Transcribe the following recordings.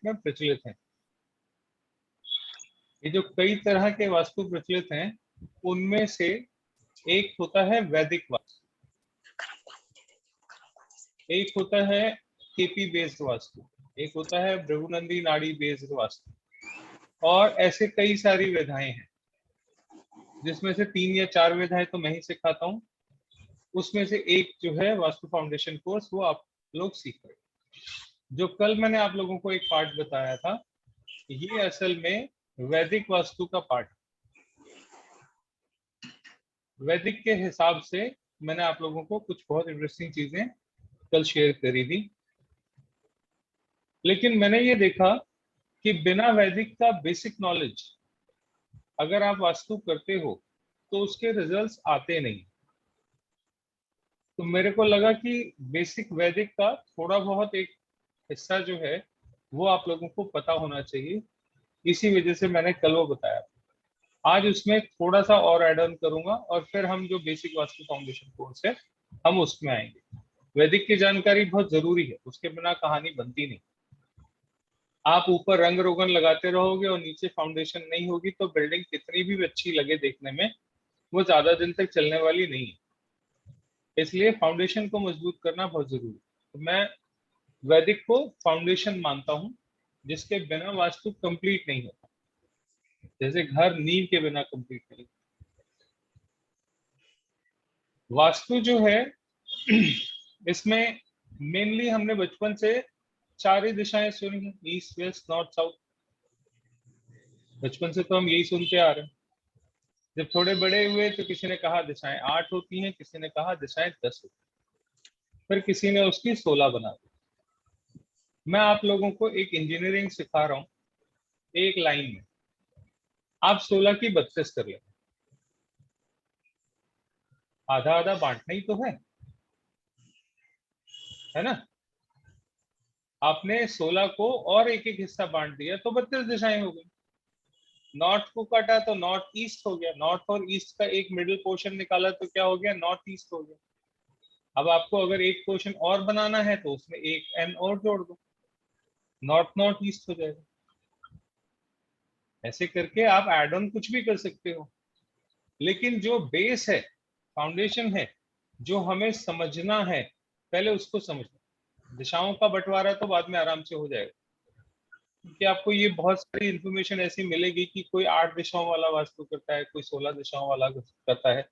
में प्रचलित हैं। ये जो कई तरह के वास्तु प्रचलित हैं, उनमें से एक होता है वैदिक वास्तु, एक होता है केपी बेस्ड वास्तु, एक होता है भृगुनंदी नाड़ी बेस्ड वास्तु, और ऐसे कई सारी विधाएं हैं, जिसमें से 3 या 4 विधाएं तो मैं ही सिखाता हूँ। उसमें से एक जो है वास्तु फाउंडेशन कोर्स, वो आप लोग सीख रहे हैं। जो कल मैंने आप लोगों को एक पार्ट बताया था, ये असल में वैदिक वास्तु का पार्ट। वैदिक के हिसाब से मैंने आप लोगों को कुछ बहुत इंटरेस्टिंग चीजें कल शेयर करी थी, लेकिन मैंने ये देखा कि बिना वैदिक का बेसिक नॉलेज अगर आप वास्तु करते हो तो उसके रिजल्ट्स आते नहीं। तो मेरे को लगा कि बेसिक वैदिक का थोड़ा बहुत एक हिस्सा जो है वो आप लोगों को पता होना चाहिए, इसी वजह से मैंने कल वो बताया। आज उसमें थोड़ा सा और ऐड ऑन करूंगा और फिर हम जो बेसिक वास्तु फाउंडेशन कोर्स है हम उसमें आएंगे। वैदिक की जानकारी बहुत जरूरी है, उसके बिना कहानी बनती नहीं। आप ऊपर रंग रोगन लगाते रहोगे और नीचे फाउंडेशन नहीं होगी तो बिल्डिंग कितनी भी अच्छी लगे देखने में, वो ज्यादा दिन तक चलने वाली नहीं है। इसलिए फाउंडेशन को मजबूत करना बहुत जरूरी है। तो मैं वैदिक को फाउंडेशन मानता हूं, जिसके बिना वास्तु कंप्लीट नहीं होता, जैसे घर नींव के बिना कंप्लीट नहीं। वास्तु जो है इसमें मेनली हमने बचपन से 4 ही दिशाएं सुनी है, ईस्ट वेस्ट नॉर्थ साउथ। बचपन से तो हम यही सुनते आ रहे हैं। जब थोड़े बड़े हुए तो किसी ने कहा दिशाएं 8 होती हैं, किसी ने कहा दिशाएं 10 होती हैं, फिर किसी ने उसकी 16 बना दी। मैं आप लोगों को एक इंजीनियरिंग सिखा रहा हूँ एक लाइन में, आप 16 की 32 कर लें, आधा आधा बांटना ही तो है ना। आपने 16 को और एक एक हिस्सा बांट दिया तो 32 दिशाएं हो गई। नॉर्थ को काटा तो नॉर्थ ईस्ट हो गया, नॉर्थ और ईस्ट का एक मिडिल पोर्शन निकाला तो क्या हो गया, नॉर्थ ईस्ट हो गया। अब आपको अगर एक पोर्शन और बनाना है तो उसमें एक एन और जोड़ दो, नॉर्थ नॉर्थ ईस्ट हो जाएगा। ऐसे करके आप एड ऑन कुछ भी कर सकते हो, लेकिन जो बेस है, फाउंडेशन है, जो हमें समझना है, पहले उसको समझना। दिशाओं का बंटवारा तो बाद में आराम से हो जाएगा, क्योंकि आपको ये बहुत सारी इंफॉर्मेशन ऐसी मिलेगी कि कोई 8 दिशाओं वाला वास्तु करता है, कोई 16 दिशाओं वाला करता है,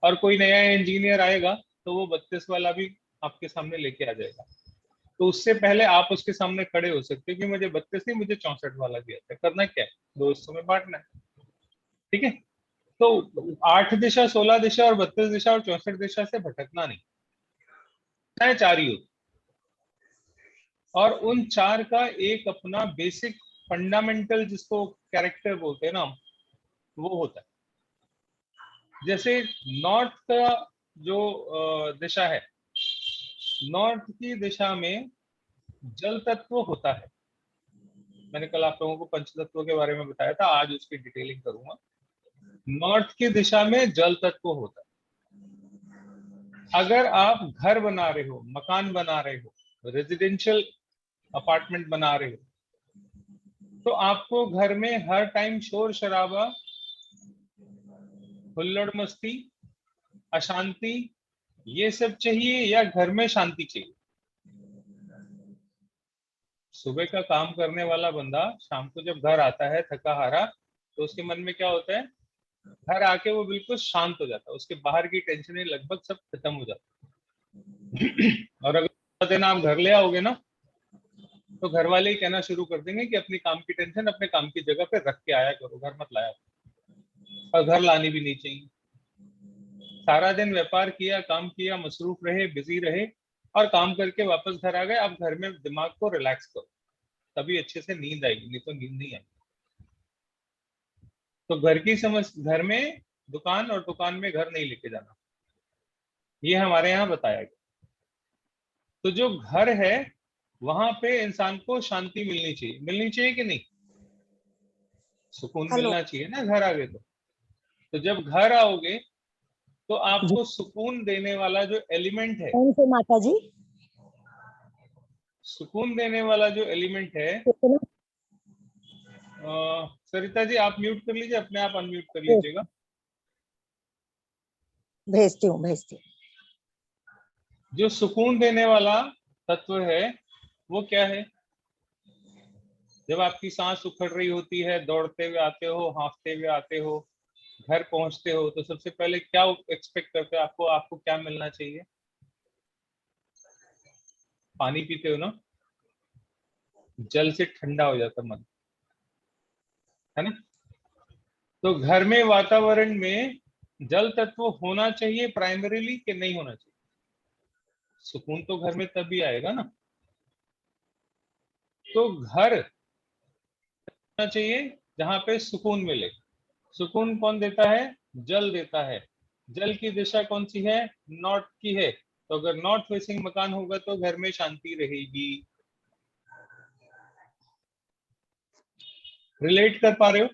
और कोई नया इंजीनियर आएगा तो वो 32 वाला भी आपके सामने लेके आ जाएगा। तो उससे पहले आप उसके सामने खड़े हो सकते हो कि मुझे 32 नहीं, मुझे 64 वाला दिया था, करना क्या है, 2 हिस्सों में बांटना है। ठीक है, तो 8 दिशा, 16 दिशा और 32 दिशा और 64 दिशा से भटकना नहीं, चाहे 4 ही हो। और उन 4 का एक अपना बेसिक फंडामेंटल, जिसको कैरेक्टर बोलते हैं ना, वो होता है। जैसे नॉर्थ का जो दिशा है, नॉर्थ की दिशा में जल तत्व होता है। मैंने कल आप लोगों को पंचतत्व के बारे में बताया था, आज उसकी डिटेलिंग करूंगा। नॉर्थ की दिशा में जल तत्व होता है। अगर आप घर बना रहे हो, मकान बना रहे हो, रेजिडेंशियल अपार्टमेंट बना रहे हो, तो आपको घर में हर टाइम शोर शराबा, हुल्लड़ मस्ती, अशांति, ये सब चाहिए, या घर में शांति चाहिए? सुबह का काम करने वाला बंदा शाम को जब घर आता है थका हारा, तो उसके मन में क्या होता है, घर आके वो बिल्कुल शांत हो जाता है, उसके बाहर की टेंशनें लगभग सब खत्म हो जाती। और अगर पूरा दिन आप घर ले आओगे ना, तो घर वाले ही कहना शुरू कर देंगे कि अपनी काम की टेंशन अपने काम की जगह पे रख के आया करो, घर मत लाया करो। और घर लानी भी नहीं चाहिए। सारा दिन व्यापार किया, काम किया, मसरूफ रहे, बिजी रहे, और काम करके वापस घर आ गए, अब घर में दिमाग को रिलैक्स करो, तभी अच्छे से नींद आएगी, नहीं तो नींद नहीं आएगी। तो घर की समझ, घर में दुकान और दुकान में घर नहीं लेके जाना, ये हमारे यहाँ बताया गया। तो जो घर है वहां पे इंसान को शांति मिलनी चाहिए, मिलनी चाहिए कि नहीं, सुकून हेलो मिलना चाहिए ना घर आगे। तो जब घर आओगे तो जी, आपको सुकून देने वाला जो एलिमेंट है, कौन से माता जी? सुकून देने वाला जो एलिमेंट है, कितना सरिता जी आप म्यूट कर लीजिए, अपने आप अनम्यूट कर लीजिएगा। भेजती हूँ। जो सुकून देने वाला तत्व है वो क्या है? जब आपकी सांस उखड़ रही होती है, दौड़ते हुए आते हो, हाँफते हुए आते हो, घर पहुंचते हो, तो सबसे पहले क्या एक्सपेक्ट करते हो? आपको आपको क्या मिलना चाहिए? पानी पीते हो ना, जल से ठंडा हो जाता मन, है ना? तो घर में वातावरण में जल तत्व होना चाहिए प्राइमरीली कि नहीं होना चाहिए? सुकून तो घर में तभी आएगा ना। तो घर होना चाहिए जहां पे सुकून मिले। सुकून कौन देता है? जल देता है। जल की दिशा कौन सी है? नॉर्थ की है। तो अगर नॉर्थ फेसिंग मकान होगा तो घर में शांति रहेगी। रिलेट कर पा रहे हो?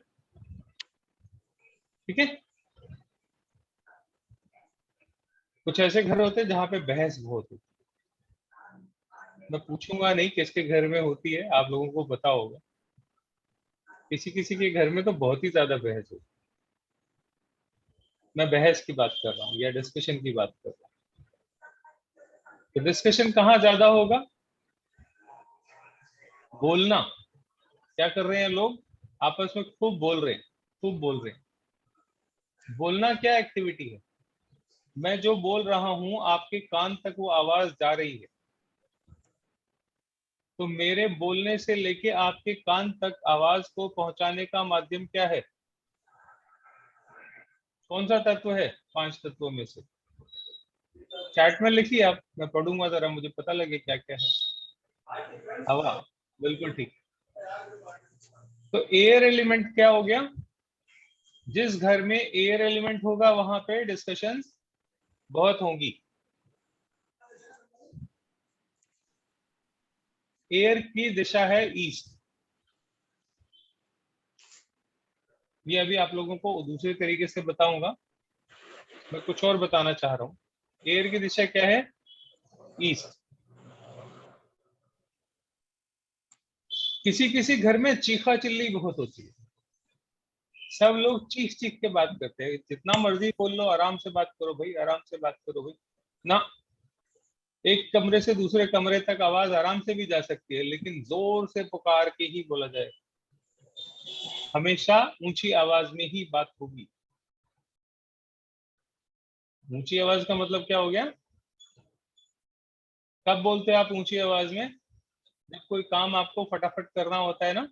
ठीक है। कुछ ऐसे घर होते हैं जहां पे बहस बहुत होती है। मैं पूछूंगा नहीं किसके घर में होती है, आप लोगों को पता होगा। किसी किसी के घर में तो बहुत ही ज्यादा बहस होती है। मैं बहस की बात कर रहा हूँ या डिस्कशन की बात कर रहा हूँ। तो डिस्कशन कहाँ ज्यादा होगा? बोलना। क्या कर रहे हैं लोग? आपस में खूब बोल रहे हैं, खूब बोल रहे हैं। बोलना क्या एक्टिविटी है? मैं जो बोल रहा हूं आपके कान तक वो आवाज जा रही है। तो मेरे बोलने से लेके आपके कान तक आवाज को पहुंचाने का माध्यम क्या है? कौन सा तत्व है 5 तत्वों में से? चैट में लिखिए आप, मैं पढ़ूंगा जरा, मुझे पता लगे क्या क्या है। हवा, बिल्कुल ठीक। तो एयर एलिमेंट क्या हो गया? जिस घर में एयर एलिमेंट होगा वहां पे डिस्कशंस बहुत होंगी। एयर की दिशा है ईस्ट। ये अभी आप लोगों को दूसरे तरीके से बताऊंगा, मैं कुछ और बताना चाह रहा हूँ। एयर की दिशा क्या है? ईस्ट। किसी किसी घर में चीखा चिल्ली बहुत होती है। सब लोग चीख चीख के बात करते हैं। जितना मर्जी बोल लो, आराम से बात करो भाई, आराम से बात करो भाई ना। एक कमरे से दूसरे कमरे तक आवाज आराम से भी जा सकती है, लेकिन जोर से पुकार के ही बोला जाए। हमेशा ऊंची आवाज में ही बात होगी। ऊंची आवाज का मतलब क्या हो गया? कब बोलते हैं आप ऊंची आवाज में? जब कोई काम आपको फटाफट करना होता है ना,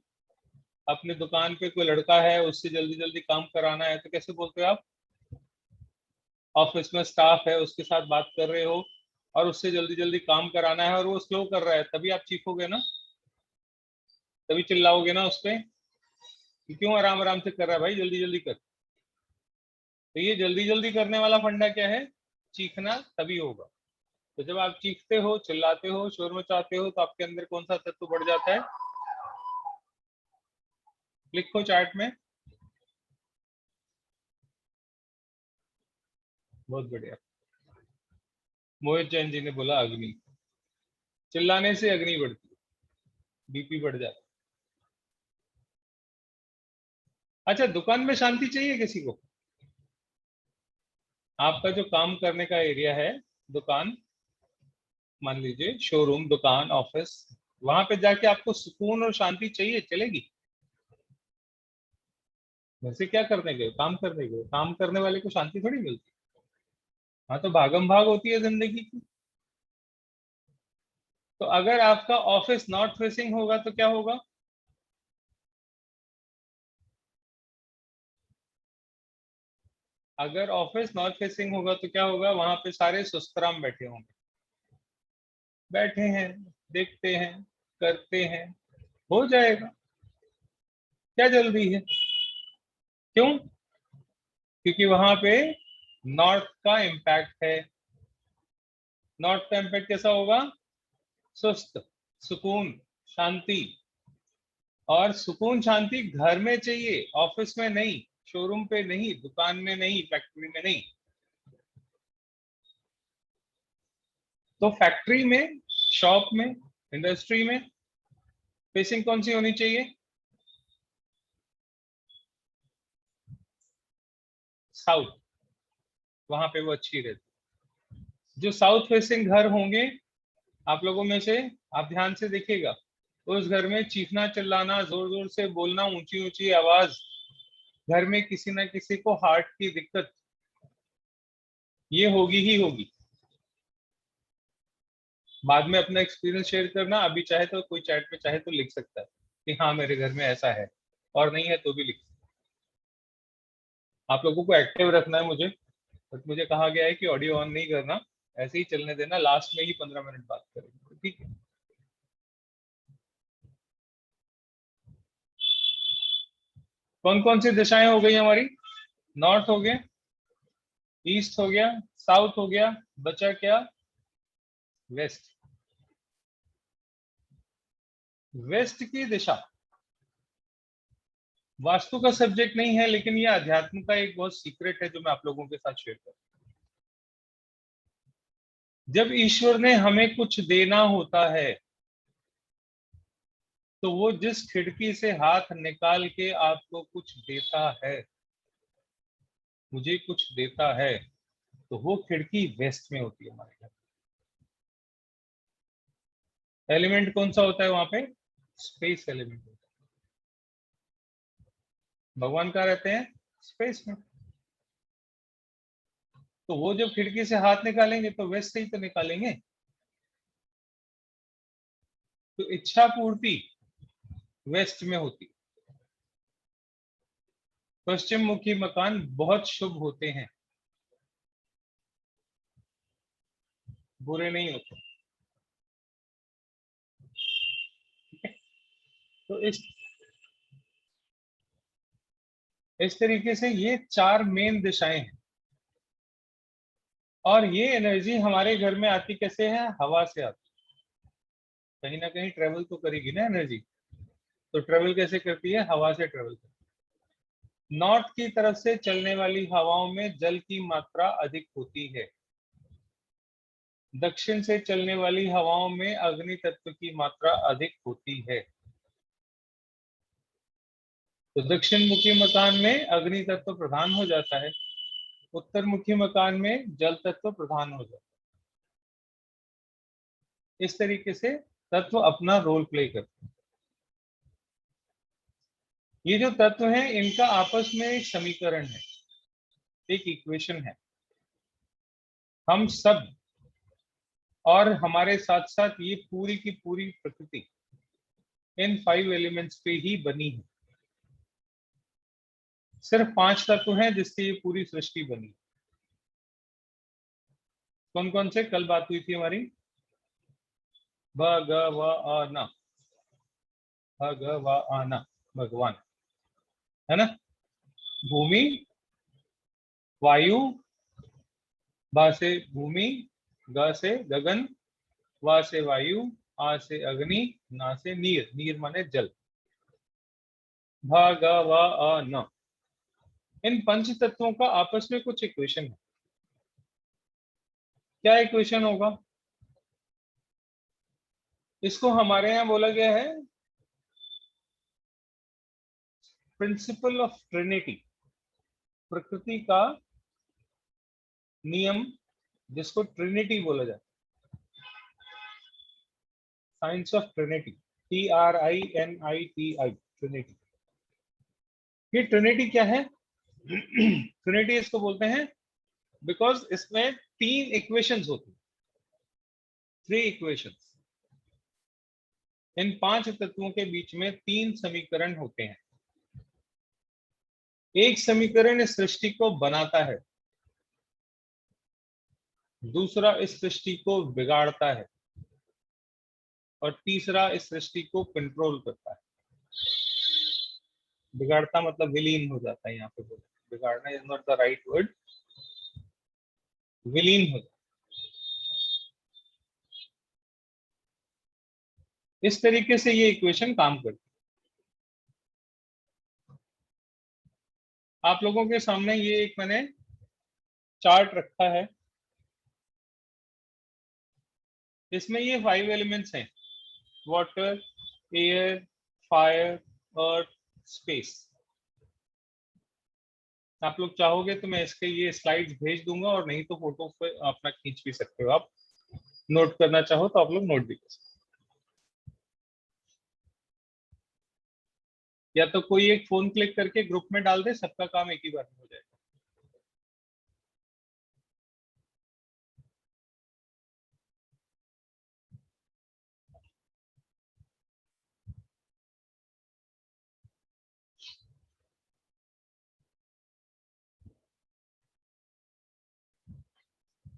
अपनी दुकान पे कोई लड़का है, उससे जल्दी जल्दी काम कराना है, तो कैसे बोलते हो आप? ऑफिस में स्टाफ है, उसके साथ बात कर रहे हो और उससे जल्दी जल्दी काम कराना है और वो स्लो कर रहा है, तभी आप चीखोगे ना, तभी चिल्लाओगे ना उस पे कि क्यों आराम आराम से कर रहा है भाई, जल्दी जल्दी कर। तो ये जल्दी जल्दी करने वाला फंडा क्या है? चीखना तभी होगा। तो जब आप चीखते हो, चिल्लाते हो, शोर मचाते हो, तो आपके अंदर कौन सा तत्व बढ़ जाता है? लिखो चार्ट में। बहुत बढ़िया। मोहित जैन जी ने बोला अग्नि। चिल्लाने से अग्नि बढ़ती है, बीपी बढ़ जाता है। अच्छा, दुकान में शांति चाहिए किसी को? आपका जो काम करने का एरिया है, दुकान, मान लीजिए शोरूम, दुकान, ऑफिस, वहां पे जाके आपको सुकून और शांति चाहिए, चलेगी? वैसे क्या करने गए? काम करने गए। काम करने वाले को शांति थोड़ी मिलती। हाँ, तो भागम भाग होती है जिंदगी की। तो अगर आपका ऑफिस नॉर्थ फेसिंग होगा तो क्या होगा? अगर ऑफिस नॉर्थ फेसिंग होगा तो क्या होगा? वहां पे सारे सुस्तराम बैठे होंगे। बैठे हैं, देखते हैं, करते हैं, हो जाएगा, क्या जल्दी है? क्यों? क्योंकि वहां पे नॉर्थ का इम्पैक्ट है। नॉर्थ का इम्पैक्ट कैसा होगा? सुस्त, सुकून, शांति। और सुकून शांति घर में चाहिए, ऑफिस में नहीं, शोरूम पे नहीं, दुकान में नहीं, फैक्ट्री में नहीं। तो फैक्ट्री में, शॉप में, इंडस्ट्री में फेसिंग कौन सी होनी चाहिए? साउथ, वहां पे वो अच्छी रहती। जो साउथ फेसिंग घर होंगे आप लोगों में से, आप ध्यान से देखिएगा, उस घर में चीखना चिल्लाना, जोर जोर से बोलना, ऊंची ऊंची आवाज, घर में किसी ना किसी को हार्ट की दिक्कत ये होगी ही होगी। बाद में अपना एक्सपीरियंस शेयर करना, अभी चाहे तो कोई चैट में चाहे तो लिख सकता है कि हाँ मेरे घर में ऐसा है, और नहीं है तो भी लिख सकता है। आप लोगों को एक्टिव रखना है मुझे, बट मुझे कहा गया है कि ऑडियो ऑन नहीं करना, ऐसे ही चलने देना, लास्ट में ही 15 मिनट बात करेंगे, ठीक है। कौन कौन सी दिशाएं हो गई हमारी? नॉर्थ हो गया, ईस्ट हो गया, साउथ हो गया, बचा क्या? वेस्ट। वेस्ट की दिशा वास्तु का सब्जेक्ट नहीं है, लेकिन ये अध्यात्म का एक बहुत सीक्रेट है जो मैं आप लोगों के साथ शेयर करूं। जब ईश्वर ने हमें कुछ देना होता है तो वो जिस खिड़की से हाथ निकाल के आपको कुछ देता है, मुझे कुछ देता है, तो वो खिड़की वेस्ट में होती है हमारे घर। एलिमेंट कौन सा होता है वहां पे? स्पेस एलिमेंट होता है। भगवान कहाँ रहते हैं? स्पेस में। तो वो जब खिड़की से हाथ निकालेंगे तो वेस्ट से ही तो निकालेंगे। तो इच्छा पूर्ति वेस्ट में होती। पश्चिम मुखी मकान बहुत शुभ होते हैं, बुरे नहीं होते। तो इस तरीके से ये चार मेन दिशाएं हैं। और ये एनर्जी हमारे घर में आती कैसे है? हवा से आती। कहीं ना कहीं ट्रेवल तो करेगी ना एनर्जी। तो ट्रेवल कैसे करती है? हवा से ट्रेवल करती है। नॉर्थ की तरफ से चलने वाली हवाओं में जल की मात्रा अधिक होती है। दक्षिण से चलने वाली हवाओं में अग्नि तत्व की मात्रा अधिक होती है। तो दक्षिण मुखी मकान में अग्नि तत्व प्रधान हो जाता है, उत्तर मुखी मकान में जल तत्व प्रधान हो जाता है। इस तरीके से तत्व अपना रोल प्ले करते हैं। ये जो तत्व हैं इनका आपस में एक समीकरण है, एक इक्वेशन है। हम सब और हमारे साथ साथ ये पूरी की पूरी प्रकृति इन 5 एलिमेंट्स पे ही बनी है। सिर्फ 5 तत्व हैं जिससे ये पूरी सृष्टि बनी। कौन कौन से? कल बात हुई थी हमारी, भगवान, भगवान, भगवान, है ना? भूमि, वायु, भा से भूमि, ग से गगन, वा से वायु, आ से अग्नि, ना से नीर, नीर माने जल। भगवान। इन पंच तत्वों का आपस में कुछ इक्वेशन है। क्या इक्वेशन होगा? इसको हमारे यहाँ बोला गया है प्रिंसिपल ऑफ ट्रिनिटी, प्रकृति का नियम, जिसको ट्रिनिटी बोला जाता है। Science of Trinity, TRINITI, Trinity. ये ट्रिनिटी क्या है? ट्रिनिटी इसको बोलते हैं बिकॉज इसमें 3 इक्वेशंस होती हैं, 3 इक्वेशंस। इन 5 तत्वों के बीच में 3 समीकरण होते हैं। एक समीकरण इस सृष्टि को बनाता है, दूसरा इस सृष्टि को बिगाड़ता है, और तीसरा इस सृष्टि को कंट्रोल करता है। बिगाड़ता मतलब विलीन हो जाता है, यहाँ पे बोला, बिगाड़ना is not the right word, विलीन हो जाता है। इस तरीके से ये इक्वेशन काम करती है। आप लोगों के सामने ये एक मैंने चार्ट रखा है, इसमें ये 5 एलिमेंट्स हैं, वाटर, एयर, फायर, अर्थ, स्पेस। आप लोग चाहोगे तो मैं इसके ये स्लाइड्स भेज दूंगा, और नहीं तो फोटो अपना खींच भी सकते हो आप। नोट करना चाहो तो आप लोग नोट भी कर सकते हो। या तो कोई एक फोन क्लिक करके ग्रुप में डाल दे, सबका काम एक ही बार में हो जाएगा।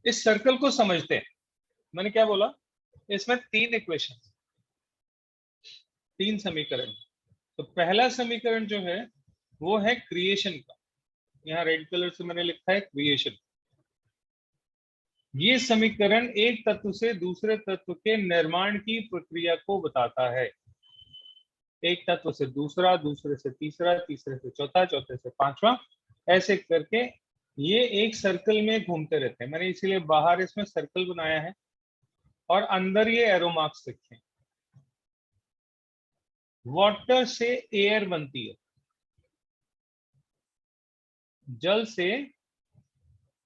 इस सर्कल को समझते हैं। मैंने क्या बोला, इसमें तीन इक्वेशन, तीन समीकरण। तो पहला समीकरण जो है वो है क्रिएशन का, यहाँ रेड कलर से मैंने लिखा है क्रिएशन। ये समीकरण एक तत्व से दूसरे तत्व के निर्माण की प्रक्रिया को बताता है। एक तत्व से दूसरा, दूसरे से तीसरा, तीसरे से चौथा, चौथे से पांचवा, ऐसे करके ये एक सर्कल में घूमते रहते हैं। मैंने इसीलिए बाहर इसमें सर्कल बनाया है और अंदर ये एरो मार्क्स लिखे हैं। वाटर से एयर बनती है, जल से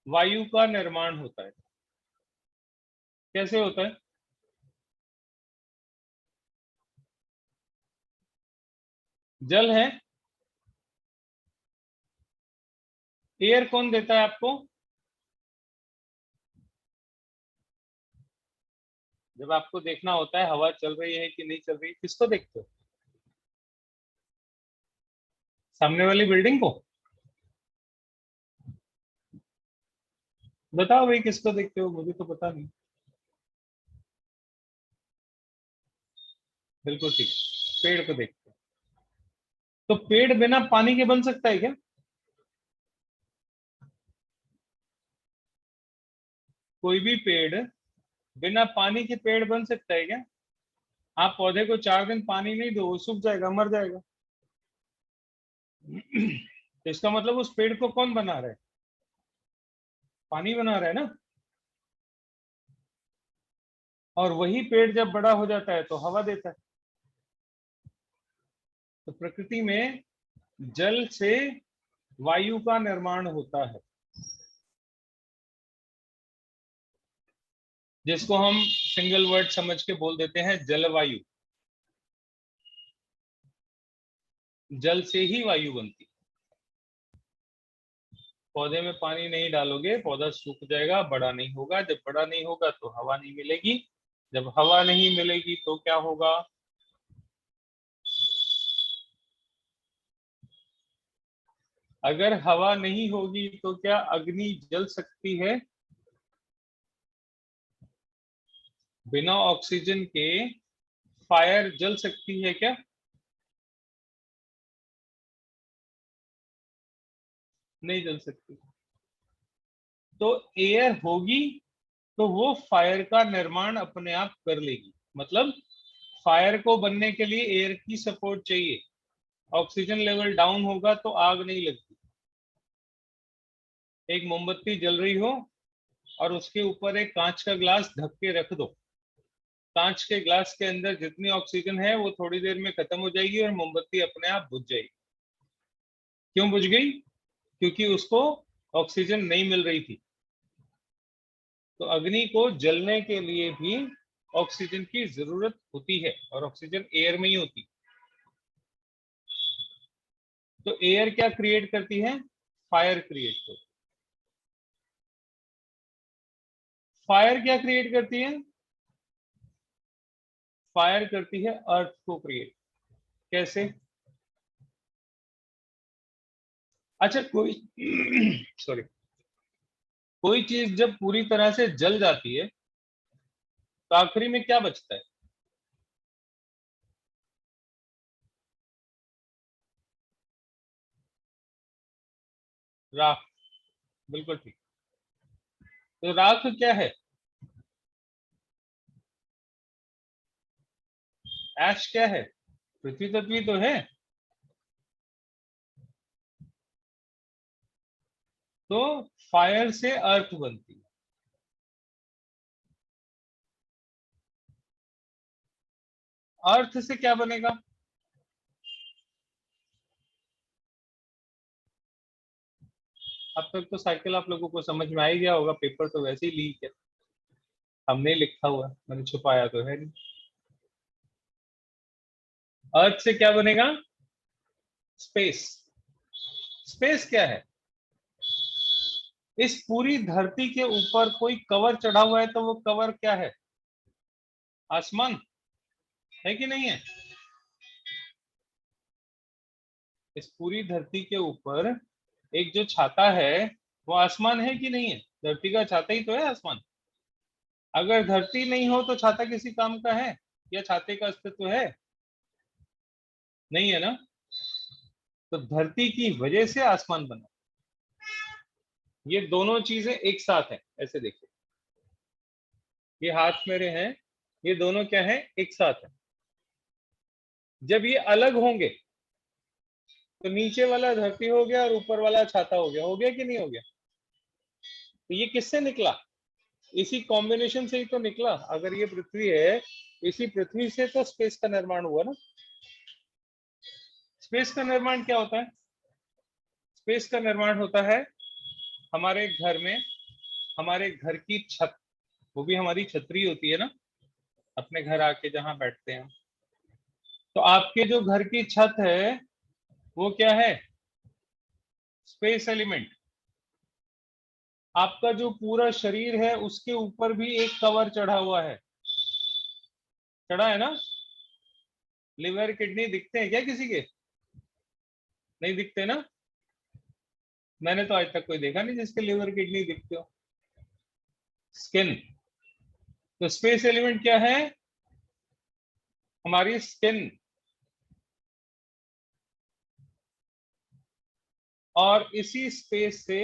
वायु का निर्माण होता है। कैसे होता है? जल है, एयर कौन देता है आपको? जब आपको देखना होता है हवा चल रही है कि नहीं चल रही, किसको देखते हो? सामने वाली बिल्डिंग को? बताओ भाई, किसको देखते हो? मुझे तो पता नहीं। बिल्कुल ठीक, पेड़ को देखते हो। तो पेड़ बिना पानी के बन सकता है क्या? कोई भी पेड़ बिना पानी के पेड़ बन सकता है क्या? आप पौधे को 4 दिन पानी नहीं दो, वो सूख जाएगा, मर जाएगा। तो इसका मतलब उस पेड़ को कौन बना रहा है? पानी बना रहा है ना। और वही पेड़ जब बड़ा हो जाता है तो हवा देता है। तो प्रकृति में जल से वायु का निर्माण होता है, जिसको हम सिंगल वर्ड समझ के बोल देते हैं जलवायु। जल से ही वायु बनती है। पौधे में पानी नहीं डालोगे, पौधा सूख जाएगा, बड़ा नहीं होगा। जब बड़ा नहीं होगा तो हवा नहीं मिलेगी। जब हवा नहीं मिलेगी तो क्या होगा? अगर हवा नहीं होगी तो क्या अग्नि जल सकती है? बिना ऑक्सीजन के फायर जल सकती है क्या? नहीं जल सकती। तो एयर होगी तो वो फायर का निर्माण अपने आप कर लेगी। मतलब फायर को बनने के लिए एयर की सपोर्ट चाहिए। ऑक्सीजन लेवल डाउन होगा तो आग नहीं लगती। एक मोमबत्ती जल रही हो और उसके ऊपर एक कांच का ग्लास ढक के रख दो, कांच के ग्लास के अंदर जितनी ऑक्सीजन है वो थोड़ी देर में खत्म हो जाएगी और मोमबत्ती अपने आप बुझ जाएगी। क्यों बुझ गई? क्योंकि उसको ऑक्सीजन नहीं मिल रही थी। तो अग्नि को जलने के लिए भी ऑक्सीजन की जरूरत होती है, और ऑक्सीजन एयर में ही होती। तो एयर क्या क्रिएट करती है? फायर क्रिएट करती। फायर क्या क्रिएट करती है? फायर करती है अर्थ को क्रिएट। कैसे? अच्छा, कोई सॉरी, कोई चीज जब पूरी तरह से जल जाती है तो आखिरी में क्या बचता है? राख। बिल्कुल ठीक। तो राख क्या है? ऐश क्या है? पृथ्वी तत्वी तो है। तो फायर से अर्थ बनती है। अर्थ से क्या बनेगा? अब तक तो साइकिल आप लोगों को समझ में आ ही गया होगा, पेपर तो वैसे ही लीक है, हमने लिखा हुआ, मैंने छुपाया तो है नहीं। अर्थ से क्या बनेगा? स्पेस। स्पेस क्या है? इस पूरी धरती के ऊपर कोई कवर चढ़ा हुआ है, तो वो कवर क्या है? आसमान है कि नहीं है? इस पूरी धरती के ऊपर एक जो छाता है वो आसमान है कि नहीं है? धरती का छाता ही तो है आसमान। अगर धरती नहीं हो तो छाता किसी काम का है? या छाते का अस्तित्व है? नहीं है ना। तो धरती की वजह से आसमान बना। ये दोनों चीजें एक साथ हैं, ऐसे देखिए, ये हाथ मेरे हैं, ये दोनों क्या है? एक साथ है। जब ये अलग होंगे तो नीचे वाला धरती हो गया और ऊपर वाला छाता हो गया। हो गया कि नहीं हो गया? तो ये किससे निकला? इसी कॉम्बिनेशन से ही तो निकला। अगर ये पृथ्वी है, इसी पृथ्वी से तो स्पेस का निर्माण हुआ ना। स्पेस का निर्माण क्या होता है? स्पेस का निर्माण होता है हमारे घर में, हमारे घर की छत, वो भी हमारी छतरी होती है ना, अपने घर आके जहां बैठते हैं। तो आपके जो घर की छत है वो क्या है? Space element. आपका जो पूरा शरीर है उसके ऊपर भी एक कवर चढ़ा हुआ है, चढ़ा है ना। लिवर किडनी दिखते हैं क्या किसी के? नहीं दिखते ना। मैंने तो आज तक कोई देखा नहीं जिसके लिवर किडनी दिखते हो। स्किन। तो स्पेस एलिमेंट क्या है? हमारी स्किन। और इसी स्पेस से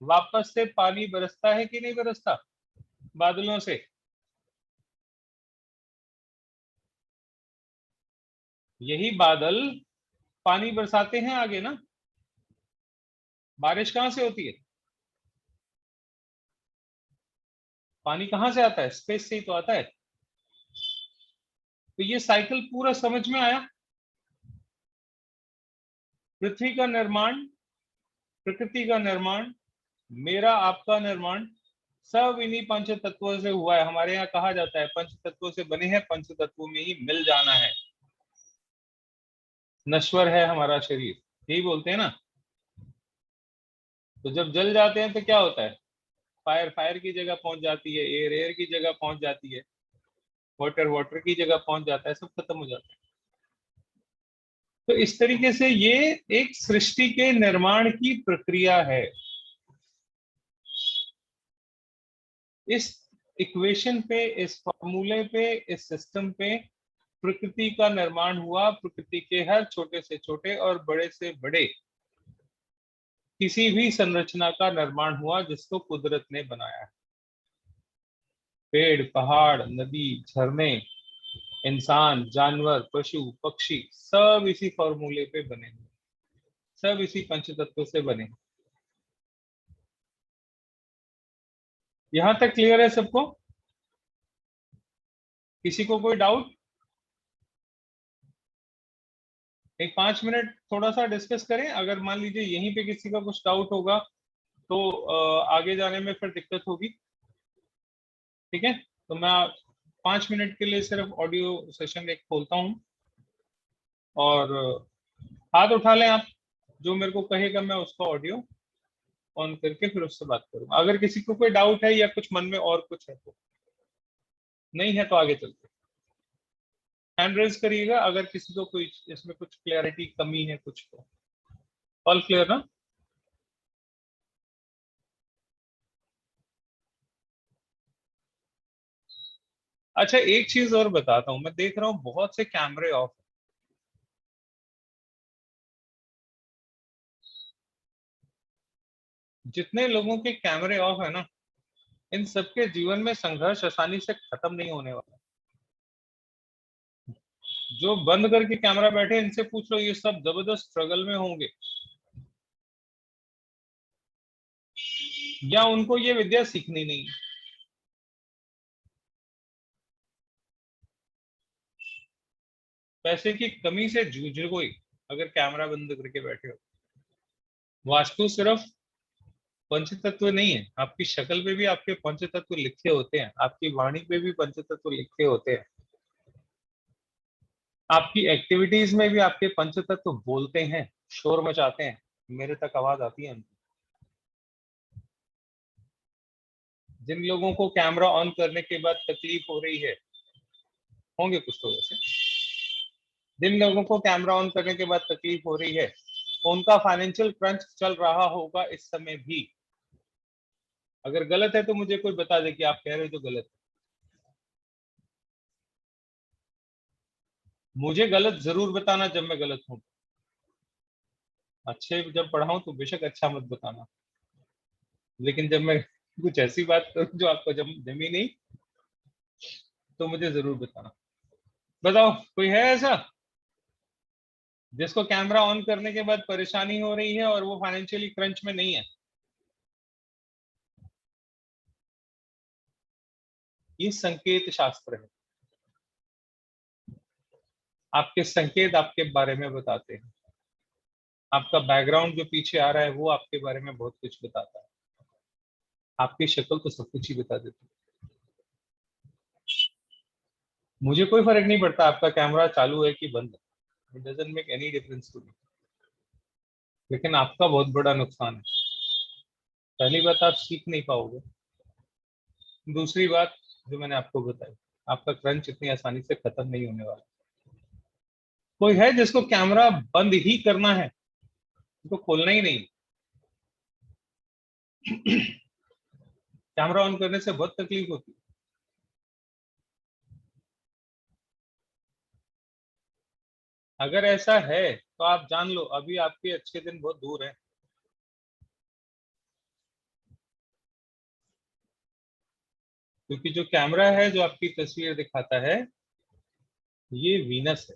वापस से पानी बरसता है कि नहीं बरसता? बादलों से। यही बादल पानी बरसाते हैं आगे ना। बारिश कहां से होती है? पानी कहां से आता है? स्पेस से ही तो आता है। तो ये साइकिल पूरा समझ में आया। पृथ्वी का निर्माण, प्रकृति का निर्माण, मेरा आपका निर्माण, सब इन्हीं पंच तत्वों से हुआ है। हमारे यहाँ कहा जाता है पंच तत्वों से बने हैं, पंच तत्वों में ही मिल जाना है। नश्वर है हमारा शरीर, यही बोलते हैं ना। तो जब जल जाते हैं तो क्या होता है? फायर फायर की जगह पहुंच जाती है, एयर एयर की जगह पहुंच जाती है, वाटर वाटर की जगह पहुंच जाता है, सब खत्म हो जाता है। तो इस तरीके से ये एक सृष्टि के निर्माण की प्रक्रिया है। इस इक्वेशन पे, इस फॉर्मूले पे, इस सिस्टम पे प्रकृति का निर्माण हुआ। प्रकृति के हर छोटे से छोटे और बड़े से बड़े किसी भी संरचना का निर्माण हुआ जिसको कुदरत ने बनाया है। पेड़, पहाड़, नदी, झरने, इंसान, जानवर, पशु, पक्षी, सब इसी फॉर्मूले पे बने हैं, सब इसी पंचतत्व से बने हैं। यहां तक क्लियर है सबको? किसी को कोई डाउट? एक 5 मिनट थोड़ा सा डिस्कस करें। अगर मान लीजिए यहीं पे किसी का कुछ डाउट होगा तो आगे जाने में फिर दिक्कत होगी। ठीक है, तो मैं 5 मिनट के लिए सिर्फ ऑडियो सेशन एक खोलता हूँ और हाथ उठा लें आप। जो मेरे को कहेगा मैं उसका ऑडियो ऑन करके फिर उससे बात करूंगा। अगर किसी को कोई डाउट है या कुछ मन में और कुछ है तो, नहीं है तो आगे चलते। हैंड रेज करिएगा अगर किसी को कोई इसमें कुछ क्लैरिटी कमी है कुछ तो। ऑल क्लियर ना? अच्छा, एक चीज और बताता हूँ, मैं देख रहा हूँ बहुत से कैमरे ऑफ। जितने लोगों के कैमरे ऑफ है ना, इन सबके जीवन में संघर्ष आसानी से खत्म नहीं होने वाला। जो बंद करके कैमरा बैठे इनसे पूछ लो, ये सब जबरदस्त स्ट्रगल में होंगे, या उनको ये विद्या सीखनी नहीं है। पैसे की कमी से जूझ कोई, अगर कैमरा बंद करके बैठे हो। वास्तु सिर्फ पंच तत्व नहीं है, आपकी शक्ल पे भी आपके पंच तत्व लिखे होते हैं, आपकी वाणी पे भी पंच तत्व लिखे होते हैं, आपकी एक्टिविटीज में भी आपके पंच तत्व बोलते हैं, शोर मचाते हैं, मेरे तक आवाज आती है। जिन लोगों को कैमरा ऑन करने के बाद तकलीफ हो रही है, होंगे कुछ लोग ऐसे, जिन लोगों को कैमरा ऑन करने के बाद तकलीफ हो रही है, उनका फाइनेंशियल क्रंच चल रहा होगा इस समय भी। अगर गलत है तो मुझे कोई बता दे कि आप कह रहे हो जो गलत है। मुझे गलत जरूर बताना जब मैं गलत हूं। अच्छे जब पढ़ाऊं तो बेशक अच्छा मत बताना, लेकिन जब मैं कुछ ऐसी बात करूं जो आपको जमी नहीं, तो मुझे जरूर बताना। बताओ कोई है ऐसा जिसको कैमरा ऑन करने के बाद परेशानी हो रही है और वो फाइनेंशियली क्रंच में नहीं है? ये संकेत शास्त्र है। आपके संकेत आपके बारे में बताते हैं, आपका बैकग्राउंड जो पीछे आ रहा है वो आपके बारे में बहुत कुछ बताता है। आपकी शक्ल तो सब कुछ ही बता देती है। मुझे कोई फर्क नहीं पड़ता आपका कैमरा चालू है कि बंद है, it doesn't make any difference to me. लेकिन आपका बहुत बड़ा नुकसान है। पहली बात, आप सीख नहीं पाओगे। दूसरी बात जो मैंने आपको बताई, आपका क्रंच इतनी आसानी से खत्म नहीं होने वाला। कोई है जिसको कैमरा बंद ही करना है, उसको खोलना ही नहीं? कैमरा ऑन करने से बहुत तकलीफ होती है। अगर ऐसा है तो आप जान लो अभी आपके अच्छे दिन बहुत दूर हैं। क्योंकि जो कैमरा है जो आपकी तस्वीर दिखाता है, ये वीनस है,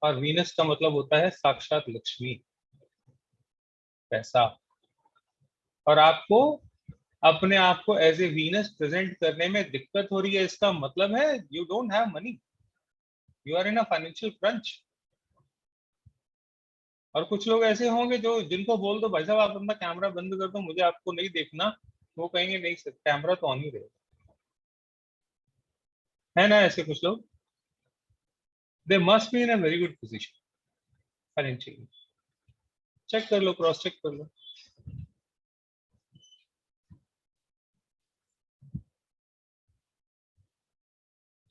और वीनस का मतलब होता है साक्षात लक्ष्मी, पैसा। और आपको अपने आप को एज ए वीनस प्रेजेंट करने में दिक्कत हो रही है, इसका मतलब है you don't have money, you are in a financial crunch. और कुछ लोग ऐसे होंगे जो जिनको बोल दो भाई साहब आप अपना कैमरा बंद कर दो, मुझे आपको नहीं देखना, वो कहेंगे नहीं सर कैमरा तो ऑन ही रहेगा। है ना ऐसे कुछ लोग? They must be in a very good position financially. Check कर लो, क्रॉस चेक कर लो।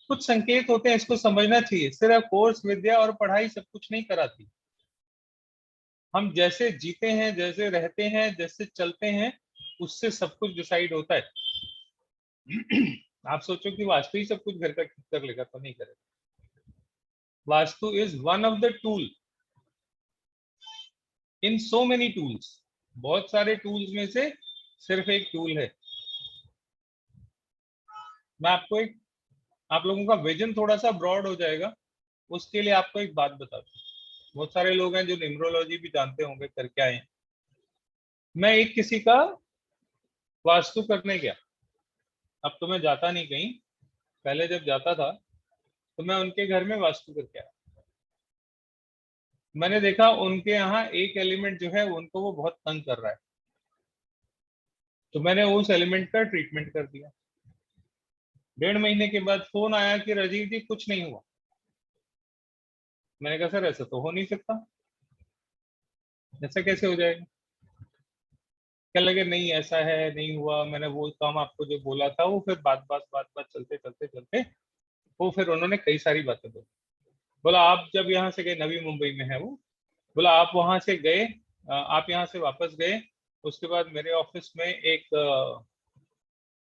कुछ संकेत होते हैं, इसको समझना चाहिए। सिर्फ कोर्स विद्या और पढ़ाई सब कुछ नहीं कराती। हम जैसे जीते हैं, जैसे रहते हैं, जैसे चलते हैं, उससे सब कुछ डिसाइड होता है। आप सोचो कि वास्तु ही सब कुछ घर का ठीक कर लेगा, तो नहीं करेगा। Vastu is one of the tool in so many tools. बहुत सारे टूल्स में से सिर्फ एक टूल है। मैं आपको एक, आप लोगों का विजन थोड़ा सा ब्रॉड हो जाएगा, उसके लिए आपको एक बात बताता हूँ। बहुत सारे लोग हैं जो न्यूमरोलॉजी भी जानते होंगे, करके आए हैं। मैं एक किसी का वास्तु करने गया। अब तो मैं जाता नहीं कहीं, पहले जब जाता था तो मैं उनके घर में वास्तु करके आया। मैंने देखा उनके यहाँ एक एलिमेंट जो है उनको वो बहुत तंग कर रहा है, तो मैंने उस एलिमेंट का ट्रीटमेंट कर दिया। 1.5 महीने के बाद फोन आया कि राजीव जी कुछ नहीं हुआ। मैंने कहा सर ऐसा तो हो नहीं सकता, ऐसा कैसे हो जाएगा? क्या लगे नहीं ऐसा है, नहीं हुआ, मैंने वो काम आपको जो बोला था वो फिर बात चलते चलते चलते वो फिर उन्होंने कई सारी बातें बोली। बोला आप जब यहाँ से गए, नवी मुंबई में है वो, बोला आप वहां से गए, आप यहाँ से वापस गए, उसके बाद मेरे ऑफिस में एक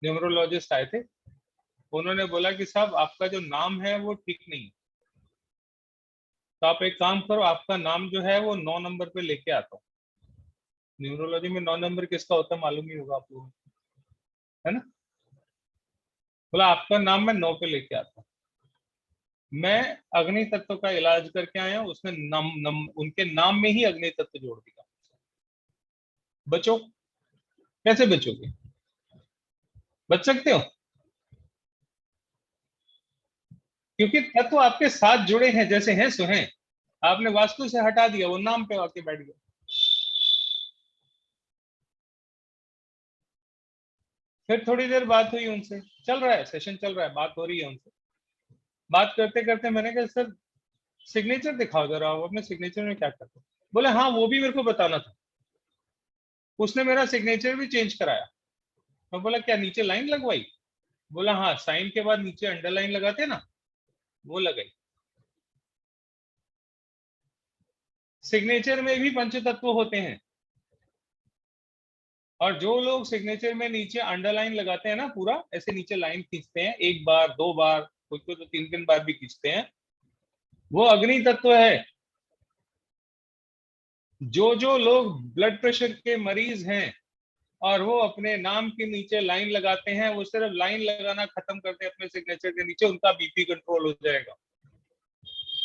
न्यूमरोलॉजिस्ट आए थे। उन्होंने बोला कि साहब आपका जो नाम है वो ठीक नहीं है, तो आप एक काम करो, आपका नाम जो है वो 9 नंबर पे लेके आता हूँ। न्यूमरोलॉजी में 9 नंबर किसका होता है मालूम ही होगा आप लोगों को, है ना? बोला आपका नाम मैं 9 पे लेके आता हूँ। मैं अग्नि तत्व का इलाज करके आया, उसमें उनके नाम में ही अग्नि तत्व जोड़ दिया। बचो, कैसे बचोगे? बच सकते हो क्योंकि तत्व आपके साथ जुड़े हैं, जैसे हैं सो हैं। आपने वास्तु से हटा दिया, वो नाम पे आके बैठ गया। फिर थोड़ी देर बात हुई उनसे, चल रहा है सेशन, चल रहा है, बात हो रही है उनसे। बात करते करते मैंने कहा सर सिग्नेचर दिखाओ जरा, आप अपने सिग्नेचर में क्या करते हो। बोले हाँ वो भी मेरे को बताना था। उसने मेरा सिग्नेचर भी चेंज कराया। मैं बोला क्या नीचे लाइन लगवाई? बोला हाँ, साइन के बाद नीचे अंडरलाइन लगाते ना, वो लगाई। सिग्नेचर में भी पंच तत्व होते हैं, और जो लोग सिग्नेचर में नीचे अंडरलाइन लगाते हैं ना, पूरा ऐसे नीचे लाइन खींचते हैं, एक बार दो बार, कुछ तो तीन तीन बार भी खींचते हैं, वो अग्नि तत्व है। जो जो लोग ब्लड प्रेशर के मरीज हैं और वो अपने नाम के नीचे लाइन लगाते हैं, वो सिर्फ लाइन लगाना खत्म करते हैं अपने सिग्नेचर के नीचे, उनका बीपी कंट्रोल हो जाएगा।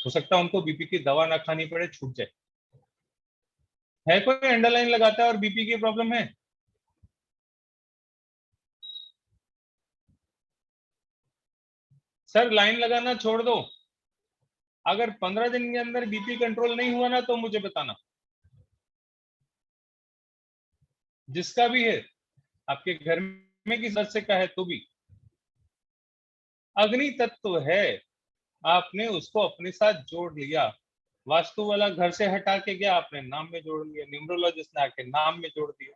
हो सकता है उनको बीपी की दवा ना खानी पड़े, छूट जाए। है कोई अंडरलाइन लगाता है और बीपी की प्रॉब्लम है? सर लाइन लगाना छोड़ दो, अगर 15 दिन के अंदर बीपी कंट्रोल नहीं हुआ ना तो मुझे बताना, जिसका भी है, आपके घर में किस सदस्य का है तो भी। अग्नि तत्व है, आपने उसको अपने साथ जोड़ लिया। वास्तु वाला घर से हटा के गया, आपने नाम में जोड़ लिया। न्यूमरोलॉजिस्ट ने आके नाम में जोड़ दिया।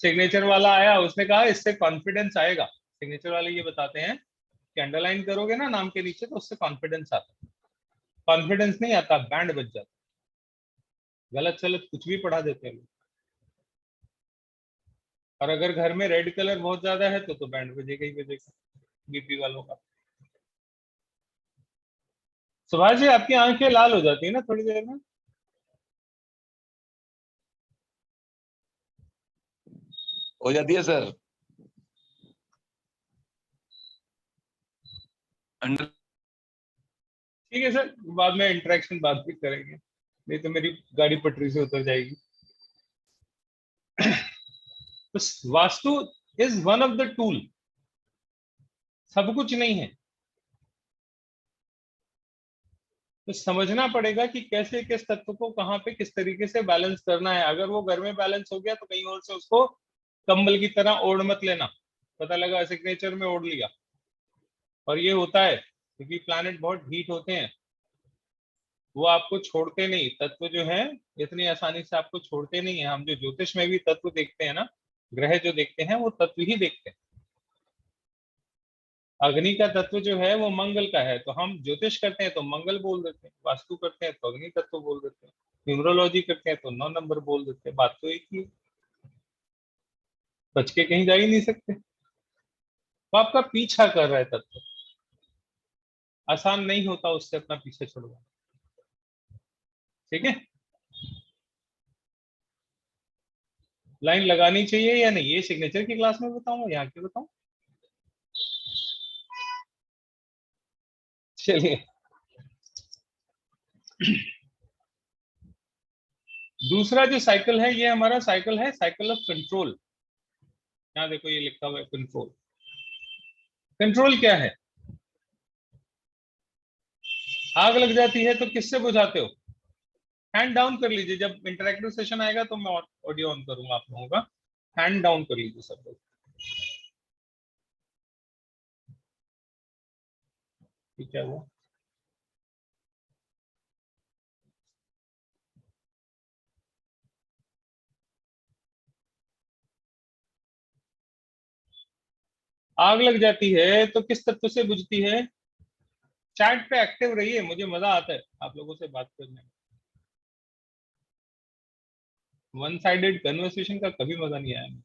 सिग्नेचर वाला आया, उसने कहा इससे कॉन्फिडेंस आएगा। सिग्नेचर वाले ये बताते हैं कि अंडरलाइन करोगे ना नाम के नीचे तो उससे कॉन्फिडेंस आता है। कॉन्फिडेंस नहीं आता, बैंड बज जाता। गलत सलत कुछ भी पढ़ा देते हैं लोग। और अगर घर में रेड कलर बहुत ज्यादा है तो बैंड बजेगा ही बजेगा बीपी वालों का। सुभाष जी आपकी आंखें लाल हो जाती है ना थोड़ी देर में? हो जाती है सर। अंडर ठीक है सर, बाद में इंटरेक्शन बात भी करेंगे, नहीं तो मेरी गाड़ी पटरी से उतर जाएगी। तो vastu is one of the tool, सब कुछ नहीं है। तो समझना पड़ेगा कि कैसे किस तत्व को कहाँ पे किस तरीके से बैलेंस करना है। अगर वो घर में बैलेंस हो गया तो कहीं और से उसको कंबल की तरह ओढ़ मत लेना। पता लगा सिग्नेचर में ओढ़ लिया। और ये होता है क्योंकि प्लैनेट बहुत हीट होते हैं, वो आपको छोड़ते नहीं, तत्व जो है इतनी आसानी से आपको छोड़ते नहीं है। हम जो ज्योतिष में भी तत्व देखते हैं ना, ग्रह जो देखते हैं वो तत्व ही देखते हैं। अग्नि का तत्व जो है वो मंगल का है, तो हम ज्योतिष करते हैं तो मंगल बोल देते हैं, वास्तु करते हैं तो अग्नि तत्व बोल देते हैं, न्यूमरोलॉजी करते हैं तो 9 नंबर बोल देते हैं। बात तो एक ही है, बच के कहीं जा ही नहीं सकते। तो आपका पीछा कर रहा है तत्व, आसान नहीं होता उससे अपना पीछे छुड़वाना। ठीक है, लाइन लगानी चाहिए या नहीं, ये सिग्नेचर की क्लास में बताऊंगा, यहाँ के बताऊं? चलिए, दूसरा जो साइकिल है ये हमारा साइकिल है, साइकिल ऑफ कंट्रोल। यहाँ देखो ये लिखा हुआ है कंट्रोल। कंट्रोल क्या है? आग लग जाती है तो किससे बुझाते हो? हैंड डाउन कर लीजिए, जब इंटरेक्टिव सेशन आएगा तो मैं ऑडियो ऑन करूंगा आप लोगों का। हैंड डाउन कर लीजिए सब लोग। ठीक है, वो आग लग जाती है तो किस तत्व से बुझती है? चैट पे एक्टिव रहिए, मुझे मजा आता है आप लोगों से बात करने में। वन साइडेड कन्वर्सेशन का कभी मजा नहीं आया।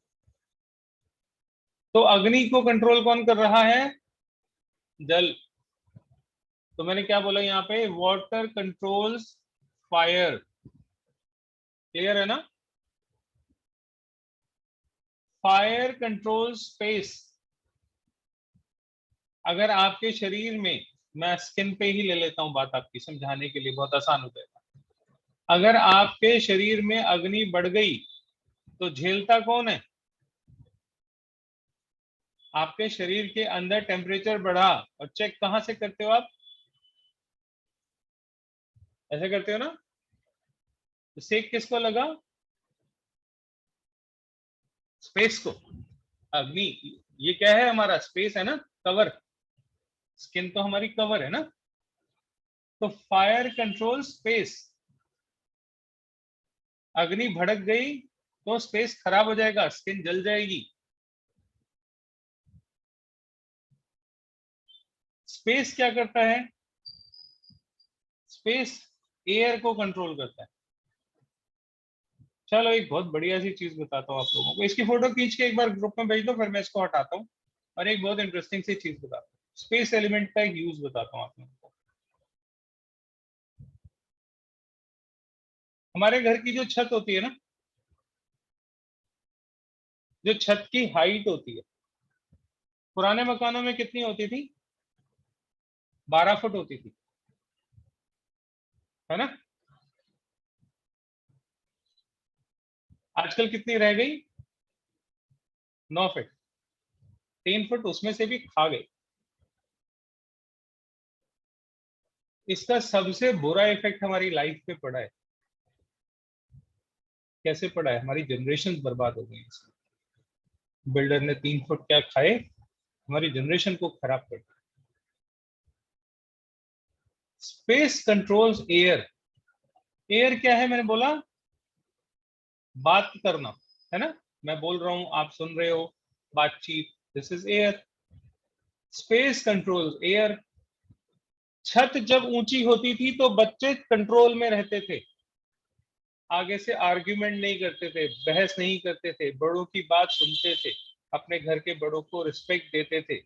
तो अग्नि को कंट्रोल कौन कर रहा है? जल। तो मैंने क्या बोला यहाँ पे, वाटर कंट्रोल्स फायर। क्लियर है ना? Fire control space. अगर आपके शरीर में, मैं स्किन पे ही ले लेता हूं बात आपकी समझाने के लिए, बहुत आसान हो जाएगा। अगर आपके शरीर में अग्नि बढ़ गई तो झेलता कौन है? आपके शरीर के अंदर टेम्परेचर बढ़ा, और चेक कहां से करते हो आप? ऐसे करते हो ना? तो सेक किसको लगा? स्पेस को, अग्नि। ये क्या है, हमारा स्पेस है ना, कवर। स्किन तो हमारी कवर है ना। तो फायर कंट्रोल स्पेस। अग्नि भड़क गई तो स्पेस खराब हो जाएगा, स्किन जल जाएगी। स्पेस क्या करता है? स्पेस एयर को कंट्रोल करता है। चलो एक बहुत बढ़िया सी चीज बताता हूँ आप लोगों को, इसकी फोटो खींच के एक बार ग्रुप में भेज दो, फिर मैं इसको हटाता हूँ और एक बहुत इंटरेस्टिंग सी चीज बताता हूँ। स्पेस एलिमेंट का एक यूज बताता हूँ आप लोगों को। हमारे घर की जो छत होती है ना, जो छत की हाइट होती है, पुराने मकानों में कितनी होती थी? 12 फुट होती थी, है ना। आजकल कितनी रह गई? 9 फुट। 3 फुट उसमें से भी खा गए। इसका सबसे बुरा इफेक्ट हमारी लाइफ पे पड़ा है। कैसे पड़ा है? हमारी जनरेशन बर्बाद हो गई इसमें। बिल्डर ने 3 फुट क्या खाए, हमारी जनरेशन को खराब कर दिया। Space controls air. एयर क्या है? मैंने बोला बात करना, है ना। मैं बोल रहा हूं, आप सुन रहे हो, बातचीत, this is air. Space controls air. छत जब ऊंची होती थी तो बच्चे कंट्रोल में रहते थे, आगे से आर्ग्यूमेंट नहीं करते थे, बहस नहीं करते थे, बड़ों की बात सुनते थे, अपने घर के बड़ों को रिस्पेक्ट देते थे,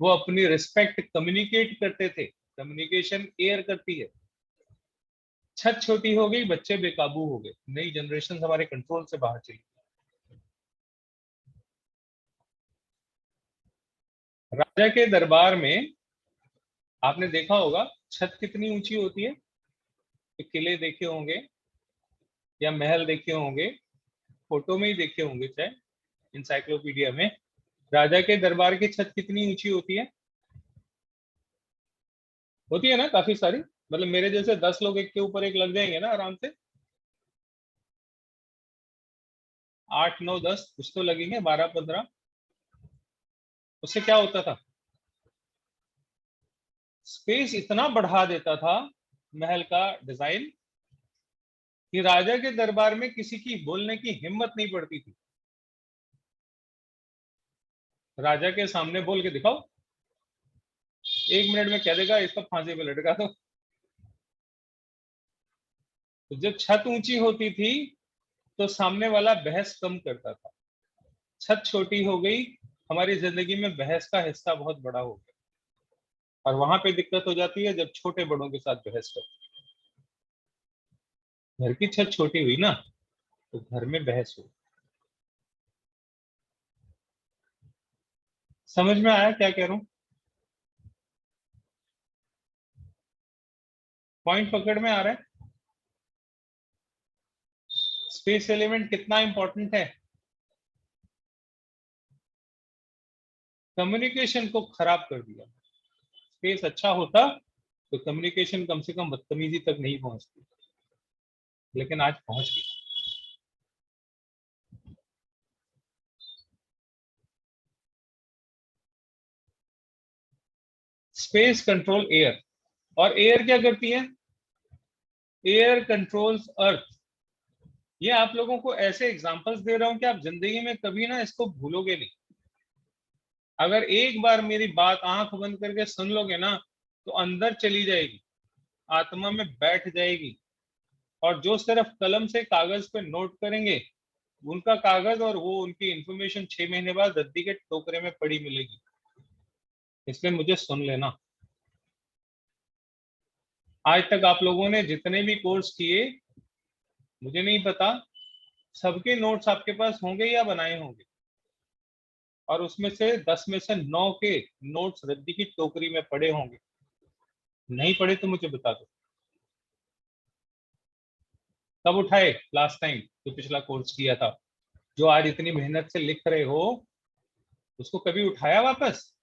वो अपनी रिस्पेक्ट कम्युनिकेट करते थे। कम्युनिकेशन एयर करती है। छत छोटी हो गई, बच्चे बेकाबू हो गए, नई जनरेशन हमारे कंट्रोल से बाहर चली। राजा के दरबार में आपने देखा होगा छत कितनी ऊंची होती है। तो किले देखे होंगे या महल देखे होंगे, फोटो में ही देखे होंगे, चाहे इंसाइक्लोपीडिया में। राजा के दरबार की छत कितनी ऊंची होती है ना, काफी सारी। मतलब मेरे जैसे 10 लोग एक के ऊपर एक लग जाएंगे ना आराम से। 8 9 10 कुछ तो लगेंगे, 12 15। उससे क्या होता था? स्पेस इतना बढ़ा देता था महल का डिजाइन कि राजा के दरबार में किसी की बोलने की हिम्मत नहीं पड़ती थी। राजा के सामने बोल के दिखाओ, 1 मिनट में कह देगा इसको फांसी पे लटका दो। तो जब छत ऊंची होती थी तो सामने वाला बहस कम करता था। छत छोटी हो गई, हमारी जिंदगी में बहस का हिस्सा बहुत बड़ा हो गया। और वहां पे दिक्कत हो जाती है जब छोटे बड़ों के साथ बहस करते। घर की छत छोटी हुई ना, तो घर में बहस हो। समझ में आया क्या कह रहा हूँ? पॉइंट पकड़ में आ रहा है? स्पेस एलिमेंट कितना इंपॉर्टेंट है। कम्युनिकेशन को खराब कर दिया। स्पेस अच्छा होता तो कम्युनिकेशन कम से कम बदतमीजी तक नहीं पहुंचती, लेकिन आज पहुंच गई। Space control air. और एयर क्या करती है? एयर कंट्रोल्स अर्थ। ये आप लोगों को ऐसे एग्जांपल्स दे रहा हूं कि आप जिंदगी में कभी ना इसको भूलोगे नहीं। अगर एक बार मेरी बात आंख बंद करके सुन लोगे ना, तो अंदर चली जाएगी, आत्मा में बैठ जाएगी। और जो सिर्फ कलम से कागज पे नोट करेंगे, उनका कागज और वो उनकी इंफॉर्मेशन 6 महीने बाद रद्दी के टोकरे में पड़ी मिलेगी। इसलिए मुझे सुन लेना। आज तक आप लोगों ने जितने भी कोर्स किए, मुझे नहीं पता, सबके नोट्स आपके पास होंगे या बनाए होंगे। और उसमें से 10 में से 9 के नोट्स रद्दी की टोकरी में पड़े होंगे। नहीं पड़े तो मुझे बता दो। कब उठाए? लास्ट टाइम जो पिछला कोर्स किया था। जो आज इतनी मेहनत से लिख रहे हो, उसको कभी उठाया वापस?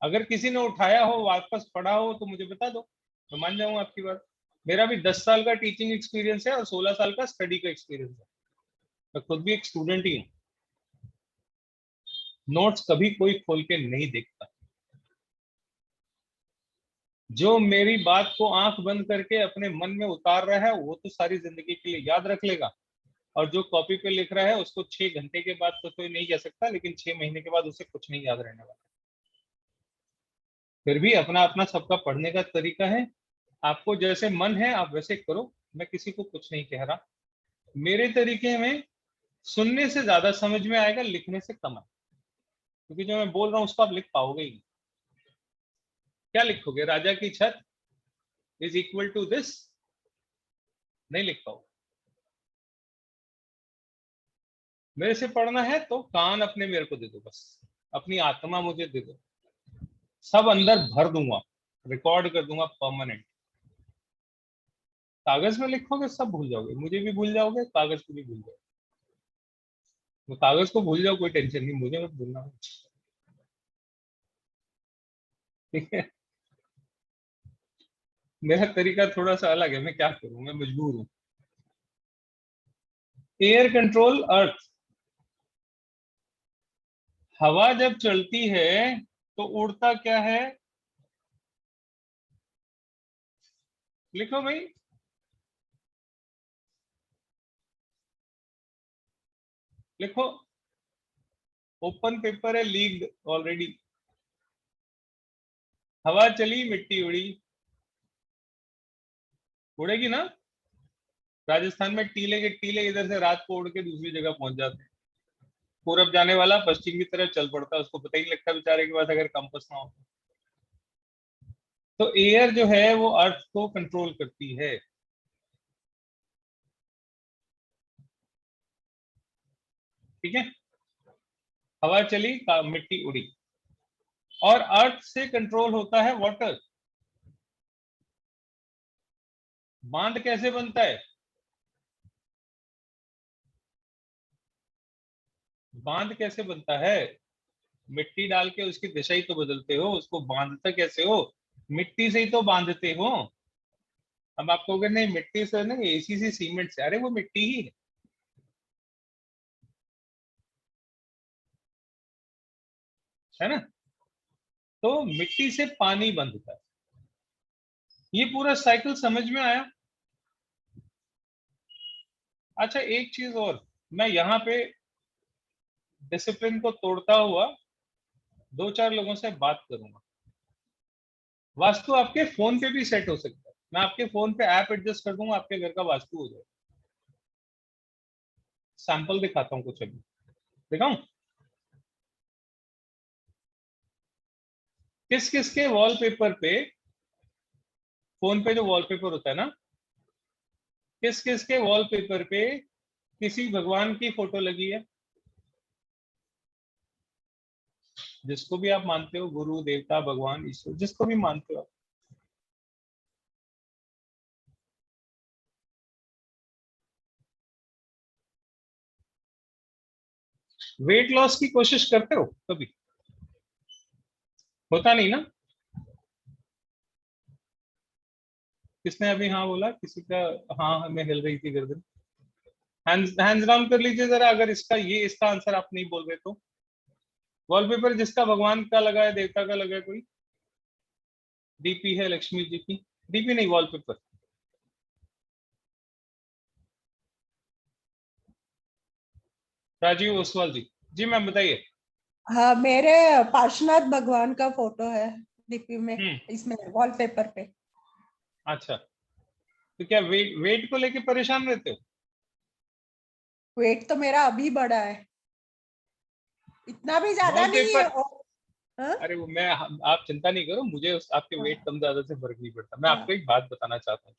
अगर किसी ने उठाया हो, वापस पढ़ा हो, तो मुझे बता दो, मैं मान जाऊंगा आपकी बात। मेरा भी 10 साल का टीचिंग एक्सपीरियंस है और 16 साल का स्टडी का एक्सपीरियंस है। मैं खुद भी एक स्टूडेंट ही हूँ। नोट्स कभी कोई खोल के नहीं देखता। जो मेरी बात को आंख बंद करके अपने मन में उतार रहा है वो तो सारी जिंदगी के लिए याद रख लेगा, और जो कॉपी पे लिख रहा है उसको 6 घंटे के बाद तो कोई नहीं कह सकता, लेकिन 6 महीने के बाद उसे कुछ नहीं याद रहने वाला। फिर भी अपना अपना सबका पढ़ने का तरीका है। आपको जैसे मन है आप वैसे करो, मैं किसी को कुछ नहीं कह रहा। मेरे तरीके में सुनने से ज्यादा समझ में आएगा, लिखने से कम आएगा, क्योंकि जो मैं बोल रहा हूँ उसको आप लिख पाओगे ही नहीं। क्या लिखोगे? राजा की छत इज इक्वल टू दिस, नहीं लिख पाओगे। मेरे से पढ़ना है तो कान अपने मेरे को दे दो, बस अपनी आत्मा मुझे दे दो, सब अंदर भर दूंगा, रिकॉर्ड कर दूंगा परमानेंट। कागज में लिखोगे सब भूल जाओगे, मुझे भी भूल जाओगे, कागज को भी भूल जाओगे। तो कागज को भूल जाओ, कोई टेंशन नहीं, मुझे मत भूलना। ठीक है, मेरा तरीका थोड़ा सा अलग है, मैं क्या करूं, मैं मजबूर हूं। एयर कंट्रोल अर्थ। हवा जब चलती है तो उड़ता क्या है? लिखो भाई। लिखो, ओपन पेपर है, लीक्ड ऑलरेडी। हवा चली मिट्टी उड़ी, उड़ेगी ना। राजस्थान में टीले के टीले इधर से रात को उड़ के दूसरी जगह पहुंच जाते हैं। पूरब जाने वाला पश्चिम की तरफ चल पड़ता है, उसको पता ही नहीं लगता बेचारे के पास अगर कंपास ना हो। तो एयर जो है वो अर्थ को कंट्रोल करती है। ठीक है, हवा चली मिट्टी उड़ी। और अर्थ से कंट्रोल होता है वाटर। बांध कैसे बनता है? बांध कैसे बनता है? मिट्टी डाल के उसकी दिशा ही तो बदलते हो, उसको बांधते कैसे हो? मिट्टी से ही तो बांधते हो। अब आप कहोगे नहीं मिट्टी से नहीं, ऐसी सी सीमेंट से, अरे वो मिट्टी ही है ना। तो मिट्टी से पानी बंधता है। ये पूरा साइकिल समझ में आया? अच्छा एक चीज और, मैं यहाँ पे डिसिप्लिन को तोड़ता हुआ 2-4 लोगों से बात करूंगा। वास्तु आपके फोन पे भी सेट हो सकता है, मैं आपके फोन पे ऐप एडजस्ट कर दूंगा, आपके घर का वास्तु हो जाए। सैंपल दिखाता हूँ कुछ, अभी दिखाऊं? किस किस के वॉलपेपर पे, फोन पे जो वॉलपेपर होता है ना, किस किस के वॉलपेपर पे किसी भगवान की फोटो लगी है? जिसको भी आप मानते हो, गुरु देवता भगवान ईश्वर, जिसको भी मानते हो आप। वेट लॉस की कोशिश करते हो कभी? होता नहीं ना। किसने अभी हाँ बोला? किसी का हाँ हमें हिल रही थी गर्दन। हैंड्स डाउन कर लीजिए जरा, अगर इसका आंसर आप नहीं बोल रहे तो। वॉलपेपर जिसका भगवान का लगा है, देवता का लगा है कोई? डीपी है लक्ष्मी जी की? डीपी नहीं, वॉलपेपर। राजीव ओसवाल जी। जी मैम बताइए। हाँ, मेरे पार्श्वनाथ भगवान का फोटो है डीपी में, इसमें वॉलपेपर पे। अच्छा, तो क्या वेट को लेके परेशान रहते हो? वेट तो मेरा अभी बढ़ा है, इतना भी ज्यादा नहीं है। वॉलपेपर, हाँ? अरे वो मैं, आप चिंता नहीं करो, मुझे आपके वेट कम ज्यादा से फर्क नहीं पड़ता। मैं हाँ। आपको एक बात बताना चाहता हूँ।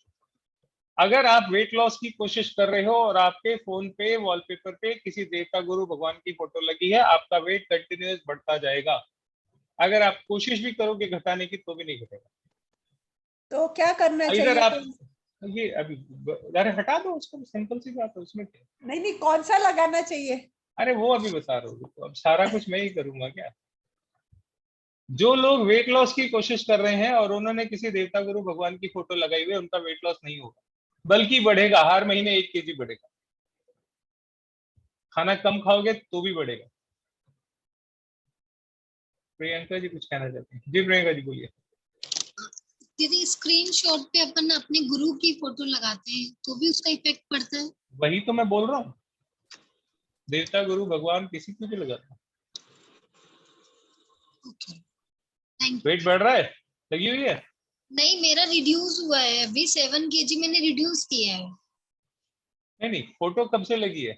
अगर आप वेट लॉस की कोशिश कर रहे हो और आपके फोन पे वॉलपेपर पे किसी देवता गुरु भगवान की फोटो लगी है, आपका वेट कंटिन्यूअस बढ़ता जाएगा। अगर आप कोशिश भी करोगे घटाने की तो भी नहीं घटेगा। तो क्या करना इधर चाहिए? आप ये अभी, अरे हटा दो उसको, सिंपल सी बात है उसमें क्या? नहीं नहीं, कौन सा लगाना चाहिए? अरे वो अभी बता रहा हूँ, तो अब सारा कुछ मैं ही करूंगा क्या? जो लोग वेट लॉस की कोशिश कर रहे हैं और उन्होंने किसी देवता गुरु भगवान की फोटो लगाई हुई है, उनका वेट लॉस नहीं होगा, बल्कि बढ़ेगा, हर महीने 1 kg बढ़ेगा। खाना कम खाओगे तो भी बढ़ेगा। प्रियंका जी कुछ कहना चाहते हैं? जी प्रियंका जी बोलिए। दीदी स्क्रीनशॉट पे अपन अपने गुरु की फोटो लगाते हैं तो भी उसका इफेक्ट पड़ता है? वही तो मैं बोल रहा हूँ, देवता गुरु भगवान किसी को भी लगाता। Okay, thank you. वेट बढ़ रहा है, लगी हुई है? नहीं, मेरा रिड्यूस हुआ है अभी, 7 kg मैंने रिड्यूस किया है। नहीं, फोटो कब से लगी है?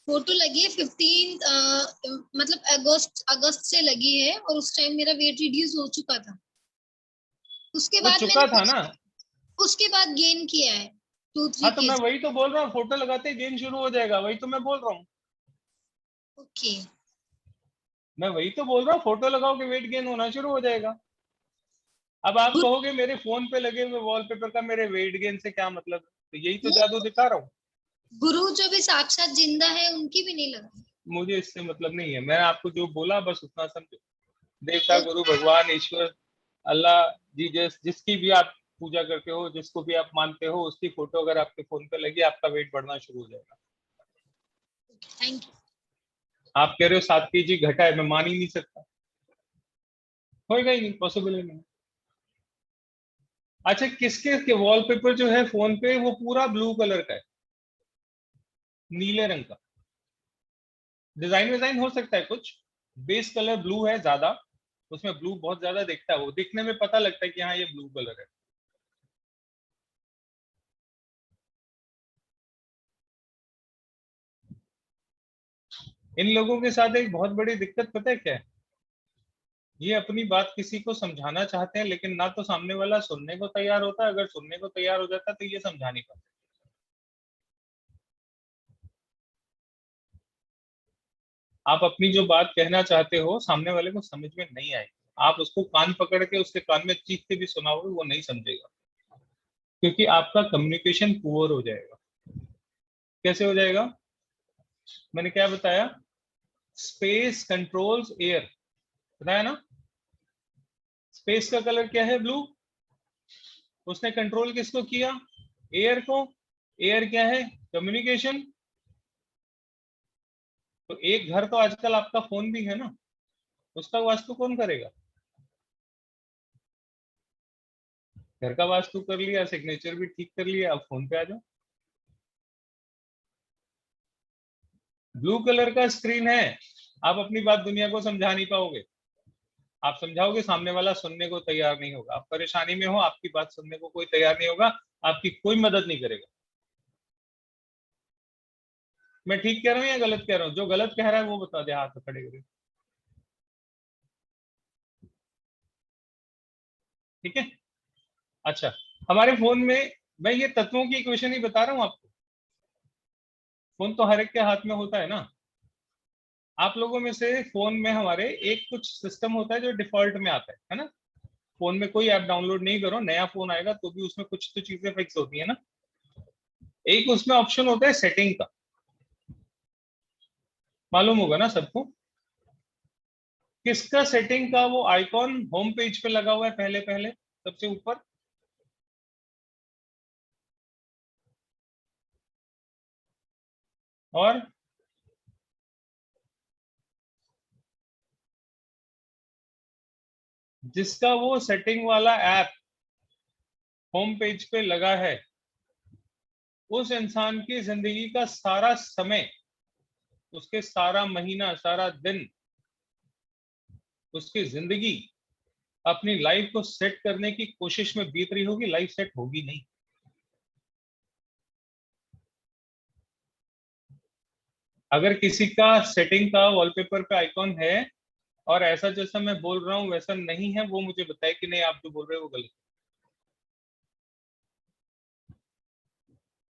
फोटो लगी है 15 मतलब अगस्त से लगी है, और उस टाइम मेरा वेट रिड्यूस हो चुका था। उसके वो बाद चुका था मैंने ना। उसके बाद गेन किया है 2-3 हाँ तो मैं kg। वही तो बोल रहा हूँ, फोटो लगाते ही गेन शुरू हो जाएगा, वही तो मैं बोल रहा हूँ। ओके, मैं वही तो बोल रहा हूँ, फोटो लगाओ कि वेट गेन होना शुरू हो जाएगा। अब आप कहोगे मेरे फोन पे लगे हुए वॉलपेपर का मेरे वेट गेन से क्या मतलब, तो यही तो जादू दिखा रहा हूँ। गुरु जो भी साक्षात जिंदा है उनकी भी नहीं लगा। मुझे इससे मतलब नहीं है, मैंने आपको जो बोला बस उतना समझो। देवता गुरु भगवान ईश्वर अल्लाह जी, जिसकी भी आप पूजा करते हो, जिसको भी आप मानते हो, उसकी फोटो अगर आपके फोन पे लगी, आपका वेट बढ़ना शुरू हो जाएगा। Thank you. आप कह रहे हो 7 kg घटा है, मैं मान ही नहीं सकता, होएगा ही नहीं, पॉसिबल ही नहीं। अच्छा, किसके वॉलपेपर जो है फोन पे वो पूरा ब्लू कलर का है, नीले रंग का। डिजाइन विजाइन हो सकता है कुछ, बेस कलर ब्लू है ज्यादा, उसमें ब्लू बहुत ज्यादा दिखता है, वो दिखने में पता लगता है कि हाँ ये ब्लू कलर है। इन लोगों के साथ एक बहुत बड़ी दिक्कत पता है क्या है? ये अपनी बात किसी को समझाना चाहते हैं, लेकिन ना तो सामने वाला सुनने को तैयार होता है, अगर सुनने को तैयार हो जाता तो ये समझा नहीं पाते। आप अपनी जो बात कहना चाहते हो सामने वाले को समझ में नहीं आएगी, आप उसको कान पकड़ के उसके कान में चीख के भी सुनाओगे वो नहीं समझेगा, क्योंकि आपका कम्युनिकेशन पुअर हो जाएगा। कैसे हो जाएगा? मैंने क्या बताया? स्पेस कंट्रोल्स एयर, बताया ना। स्पेस का कलर क्या है? ब्लू। उसने कंट्रोल किसको किया? एयर को। एयर क्या है? कम्युनिकेशन। तो एक घर तो आजकल आपका फोन भी है ना, उसका वास्तु कौन करेगा? घर का वास्तु कर लिया, सिग्नेचर भी ठीक कर लिया, अब फोन पे आ जाओ। ब्लू कलर का स्क्रीन है, आप अपनी बात दुनिया को समझा नहीं पाओगे। आप समझाओगे सामने वाला सुनने को तैयार नहीं होगा, आप परेशानी में हो, आपकी बात सुनने को कोई तैयार नहीं होगा, आपकी कोई मदद नहीं करेगा। मैं ठीक कह रहा हूँ या गलत कह रहा हूँ? जो गलत कह रहा है वो बता दे हाथ खड़े करके। ठीक है। अच्छा, हमारे फोन में, मैं ये तत्वों की इक्वेशन ही बता रहा हूँ आपको, फोन तो हर एक के हाथ में होता है ना। आप लोगों में से फोन में हमारे एक कुछ सिस्टम होता है जो डिफॉल्ट में आता है ना। फोन में कोई ऐप डाउनलोड नहीं करो, नया फोन आएगा तो भी उसमें कुछ तो चीजें फिक्स होती है ना। एक उसमें ऑप्शन होता है सेटिंग का, मालूम होगा ना सबको। किसका सेटिंग का वो आइकॉन होम पेज पे लगा हुआ है पहले पहले सबसे ऊपर? और जिसका वो सेटिंग वाला ऐप होम पेज पे लगा है, उस इंसान की जिंदगी का सारा समय, उसके सारा महीना, सारा दिन, उसकी जिंदगी अपनी लाइफ को सेट करने की कोशिश में बीत रही होगी, लाइफ सेट होगी नहीं। अगर किसी का सेटिंग का वॉलपेपर पे आइकॉन है और ऐसा जैसा मैं बोल रहा हूं वैसा नहीं है, वो मुझे बताए कि नहीं आप जो बोल रहे हो वो गलत।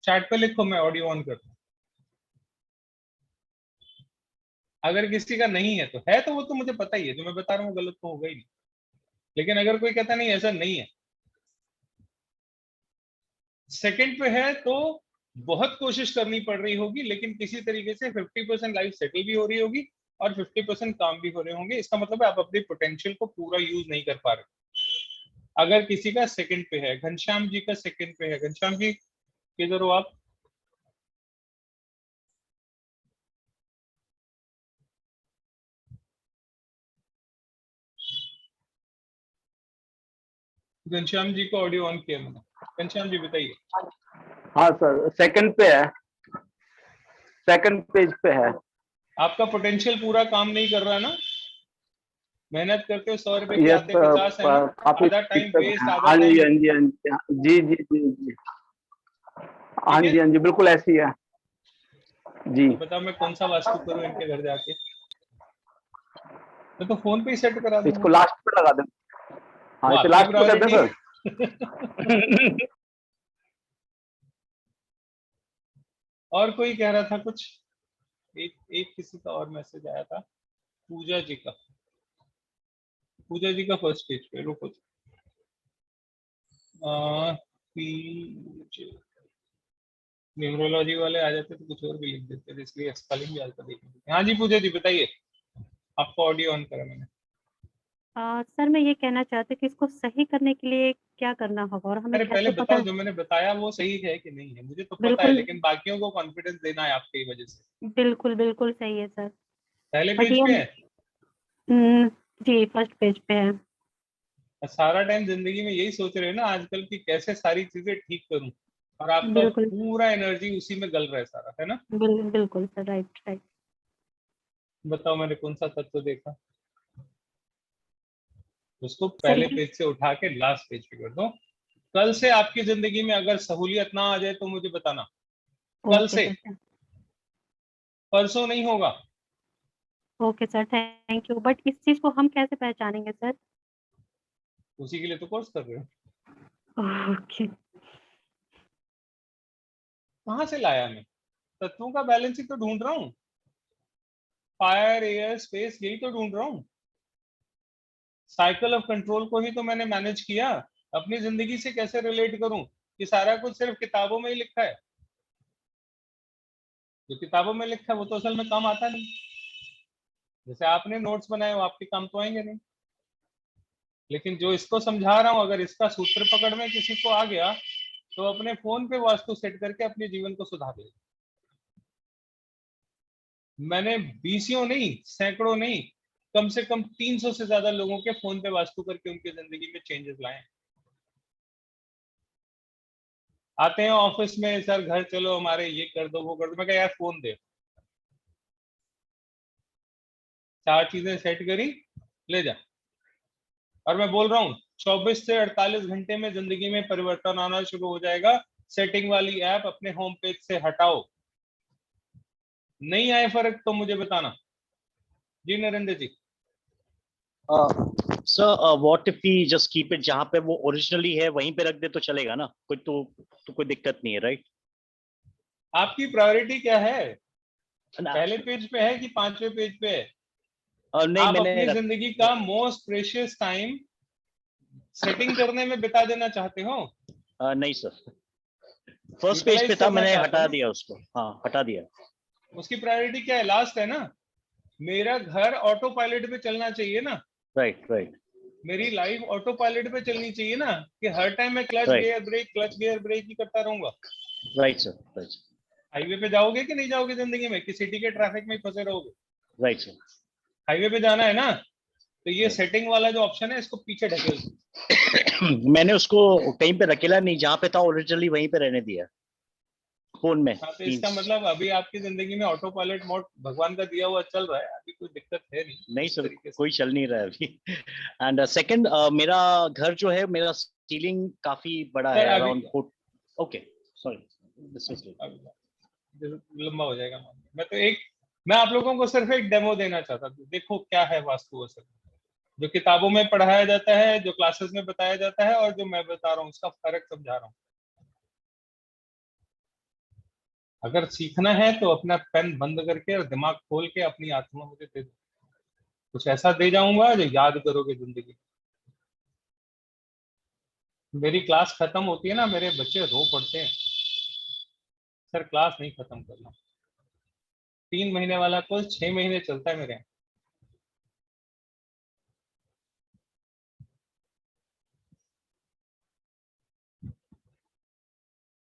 चैट पे लिखो, मैं ऑडियो ऑन करता हूं। अगर किसी का नहीं है तो वो तो मुझे पता ही है, जो मैं बता रहा हूँ गलत तो होगा ही नहीं। लेकिन अगर कोई कहता नहीं ऐसा नहीं है, सेकंड पे है, तो बहुत कोशिश करनी पड़ रही होगी, लेकिन किसी तरीके से 50% लाइफ सेटल भी हो रही होगी और 50% काम भी हो रहे होंगे। इसका मतलब है आप अपनी पोटेंशियल को पूरा यूज नहीं कर पा रहे। अगर किसी का सेकंड पे है, घनश्याम जी का सेकंड पे है, घनश्याम जी किधर हो आप? घनश्याम जी को ऑडियो ऑन किया मैंने। घनश्याम जी बताइए। हाँ सर, सेकंड पे है, सेकंड पेज पे है। आपका पोटेंशियल पूरा काम नहीं कर रहा ना, मेहनत करते हो 100 रुपए की, यस आते 50 है ना, काफी आधा टाइम दिक्कत वेस्ट, है। आधा हाँ जी, टाइम। हाँ जी, हाँ जी, जी जी जी जी, हाँ ठीक है, जी, हाँ जी, बिल्कुल ऐसी है जी। तो बताओ मैं कौन सा वास्तु करूं इनके घर जाके? मैं तो फोन पे ही सेट करा दूंगा। इसको लास्ट पे लगा दें। वो हाँ, इसे आपकी लास्ट पे कर दें प्रायोरिटी सर। और कोई कह रहा था कुछ, एक एक किसी का और मैसेज आया था, पूजा जी का। पूजा जी का फर्स्ट पेज पे रुको, न्यूमरोलॉजी वाले आ जाते तो कुछ और भी लिख देते थे, इसलिए स्पेलिंग भी आजकल देखने देते। हाँ जी पूजा जी बताइए, आपको ऑडियो ऑन करा मैंने। सर मैं ये कहना चाहती हूँ कि इसको सही करने के लिए क्या करना होगा और हमें अरे पहले कैसे पता बताओ जो मैंने बताया वो सही है कि नहीं है, मुझे तो पता है, बिल्कुल लेकिन बाकियों को कॉन्फिडेंस देना है आपकी वजह से। बिल्कुल बिल्कुल सही है सर। पहले बट पेज ये पे है। हम्म, जी फर्स्ट पेज पे है। सारा टाइम जिंदगी में यही सोच रहे हो ना आजकल की कैसे सारी चीजें ठीक करूं, और आपका बिल्कुल पूरा एनर्जी उसी में गल रहा है सारा, है ना? बिल्कुल सर, राइट राइट। बताओ मैंने कौन सा तत्व देखा, उसको सर पहले पेज से उठा के लास्ट पेज पे कर दो। कल से आपकी जिंदगी में अगर सहूलियत ना आ जाए तो मुझे बताना, कल ओके से, सर, परसों नहीं होगा। Okay sir, thank you. But इस चीज को हम कैसे पहचानेंगे सर? उसी के लिए तो कोर्स कर रहे हो। ओके कहाँ से लाया मैं, तत्वों का बैलेंस ही तो ढूंढ रहा हूँ, फायर एयर स्पेस यही तो ढूंढ रहा हूँ। साइकिल ऑफ कंट्रोल को ही तो मैंने मैनेज किया, अपनी जिंदगी से कैसे रिलेट करूं कि सारा कुछ सिर्फ किताबों में ही लिखा है। जो किताबों में लिखा है वो तो असल में काम आता नहीं, जैसे आपने नोट्स बनाए वो आपके काम तो आएंगे नहीं। लेकिन जो इसको समझा रहा हूं, अगर इसका सूत्र पकड़ में किसी को आ गया तो अपने फोन पे वास्तु सेट करके अपने जीवन को सुधार ले। मैंने बीसियों नहीं, सैकड़ों नहीं, कम से कम 300 से ज्यादा लोगों के फोन पे वास्तु करके उनकी जिंदगी में चेंजेस लाए। आते हैं ऑफिस में, सर घर चलो हमारे ये कर दो वो कर दो, मैं कहा यार फोन दे, 4 चीजें सेट करी, ले जा। और मैं बोल रहा हूँ 24 से 48 घंटे में जिंदगी में परिवर्तन आना शुरू हो जाएगा। सेटिंग वाली ऐप अपने होम पेज से हटाओ, नहीं आए फर्क तो मुझे बताना। जी Narendra ji. Sir what if we just keep it जहां पे वो ओरिजिनली है वहीं पे रख दे तो चलेगा ना? कोई दिक्कत नहीं है, राइट? आपकी प्रायोरिटी क्या है, ना, पहले पेज पे है कि 5वें पेज पे है? नहीं आप मैंने अपनी जिंदगी का मोस्ट प्रेशियस टाइम सेटिंग करने में बिता देना चाहते हो? नहीं सर, फर्स्ट पेज पे यूटिलाइज था, करना मैंने चाहते हो हटा ना? दिया उसको। हाँ हटा दिया। उसकी प्रायोरिटी क्या है, लास्ट है ना। मेरा घर ऑटो पायलट पे चलना चाहिए ना, राइट राइट मेरी लाइफ ऑटो पायलट पे चलनी चाहिए ना, कि हर टाइम मैं clutch right gear brake clutch gear brake ही करता रहूंगा। राइट सर, राइट हाईवे पे जाओगे कि नहीं जाओगे जिंदगी में, कि सिटी के ट्रैफिक में ही फंसे रहोगे? Right sir. हाईवे पे जाना है ना, तो ये सेटिंग वाला जो ऑप्शन है इसको पीछे ढकेल दो। मैंने उसको कहीं पे रखेला नहीं, जहाँ पे था ओरिजिनली वहीं पे रहने दिया फोन में। हाँ, तो इसका मतलब अभी आपकी जिंदगी में ऑटो पायलट मोड भगवान का दिया हुआ चल रहा है, अभी कोई दिक्कत है नहीं नहीं इस सर, तरीके से। कोई चल नहीं रहा है अभी। एंड सेकंड, मेरा घर जो है, मेरा सीलिंग काफी बड़ा सर है, अभी around. Okay sorry, this is लंबा हो जाएगा। मैं आप लोगों को सिर्फ एक डेमो देना चाहता था, देखो क्या है वास्तु असल में। जो किताबों में पढ़ाया जाता है, जो क्लासेस में बताया जाता है, और जो मैं बता रहा हूँ उसका फर्क समझा रहा हूँ। अगर सीखना है तो अपना पेन बंद करके और दिमाग खोल के अपनी आत्मा मुझे दे दो, कुछ ऐसा दे जाऊंगा जो याद करोगे जिंदगी। मेरी क्लास खत्म होती है ना, मेरे बच्चे रो पड़ते हैं, सर क्लास नहीं खत्म करना। 3 महीने वाला कोर्स 6 महीने चलता है मेरे यहाँ।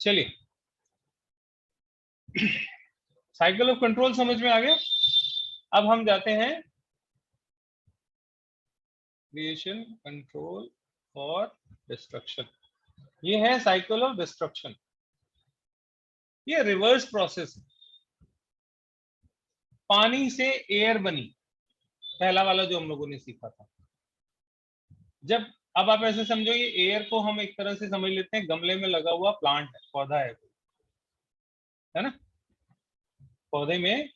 चलिए, साइकिल ऑफ कंट्रोल समझ में आ गया। अब हम जाते हैं क्रिएशन कंट्रोल और डिस्ट्रक्शन। ये है साइकिल ऑफ डिस्ट्रक्शन। ये रिवर्स प्रोसेस है। पानी से एयर बनी, पहला वाला जो हम लोगों ने सीखा था। जब अब आप ऐसे समझो, ये एयर को हम एक तरह से समझ लेते हैं गमले में लगा हुआ प्लांट है, पौधा है ना। पौधे में,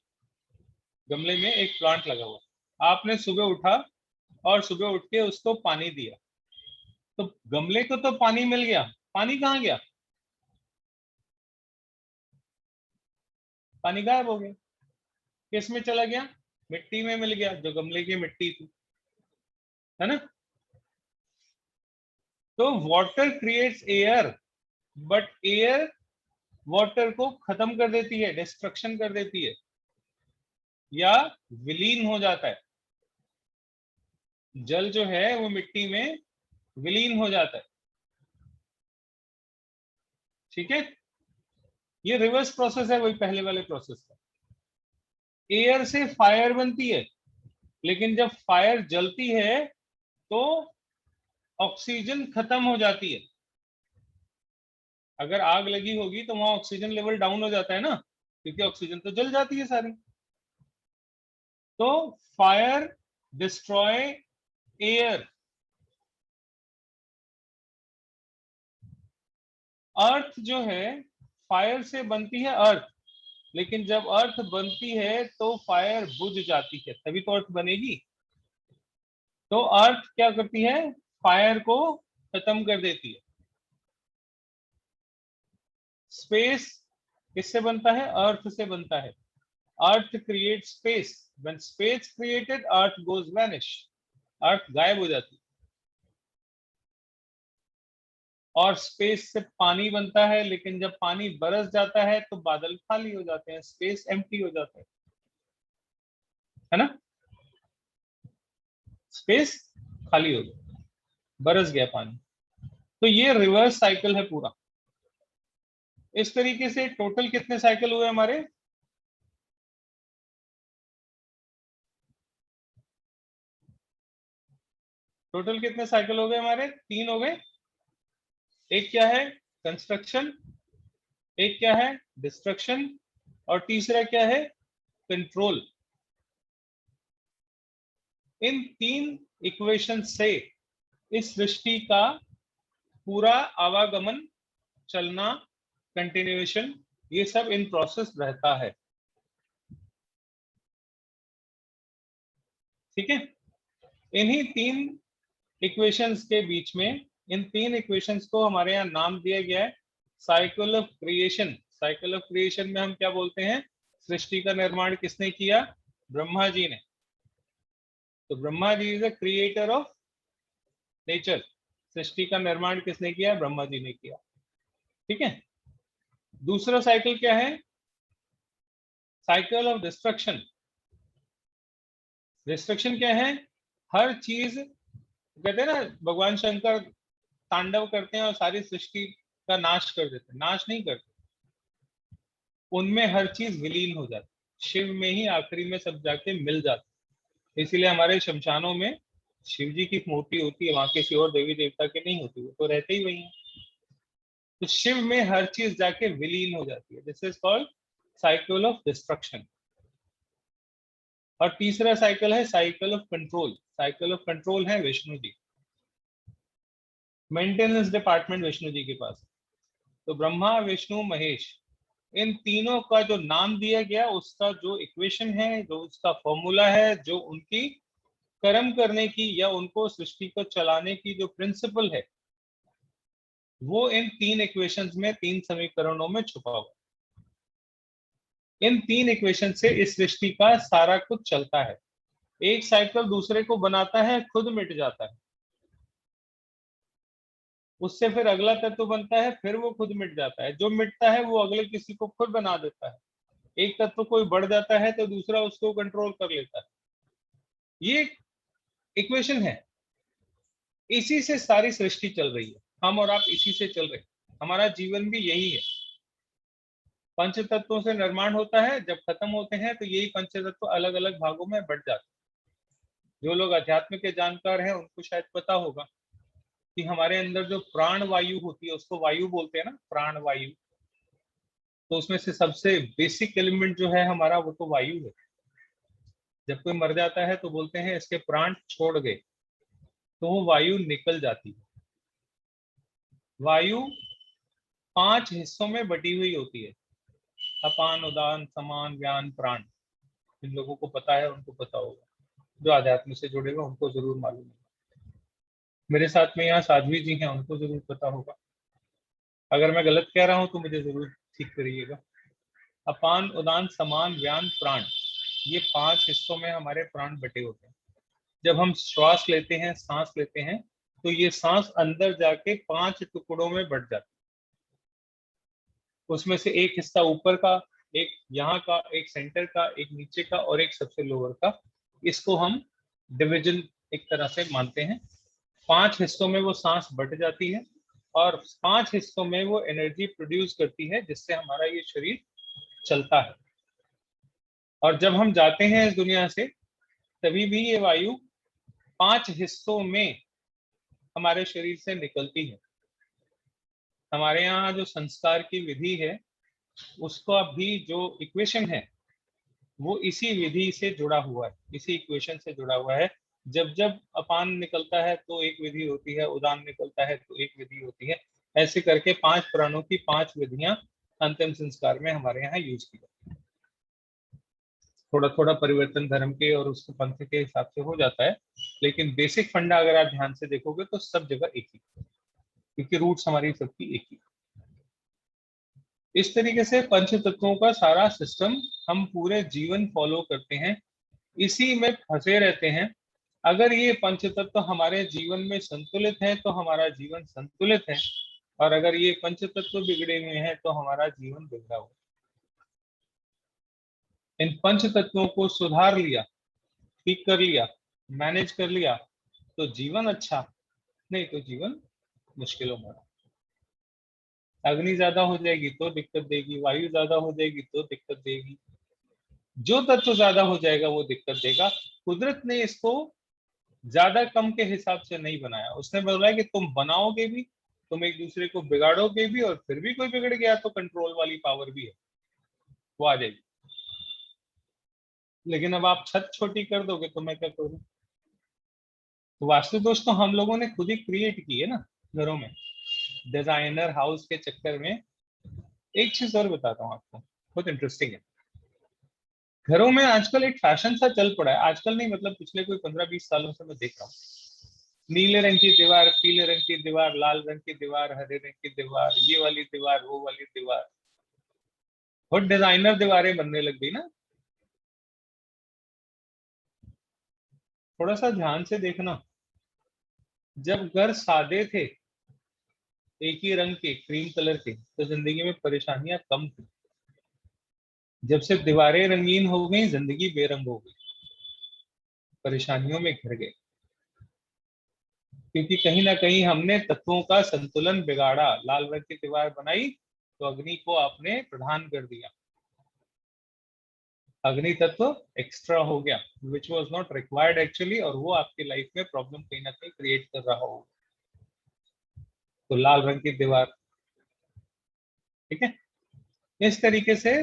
गमले में एक प्लांट लगा हुआ। आपने सुबह उठा और सुबह उठ के उसको पानी दिया, तो गमले को तो पानी मिल गया, पानी कहाँ गया? पानी गायब हो गया। किस में चला गया? मिट्टी में मिल गया, जो गमले की मिट्टी थी, है ना। तो water creates air, but air water को खत्म कर देती है, डिस्ट्रक्शन कर देती है, या विलीन हो जाता है। जल जो है वो मिट्टी में विलीन हो जाता है। ठीक है, ये रिवर्स प्रोसेस है वही पहले वाले प्रोसेस का। एयर से फायर बनती है, लेकिन जब फायर जलती है तो ऑक्सीजन खत्म हो जाती है। अगर आग लगी होगी तो वहां ऑक्सीजन लेवल डाउन हो जाता है ना, क्योंकि ऑक्सीजन तो जल जाती है सारी। तो फायर डिस्ट्रॉय एयर। अर्थ जो है फायर से बनती है, अर्थ, लेकिन जब अर्थ बनती है तो फायर बुझ जाती है, तभी तो अर्थ बनेगी। तो अर्थ क्या करती है? फायर को खत्म कर देती है। स्पेस किससे बनता है? अर्थ से बनता है। Earth create space, when space created earth goes vanish, earth गायब हो जाती है। और स्पेस से पानी बनता है, लेकिन जब पानी बरस जाता है तो बादल खाली हो जाते हैं, स्पेस एम्प्टी हो जाता है ना। स्पेस खाली हो गया, बरस गया पानी। तो ये रिवर्स साइकिल है पूरा। इस तरीके से टोटल कितने साइकिल हुए हमारे? टोटल कितने साइकिल हो गए हमारे? 3 हो गए। एक क्या है? कंस्ट्रक्शन, एक क्या है? डिस्ट्रक्शन, और तीसरा क्या है? कंट्रोल। इन 3 इक्वेशन से इस सृष्टि का पूरा आवागमन, चलना, कंटिन्यूएशन, ये सब इन प्रोसेस रहता है। ठीक है, इन्हीं 3 इक्वेशंस के बीच में, इन 3 इक्वेशंस को हमारे यहाँ नाम दिया गया है cycle of creation. Cycle of creation में हम क्या बोलते हैं? सृष्टि का निर्माण किसने किया? ब्रह्मा जी ने। तो Brahma ji is the creator of nature. सृष्टि का निर्माण किसने किया? ब्रह्मा जी ने किया। ठीक है, दूसरा साइकिल क्या है? Cycle of destruction. डिस्ट्रक्शन क्या है? हर चीज, कहते हैं ना, भगवान शंकर तांडव करते हैं और सारी सृष्टि का नाश कर देते हैं। नाश नहीं करते, उनमें हर चीज विलीन हो जाती है। शिव में ही आखिरी में सब जाके मिल जाते हैं। इसीलिए हमारे शमशानों में शिव जी की मूर्ति होती है, वहां किसी और देवी देवता की नहीं होती, वो तो रहते ही वही हैं। तो शिव में हर चीज जाके विलीन हो जाती है। This is called cycle of destruction. और तीसरा साइकिल है cycle of control. Cycle of control है विष्णु जी, मेंटेनेंस डिपार्टमेंट विष्णु जी के पास। तो ब्रह्मा, विष्णु, महेश, इन तीनों का जो नाम दिया गया, उसका जो इक्वेशन है, जो उसका फॉर्मूला है, जो उनकी कर्म करने की या उनको सृष्टि को चलाने की जो प्रिंसिपल है, वो इन 3 इक्वेशंस में, 3 समीकरणों में छुपा हुआ। इन 3 इक्वेशन से इस सृष्टि का सारा कुछ चलता है। एक साइकिल दूसरे को बनाता है, खुद मिट जाता है, उससे फिर अगला तत्व बनता है, फिर वो खुद मिट जाता है। जो मिटता है वो अगले किसी को खुद बना देता है। एक तत्व कोई बढ़ जाता है तो दूसरा उसको कंट्रोल कर लेता है। ये इक्वेशन है, इसी से सारी सृष्टि चल रही है। हम और आप इसी से चल रहे हैं। हमारा जीवन भी यही है। पंच तत्वों से निर्माण होता है, जब खत्म होते हैं तो यही पंच तत्व अलग अलग भागों में बढ़ जाते हैं। जो लोग अध्यात्म के जानकार हैं उनको शायद पता होगा कि हमारे अंदर जो प्राण वायु होती है उसको वायु बोलते हैं ना, प्राण वायु। तो उसमें से सबसे बेसिक एलिमेंट जो है हमारा वो तो वायु है। जब कोई मर जाता है तो बोलते हैं इसके प्राण छोड़ गए, तो वो वायु निकल जाती है। वायु 5 हिस्सों में बटी हुई होती है, अपान उदान समान व्यान प्राण। जिन लोगों को पता है उनको पता होगा, जो आध्यात्म से जुड़ेगा उनको जरूर मालूम होगा। मेरे साथ में यहाँ साध्वी जी हैं, उनको जरूर पता होगा। अगर मैं गलत कह रहा हूं तो मुझे जरूर ठीक करिएगा। अपान उदान समान व्यान प्राण, ये 5 हिस्सों में हमारे प्राण बटे होते हैं। जब हम श्वास लेते हैं, सांस लेते हैं, तो ये सांस अंदर जाके 5 टुकड़ों में बट जाती है। उसमें से एक हिस्सा ऊपर का, एक यहाँ का, एक सेंटर का, एक नीचे का और एक सबसे लोअर का। इसको हम डिवीजन एक तरह से मानते हैं। 5 हिस्सों में वो सांस बट जाती है और 5 हिस्सों में वो एनर्जी प्रोड्यूस करती है, जिससे हमारा ये शरीर चलता है। और जब हम जाते हैं इस दुनिया से, तभी भी ये वायु 5 हिस्सों में हमारे शरीर से निकलती है। हमारे यहाँ जो संस्कार की विधि है, उसका भी जो इक्वेशन है वो इसी विधि से जुड़ा हुआ है, इसी इक्वेशन से जुड़ा हुआ है। जब जब अपान निकलता है तो एक विधि होती है, उदान निकलता है तो एक विधि होती है। ऐसे करके 5 प्राणों की 5 विधियां अंतिम संस्कार में हमारे यहाँ यूज की जाती है। थोड़ा थोड़ा परिवर्तन धर्म के और उसके पंथ के हिसाब से हो जाता है, लेकिन बेसिक फंडा अगर आप ध्यान से देखोगे तो सब जगह एक ही, क्योंकि रूट्स हमारी सबकी एक ही। इस तरीके से पंच तत्वों का सारा सिस्टम हम पूरे जीवन फॉलो करते हैं, इसी में फंसे रहते हैं। अगर ये पंच तत्व हमारे जीवन में संतुलित है तो हमारा जीवन संतुलित है, और अगर ये पंच तत्व बिगड़े हुए हैं तो हमारा जीवन बिगड़ा हुआ। इन पंच तत्वों को सुधार लिया, ठीक कर लिया, मैनेज कर लिया तो जीवन अच्छा, नहीं तो जीवन मुश्किलों में। अग्नि ज्यादा हो जाएगी तो दिक्कत देगी, वायु ज्यादा हो जाएगी तो दिक्कत देगी, जो तत्व ज्यादा हो जाएगा वो दिक्कत देगा। कुदरत ने इसको ज्यादा कम के हिसाब से नहीं बनाया। उसने बोला है कि तुम बनाओगे भी, तुम एक दूसरे को बिगाड़ोगे भी, और फिर भी कोई बिगड़ गया तो कंट्रोल वाली पावर भी है, वो आ जाएगी। लेकिन अब आप छत छोटी कर दोगे तो मैं क्या करूं? तो वास्तु दोष तो हम लोगों ने खुद ही क्रिएट की है ना घरों में, डिजाइनर हाउस के चक्कर में। एक चीज और बताता हूँ आपको, बहुत इंटरेस्टिंग है। घरों में आजकल एक फैशन सा चल पड़ा है, आजकल नहीं मतलब पिछले कोई 15-20 सालों से मैं देख रहा हूँ। नीले रंग की दीवार, पीले रंग की दीवार, लाल रंग की दीवार, हरे रंग की दीवार, ये वाली दीवार, वो वाली दीवार, बहुत डिजाइनर दीवारें बनने लग गई ना। थोड़ा सा ध्यान से देखना, जब घर सादे थे, एक ही रंग के, क्रीम कलर के, तो जिंदगी में परेशानियां कम थी। जब से दीवारें रंगीन हो गई, जिंदगी बेरंग हो गई, परेशानियों में घिर गए, क्योंकि कहीं ना कहीं हमने तत्वों का संतुलन बिगाड़ा। लाल रंग की दीवार बनाई तो अग्नि को आपने प्रधान कर दिया, अग्नि तत्व एक्स्ट्रा हो गया, which was not required actually, और वो आपकी लाइफ में प्रॉब्लम कहीं ना कहीं क्रिएट कर रहा हो। तो लाल रंग की दीवार, ठीक है। इस तरीके से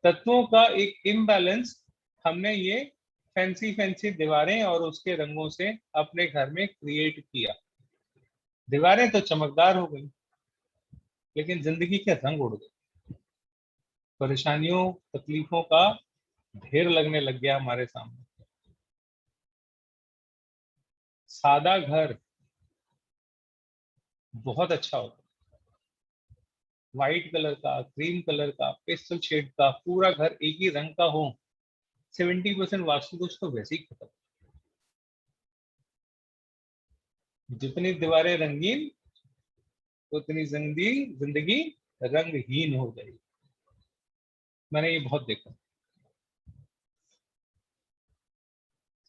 तत्वों का एक इम्बैलेंस हमने ये फैंसी फैंसी दीवारें और उसके रंगों से अपने घर में क्रिएट किया। दीवारें तो चमकदार हो गई, लेकिन जिंदगी के रंग उड़ गए, परेशानियों तकलीफों का ढेर लगने लग गया हमारे सामने। सादा घर बहुत अच्छा होता है, व्हाइट कलर का, क्रीम कलर का, पेस्टल शेड का, पूरा घर एक ही रंग का हो, 70% वास्तु दोष तो वैसे ही खत्म। जितनी दीवारें रंगीन उतनी जिंदगी रंगहीन हो जाएगी। मैंने ये बहुत देखा,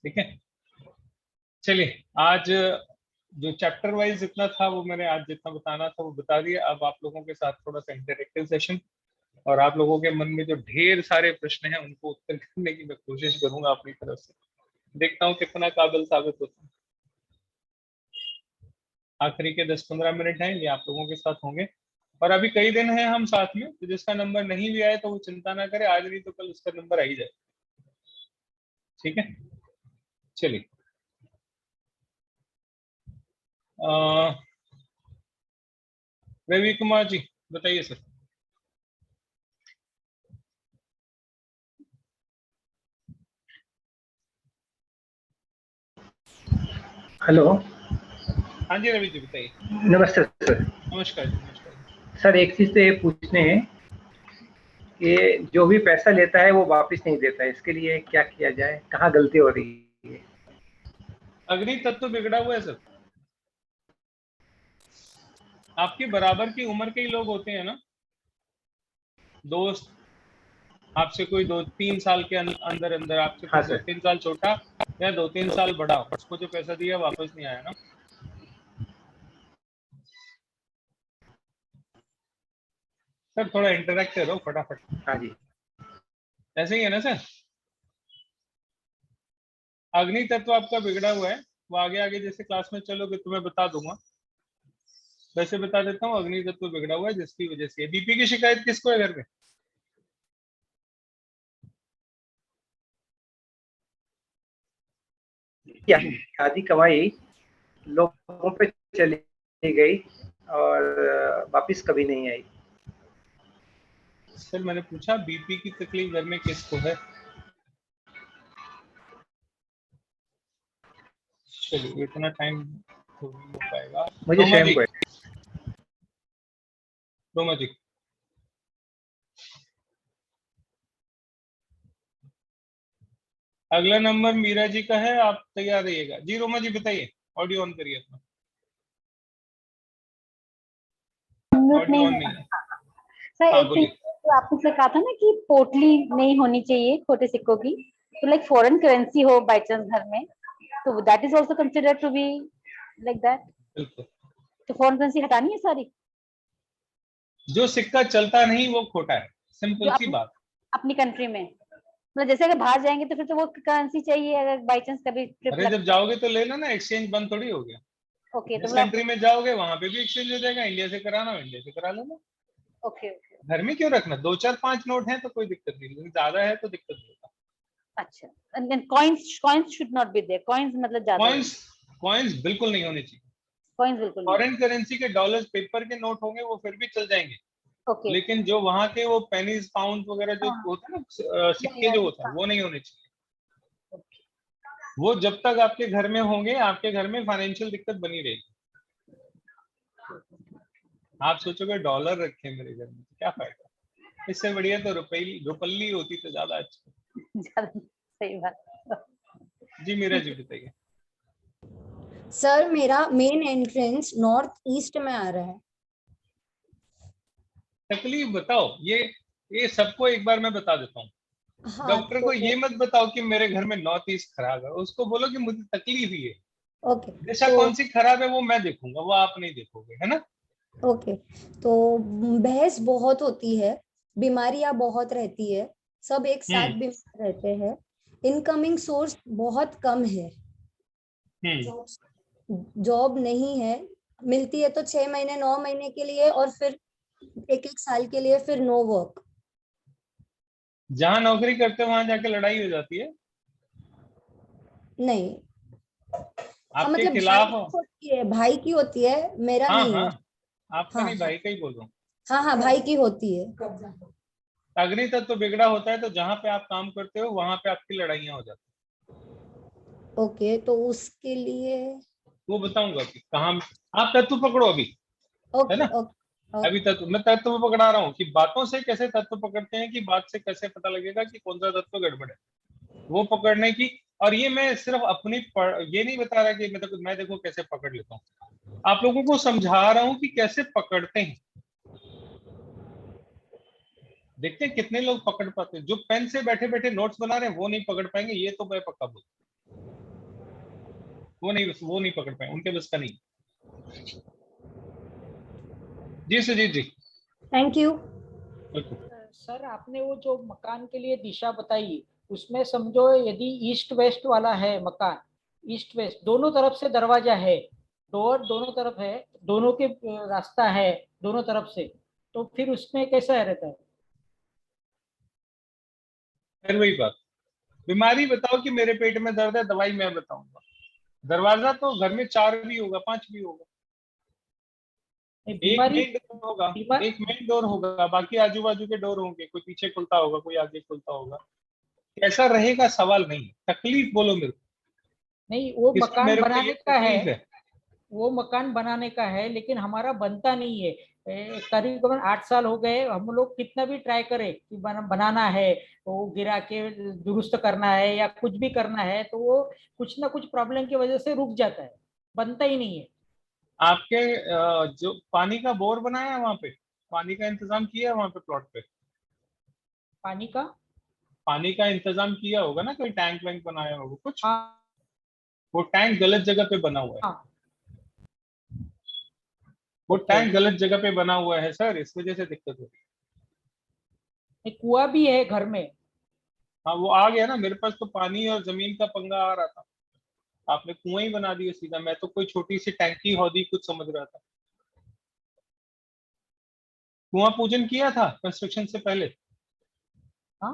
ठीक है। चलिए, आज जो चैप्टर वाइज जितना था वो मैंने आज जितना बताना था वो बता दिया। अब आप लोगों के साथ थोड़ा सा इंटरेक्टिव सेशन, और आप लोगों के मन में जो ढेर सारे प्रश्न हैं उनको उत्तर करने की मैं कोशिश करूंगा अपनी तरफ से। देखता हूँ कितना काबिल साबित होता है। आखिरी के 10-15 मिनट हैं ये आप लोगों के साथ होंगे, और अभी कई दिन हैं हम साथ में, तो जिसका नंबर नहीं भी आए तो वो चिंता ना करे, आज नहीं तो कल उसका नंबर आ ही जाए। ठीक है, चलिए। रवि कुमार जी बताइए सर। हेलो। हाँ जी रवि जी बताइए। नमस्ते सर। नमस्कार जी, नमस्कार। सर एक चीज तो ये पूछने हैं कि जो भी पैसा लेता है वो वापस नहीं देता है, इसके लिए क्या किया जाए, कहाँ गलती हो रही है? अग्नि तत्व बिगड़ा हुआ है सर। आपके बराबर की उम्र के ही लोग होते हैं ना, दोस्त, आपसे कोई 2-3 साल के अंदर अंदर, आपसे हाँ कोई सर। 2-3 साल छोटा या 2-3 साल बड़ा, उसको जो पैसा दिया वापस नहीं आया ना। सर थोड़ा इंटरेक्ट करो फटाफट। हाँ जी। ऐसे ही है ना सर। अग्नि तत्व आपका बिगड़ा हुआ है, वो आगे आगे जैसे क्लास में चलोगे तो मैं बता दूंगा, वैसे बता देता हूँ। अग्नि तत्व बिगड़ा हुआ है जिसकी वजह से बीपी की शिकायत किसको है घर में? क्या आधी कमाई लोगों पे चली गई और वापस कभी नहीं आई। सर मैंने पूछा बीपी की तकलीफ घर में किसको है? चलिए इतना टाइम तो नहीं हो पाएगा। मुझे रोमा स्वयं जी, को है। रोमा जी। अगला नंबर मीरा जी का है, आप तैयार रहिएगा जी। रोमा जी बताइए, ऑडियो ऑन करिए अपना। ऑडियो ऑन नहीं है। सर हाँ एक बोलिए। चीज तो आपने कहा था ना कि पोटली नहीं होनी चाहिए छोटे सिक्कों की, तो लाइक फॉरेन करेंसी हो बाय चांस घर में, तो that is also considered to be like that. बिल्कुल। तो फॉरेन करेंसी हटानी है सारी। जो सिक्का चलता नहीं वो खोटा है, सिंपल जो सी बात। अपनी कंट्री में, मतलब जैसे अगर बाहर जाएंगे तो फिर तो वो करेंसी चाहिए, अगर बाय चांस कभी ट्रिप अरे जब जाओगे तो ले लो ना, एक्सचेंज बंद थोड़ी हो गया। ओके तो जिस मतलब कंट्री में जाओगे वहां पे भी एक्सचेंज हो जाएगा, इंडिया से कराना हो इंडिया से करा लेना। ओके ओके घर में क्यों रखना? 2-4-5 नोट है तो कोई दिक्कत नहीं, लेकिन ज्यादा है तो दिक्कत होगा। अच्छा। And then coins should not be there, coins मतलब ज्यादा कॉइंस कॉइंस बिल्कुल नहीं होने चाहिए। कॉइंस बिल्कुल नहीं। फॉरेन करेंसी के डॉलर्स पेपर के नोट होंगे वो फिर भी चल जाएंगे, ओके लेकिन जो वहां के वो पेनीज पाउंड वगैरह जो हाँ होता है ना, सिक्के जो होता है वो नहीं होने चाहिए। वो जब तक आपके घर में होंगे आपके घर में फाइनेंशियल दिक्कत बनी रहेगी। आप सोचोगे डॉलर रखे मेरे घर में तो क्या फायदा, इससे बढ़िया तो रुपल्ली होती तो ज्यादा अच्छा। सही बात। जी मीरा जी बताइए। सर मेरा मेन एंट्रेंस नॉर्थ ईस्ट में आ रहा है। तकलीफ बताओ, ये सबको एक बार मैं बता देता हूँ। हाँ डॉक्टर तो को ये मत बताओ कि मेरे घर में नॉर्थ ईस्ट खराब है, उसको बोलो कि मुझे तकलीफ ही है। ओके दिशा तो कौन सी खराब है वो मैं देखूंगा, वो आप नहीं देखोगे, है ना। ओके तो बहस बहुत होती है, बीमारियां बहुत रहती है, सब एक साथ बीमार रहते हैं, इनकमिंग सोर्स बहुत कम है, जॉब नहीं है, मिलती है तो 6 महीने 9 महीने के लिए और फिर 1-1 साल के लिए, फिर नो वर्क। जहां नौकरी करते हो वहां जाके लड़ाई हो जाती है। नहीं आपके मतलब खिलाफ। भाई की होती है, मेरा हाँ नहीं हाँ, है। आपका हाँ नहीं, भाई का ही बोल रहा हूँ। हाँ भाई की होती है। अग्नि तत्व बिगड़ा होता है तो जहां पे आप काम करते हो वहां पे आपकी लड़ाइयां हो जाती ओके तो उसके लिए है। वो बताऊंगा कि कहाँ। आप तत्व पकड़ो अभी, है ओके ना। ओके अभी तत्व मैं तत्व पकड़ा रहा हूँ कि बातों से कैसे तत्व पकड़ते हैं, कि बात से कैसे पता लगेगा कि कौन सा तत्व गड़बड़ है, वो पकड़ने की। और ये मैं सिर्फ ये नहीं बता रहा कि मैं देखो कैसे पकड़ लेता हूँ, आप लोगों को समझा रहा हूँ कि कैसे पकड़ते हैं। देखते हैं कितने लोग पकड़ पाते हैं। जो पेन से बैठे बैठे नोट्स बना रहे हैं वो नहीं पकड़ पाएंगे, ये तो मैं पक्का बोलता हूं। वो नहीं पकड़ पाएंगे, उनके बस का नहीं। जी Sujit ji. Thank you. Sir आपने वो जो मकान के लिए दिशा बताई, उसमें समझो यदि ईस्ट वेस्ट वाला है मकान, ईस्ट वेस्ट दोनों तरफ से दरवाजा है, डोर दोनों तरफ है, दोनों के रास्ता है दोनों तरफ से, तो फिर उसमें कैसा रहता है? फिर वही बात, बीमारी बताओ कि मेरे पेट में दर्द है, दवाई मैं बताऊंगा। दरवाजा तो घर में 4 भी होगा, 5 भी होगा, एक मेन डोर होगा, एक मेन डोर होगा, बाकी आजू बाजू के डोर होंगे, कोई पीछे खुलता होगा, कोई आगे खुलता होगा। कैसा रहेगा सवाल नहीं, तकलीफ बोलो मेरे को। नहीं, वो इसमें मकान मेरे को बनाने ये का तकलीफ है, वो मकान बनाने का है, लेकिन हमारा बनता नहीं है। करीबन 8 साल हो गए, हम लोग कितना भी ट्राई करें कि बनाना है, वो गिरा के दुरुस्त करना है या कुछ भी करना है, तो वो कुछ ना कुछ प्रॉब्लम की वजह से रुक जाता है, बनता ही नहीं है। आपके जो पानी का बोर बनाया है वहां पे, पानी का इंतजाम किया है वहां पे प्लॉट पे? पानी का इंतजाम किया होगा ना, कोई टैंक वैंक बनाया होगा कुछ? हाँ, वो टैंक गलत जगह पे बना हुआ है। हाँ। वो टैंक गलत जगह पे बना हुआ है सर, इस वजह से दिक्कत हो रही है। एक कुआं भी है घर में। हाँ वो आ गया ना, मेरे पास तो पानी और जमीन का पंगा आ रहा था, आपने कुआं ही बना दिया सीधा। मैं तो कोई छोटी सी टैंकी हौदी कुछ समझ रहा था। कुआं पूजन किया था कंस्ट्रक्शन से पहले? हाँ,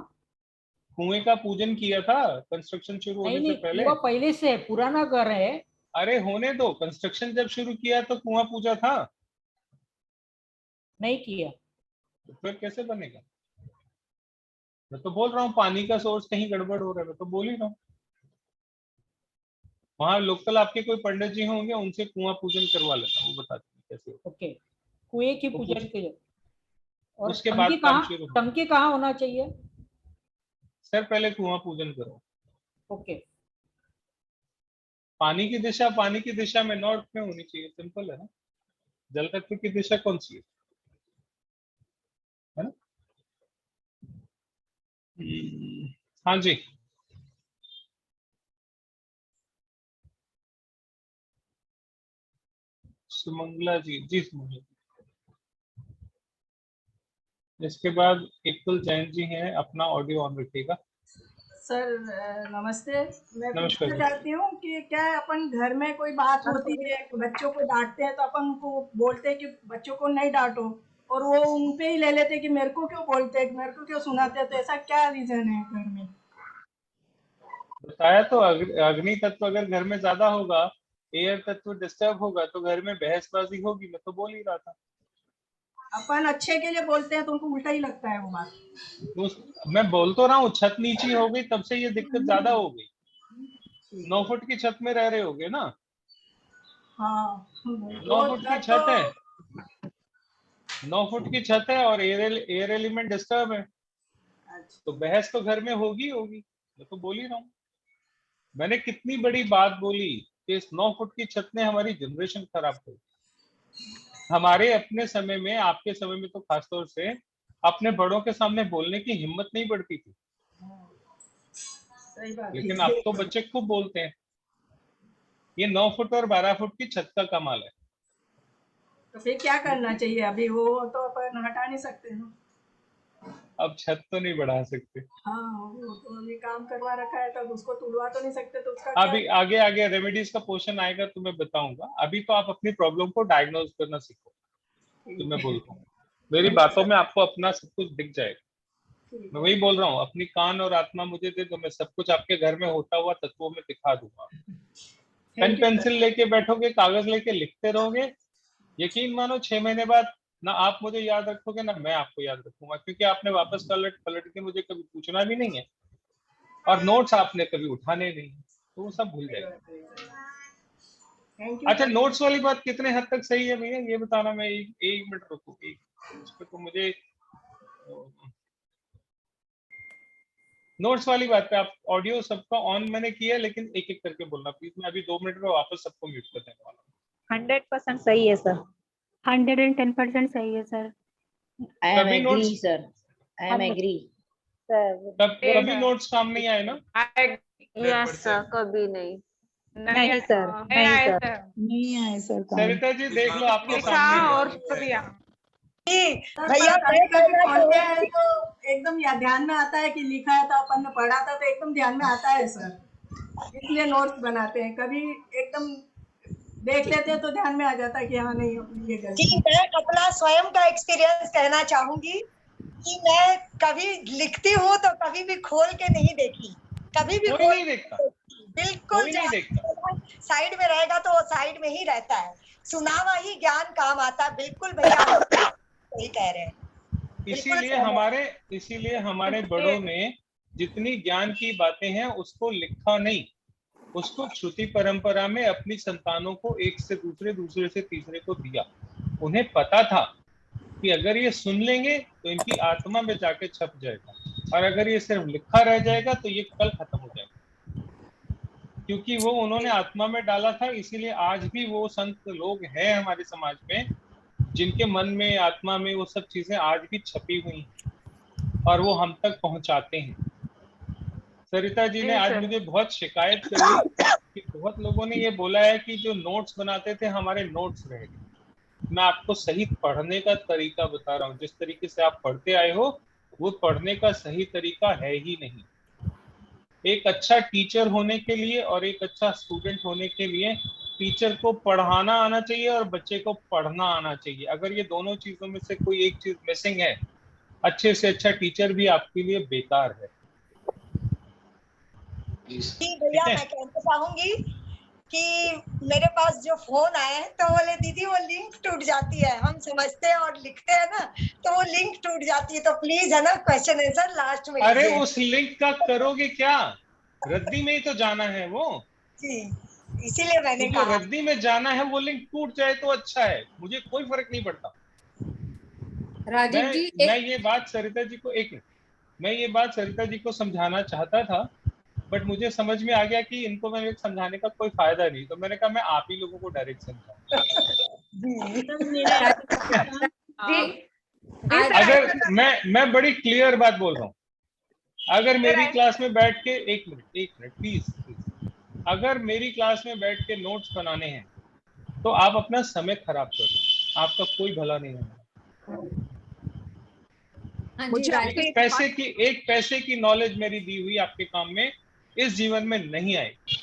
कुएं का पूजन किया था कंस्ट्रक्शन शुरू होने नहीं से नहीं, पहले? कुआं पहले से है, पुराना घर है। अरे होने दो, कंस्ट्रक्शन जब शुरू किया तो कुआं पूजा था? नहीं किया। तो फिर कैसे बनेगा? मैं तो बोल रहा हूँ पानी का सोर्स कहीं गड़बड़ हो रहा है, मैं तो बोल ही रहा हूँ। वहां लोकल आपके कोई पंडित जी होंगे, उनसे कुआं पूजन करवा लेना, वो बता देंगे कैसे होगा। ओके, कुएं की वो पूजन के लिए। और उसके बाद काम शुरू होगा। टंकी कहाँ होना चाहिए? सर पहले कुआं पूजन करो। ओके। पानी की दिशा में नॉर्थ में होनी चाहिए, सिंपल है ना। जल तत्व की दिशा कौन सी है ना? हाँ जी। सुमंगला जी, जी सुमंगला जी। इसके बाद एकल जैन जी हैं, अपना ऑडियो ऑन रखिएगा। सर नमस्ते, मैं नमस्कार पूछना जी। चाहती हूँ कि क्या अपन घर में कोई बात होती है, बच्चों को डांटते हैं तो अपन उनको बोलते हैं कि बच्चों को नहीं डांटो, और वो उन पे ही ले लेते हैं कि मेरे को क्यों बोलते हैं, मेरे को क्यों सुनाते हैं, तो ऐसा क्या रीजन है घर में? बताया तो, अग्नि तत्व अगर घर में ज्यादा होगा, एयर तत्व डिस्टर्ब होगा, तो घर में बहसबाजी होगी। मैं तो बोल ही रहा था। अपन अच्छे के लिए बोलते हैं तो उनको उल्टा ही लगता है वो बात। मैं बोल तो रहा हूँ, छत नीची हो गई तब से ये दिक्कत ज्यादा हो गई। 9 फुट की छत में रह रहे होगे ना? हाँ, 9 फुट की छत है, 9 फुट की छत है और एयर एलिमेंट डिस्टर्ब है, तो बहस तो घर में होगी होगी। मैं तो बोल ही रहा हूँ। मैंने कितनी बड़ी बात बोली कि इस 9 फुट की छत ने हमारी जनरेशन खराब कर दी। हमारे अपने समय में, आपके समय में तो खासतौर से, अपने बड़ों के सामने बोलने की हिम्मत नहीं बढ़ती थी। सही बात लेकिन है। अब तो बच्चे खूब बोलते हैं। ये 9 फुट और 12 फुट की छत का कमाल है। तो फिर क्या करना चाहिए? अभी वो तो अपन हटा नहीं सकते ना। अब छत तो नहीं बढ़ा सकते। हाँ, वो तो अभी काम करवा रखा है, तब उसको तुड़वा तो नहीं सकते, तो उसका क्या? अभी आगे आगे रेमेडीज का पोर्शन आएगा तो मैं बताऊंगा। अभी तो आप अपनी प्रॉब्लम को डायग्नोज करना सीखो, तो मैं बोलता हूँ। मेरी बातों में आपको अपना सब कुछ दिख जाएगा। मैं वही बोल रहा हूँ, अपनी कान और आत्मा मुझे दे दो, मैं सब कुछ आपके घर में होता हुआ तत्वों में दिखा दूंगा। पेन पेंसिल लेके बैठोगे, कागज लेके लिखते रहोगे, यकीन मानो 6 महीने बाद ना आप मुझे याद रखोगे ना मैं आपको याद रखूंगा, क्योंकि आपने वापस पलट पलट के मुझे कभी पूछना भी नहीं है, और नोट्स आपने कभी उठाने नहीं, तो वो सब भूल जाएगा। अच्छा, नोट्स वाली बात कितने हद तक सही है भैया, ये बताना। मैं एक मिनट रुको, इस पे तो मुझे नोट्स वाली बात पे आप ऑडियो सबका ऑन मैंने किया, लेकिन एक एक करके बोलना प्लीज। मैं अभी 2 मिनट में वापस सबको म्यूट कर देने वाला हूँ। 100% सही है सर। 110% सही है सर। I am कभी agree, notes sir. I am agree. कभी नोट्स काम नहीं आए ना? यस सर, कभी नहीं। नहीं सर, नहीं सर, नहीं आए सर। सरिता जी देख लो, आपके सामने और भैया कभी पढ़ते हैं तो एकदम ध्यान में आता है कि लिखा है, तो अपन ने पढ़ा था तो एकदम ध्यान में आता है सर, इसलिए नोट्स बनाते हैं। कभी एकदम देख लेते तो ध्यान में आ जाता कि हाँ नहीं ये गलती। जी, मैं अपना स्वयं का एक्सपीरियंस कहना चाहूंगी कि मैं कभी लिखती हूँ तो कभी भी खोल के नहीं देखी, कभी भी कोई नहीं देखता, बिल्कुल कोई नहीं देखता। साइड में रहेगा तो वो साइड में ही रहता है। सुनावा ही ज्ञान काम आता। बिल्कुल भैया सही कह रहे हैं। इसीलिए हमारे बड़ों ने जितनी ज्ञान की बातें हैं उसको लिखा नहीं, उसको श्रुति परंपरा में अपनी संतानों को एक से दूसरे, दूसरे से तीसरे को दिया। उन्हें पता था कि अगर ये सुन लेंगे तो इनकी आत्मा में जाके छप जाएगा, और अगर ये सिर्फ लिखा रह जाएगा तो ये कल खत्म हो जाएगा, क्योंकि वो उन्होंने आत्मा में डाला था। इसीलिए आज भी वो संत लोग हैं हमारे समाज में जिनके मन में, आत्मा में वो सब चीजें आज भी छपी हुई हैं और वो हम तक पहुंचाते हैं। सरिता जी ने आज मुझे बहुत शिकायत करी कि बहुत लोगों ने ये बोला है कि जो नोट्स बनाते थे हमारे नोट्स रह गए। मैं आपको सही पढ़ने का तरीका बता रहा हूँ। जिस तरीके से आप पढ़ते आए हो वो पढ़ने का सही तरीका है ही नहीं। एक अच्छा टीचर होने के लिए और एक अच्छा स्टूडेंट होने के लिए टीचर को पढ़ाना आना चाहिए और बच्चे को पढ़ना आना चाहिए। अगर ये दोनों चीजों में से कोई एक चीज मिसिंग है, अच्छे से अच्छा टीचर भी आपके लिए बेकार है। जी भैया, मैं कहना चाहूंगी कि मेरे पास जो फोन आए तो बोले दीदी वो लिंक टूट जाती है, हम समझते हैं और लिखते हैं ना तो वो लिंक टूट जाती है, तो प्लीज है ना क्वेश्चन आंसर लास्ट में। अरे उस लिंक का करोगे क्या? रद्दी में ही तो जाना है वो। जी, इसीलिए मैंने कहा रद्दी में जाना है, वो लिंक टूट जाए तो अच्छा है, मुझे कोई फर्क नहीं पड़ता। राजीव जी, मैं ये बात सरिता जी को मैं ये बात सरिता जी को समझाना चाहता था, बट मुझे समझ में आ गया कि इनको मैंने समझाने का कोई फायदा नहीं, तो मैंने कहा मैं आप ही लोगों को डायरेक्ट समझाऊं। अगर मैं बड़ी क्लियर बात बोल रहा हूँ, अगर मेरी क्लास में बैठ के एक मिनट प्लीज, अगर मेरी क्लास में बैठ के नोट्स बनाने हैं तो आप अपना समय खराब करो, आपका कोई भला नहीं होगा। मुझे एक पैसे की नॉलेज मेरी दी हुई आपके काम में इस जीवन में नहीं आएगी।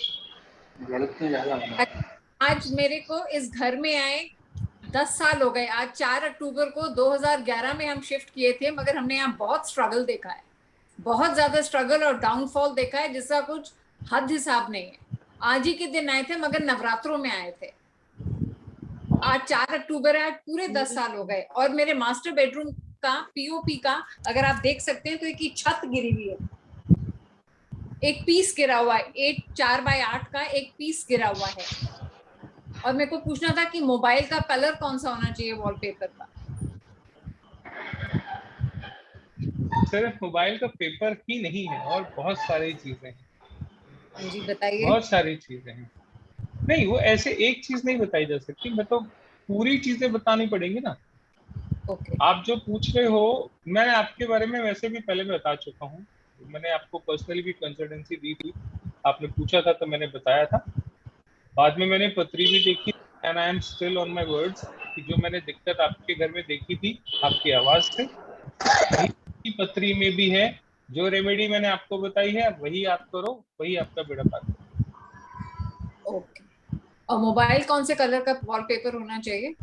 आज मेरे को इस घर में आए 10 साल हो गए। आज 4 अक्टूबर को 2011 में हम शिफ्ट किए थे, मगर हमने यहाँ बहुत स्ट्रगल देखा है, बहुत ज्यादा स्ट्रगल और डाउनफॉल देखा है जिसका कुछ हद हिसाब नहीं है। आज ही के दिन आए थे, मगर नवरात्रों में आए थे। आज 4 अक्टूबर है, आज पूरे 10 साल हो गए। और मेरे मास्टर बेडरूम का पीओपी का अगर आप देख सकते हैं तो एक छत गिरी हुई है, एक पीस गिरा हुआ है, 4x8 का एक पीस गिरा हुआ है। और मेरे को पूछना था कि मोबाइल का कलर कौन सा होना चाहिए वॉलपेपर का। सिर्फ मोबाइल का पेपर ही नहीं है, और बहुत सारी चीजें हैं। जी बताइए। बहुत सारी चीजें हैं। नहीं, वो ऐसे एक चीज नहीं बताई जा सकती, मैं तो पूरी चीजें बतानी पड़ेंगी ना। ओके। आप जो पूछ रहे हो, मैं आपके बारे में वैसे भी पहले बता चुका हूँ। मैंने आपको पर्सनली भी कंसल्टेंसी दी थी, आपने पूछा था तो मैंने बताया था। बाद में मैंने पत्री भी देखी, and I am still on my words, कि जो मैंने दिक्कत आपके घर में देखी थी आपकी आवाज से, पत्री में भी है। जो रेमेडी मैंने आपको बताई है वही आप करो, वही आपका बेड़ा पार करो। ओके। और मोबाइल कौन से कलर का वॉलपेपर होना चाहिए?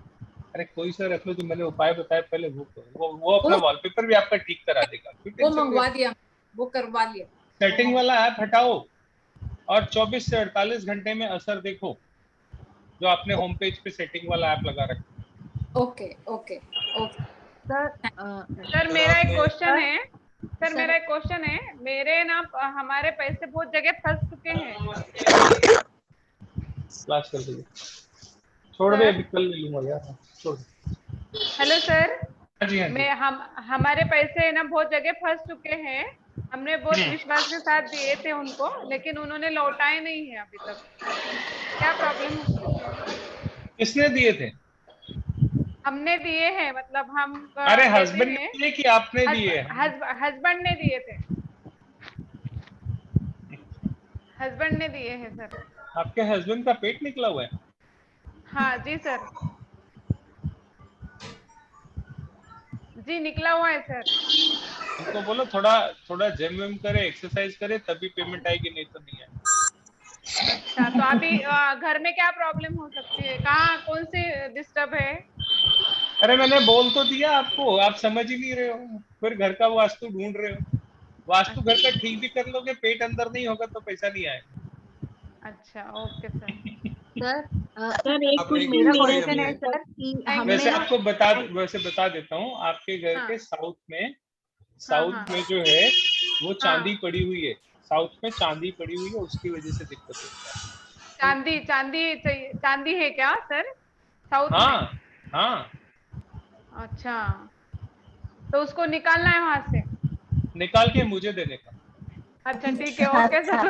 अरे कोई सा रख लो, जो मैंने उपाय बताया पहले वो करो। वो अपना वॉलपेपर भी आपका ठीक करा देगा। वो मंगवा दिया, वो करवा लिया। सेटिंग वाला ऐप हटाओ और 24 से 48 घंटे में असर देखो, जो आपने होम पेज पे सेटिंग वाला ऐप लगा रखा। Okay okay okay. सर मेरा एक क्वेश्चन है। सर मेरा एक क्वेश्चन है, मेरे ना हमारे पैसे बहुत जगह फंस चुके हैं। क्लास कर दीजिए, छोड़ दे, अभी कल ले लूंगा यार, छोड़ दे। Hello sir. जी हाँ। हमारे पैसे ना बहुत जगह फंस चुके हैं। हमने बहुत विश्वास के साथ दिए थे उनको, लेकिन उन्होंने लौटाए नहीं है अभी तक। क्या प्रॉब्लम है? किसने दिए थे? हमने दिए हैं, मतलब हम। अरे हस्बैंड ने दिए कि आपने दिए? हस्बैंड ने दिए थे। हस्बैंड ने दिए हैं सर। आपके हस्बैंड का पेट निकला हुआ है? हाँ जी सर, जी निकला हुआ है सर। उनको बोलो थोड़ा जिम विम करे, एक्सरसाइज करे, तभी पेमेंट आएगी, नहीं तो नहीं आएगी। अच्छा, तो अभी घर में क्या प्रॉब्लम हो सकती है, कहाँ कौन सी डिस्टर्ब है? अरे मैंने बोल तो दिया आपको, आप समझ ही नहीं रहे हो, फिर घर का वास्तु ढूंढ रहे हो। वास्तु घर का ठीक भी कर लोगे, पेट अंदर नहीं होगा तो पैसा नहीं आएगा। अच्छा, ओके सर। सर सर एक कुछ मेरा क्वेश्चन है सर कि हमने वैसे ना आपको बता देता हूँ, आपके घर हाँ। के साउथ हाँ। में जो है वो चांदी हाँ। पड़ी हुई है, साउथ में चांदी पड़ी हुई है, उसकी वजह से दिक्कत होता है। चांदी है क्या सर साउथ में? हाँ हाँ, अच्छा, तो उसको निकालना है वहां से? निकाल के मुझे देने का। अच्छा ठीक है, ओके सर।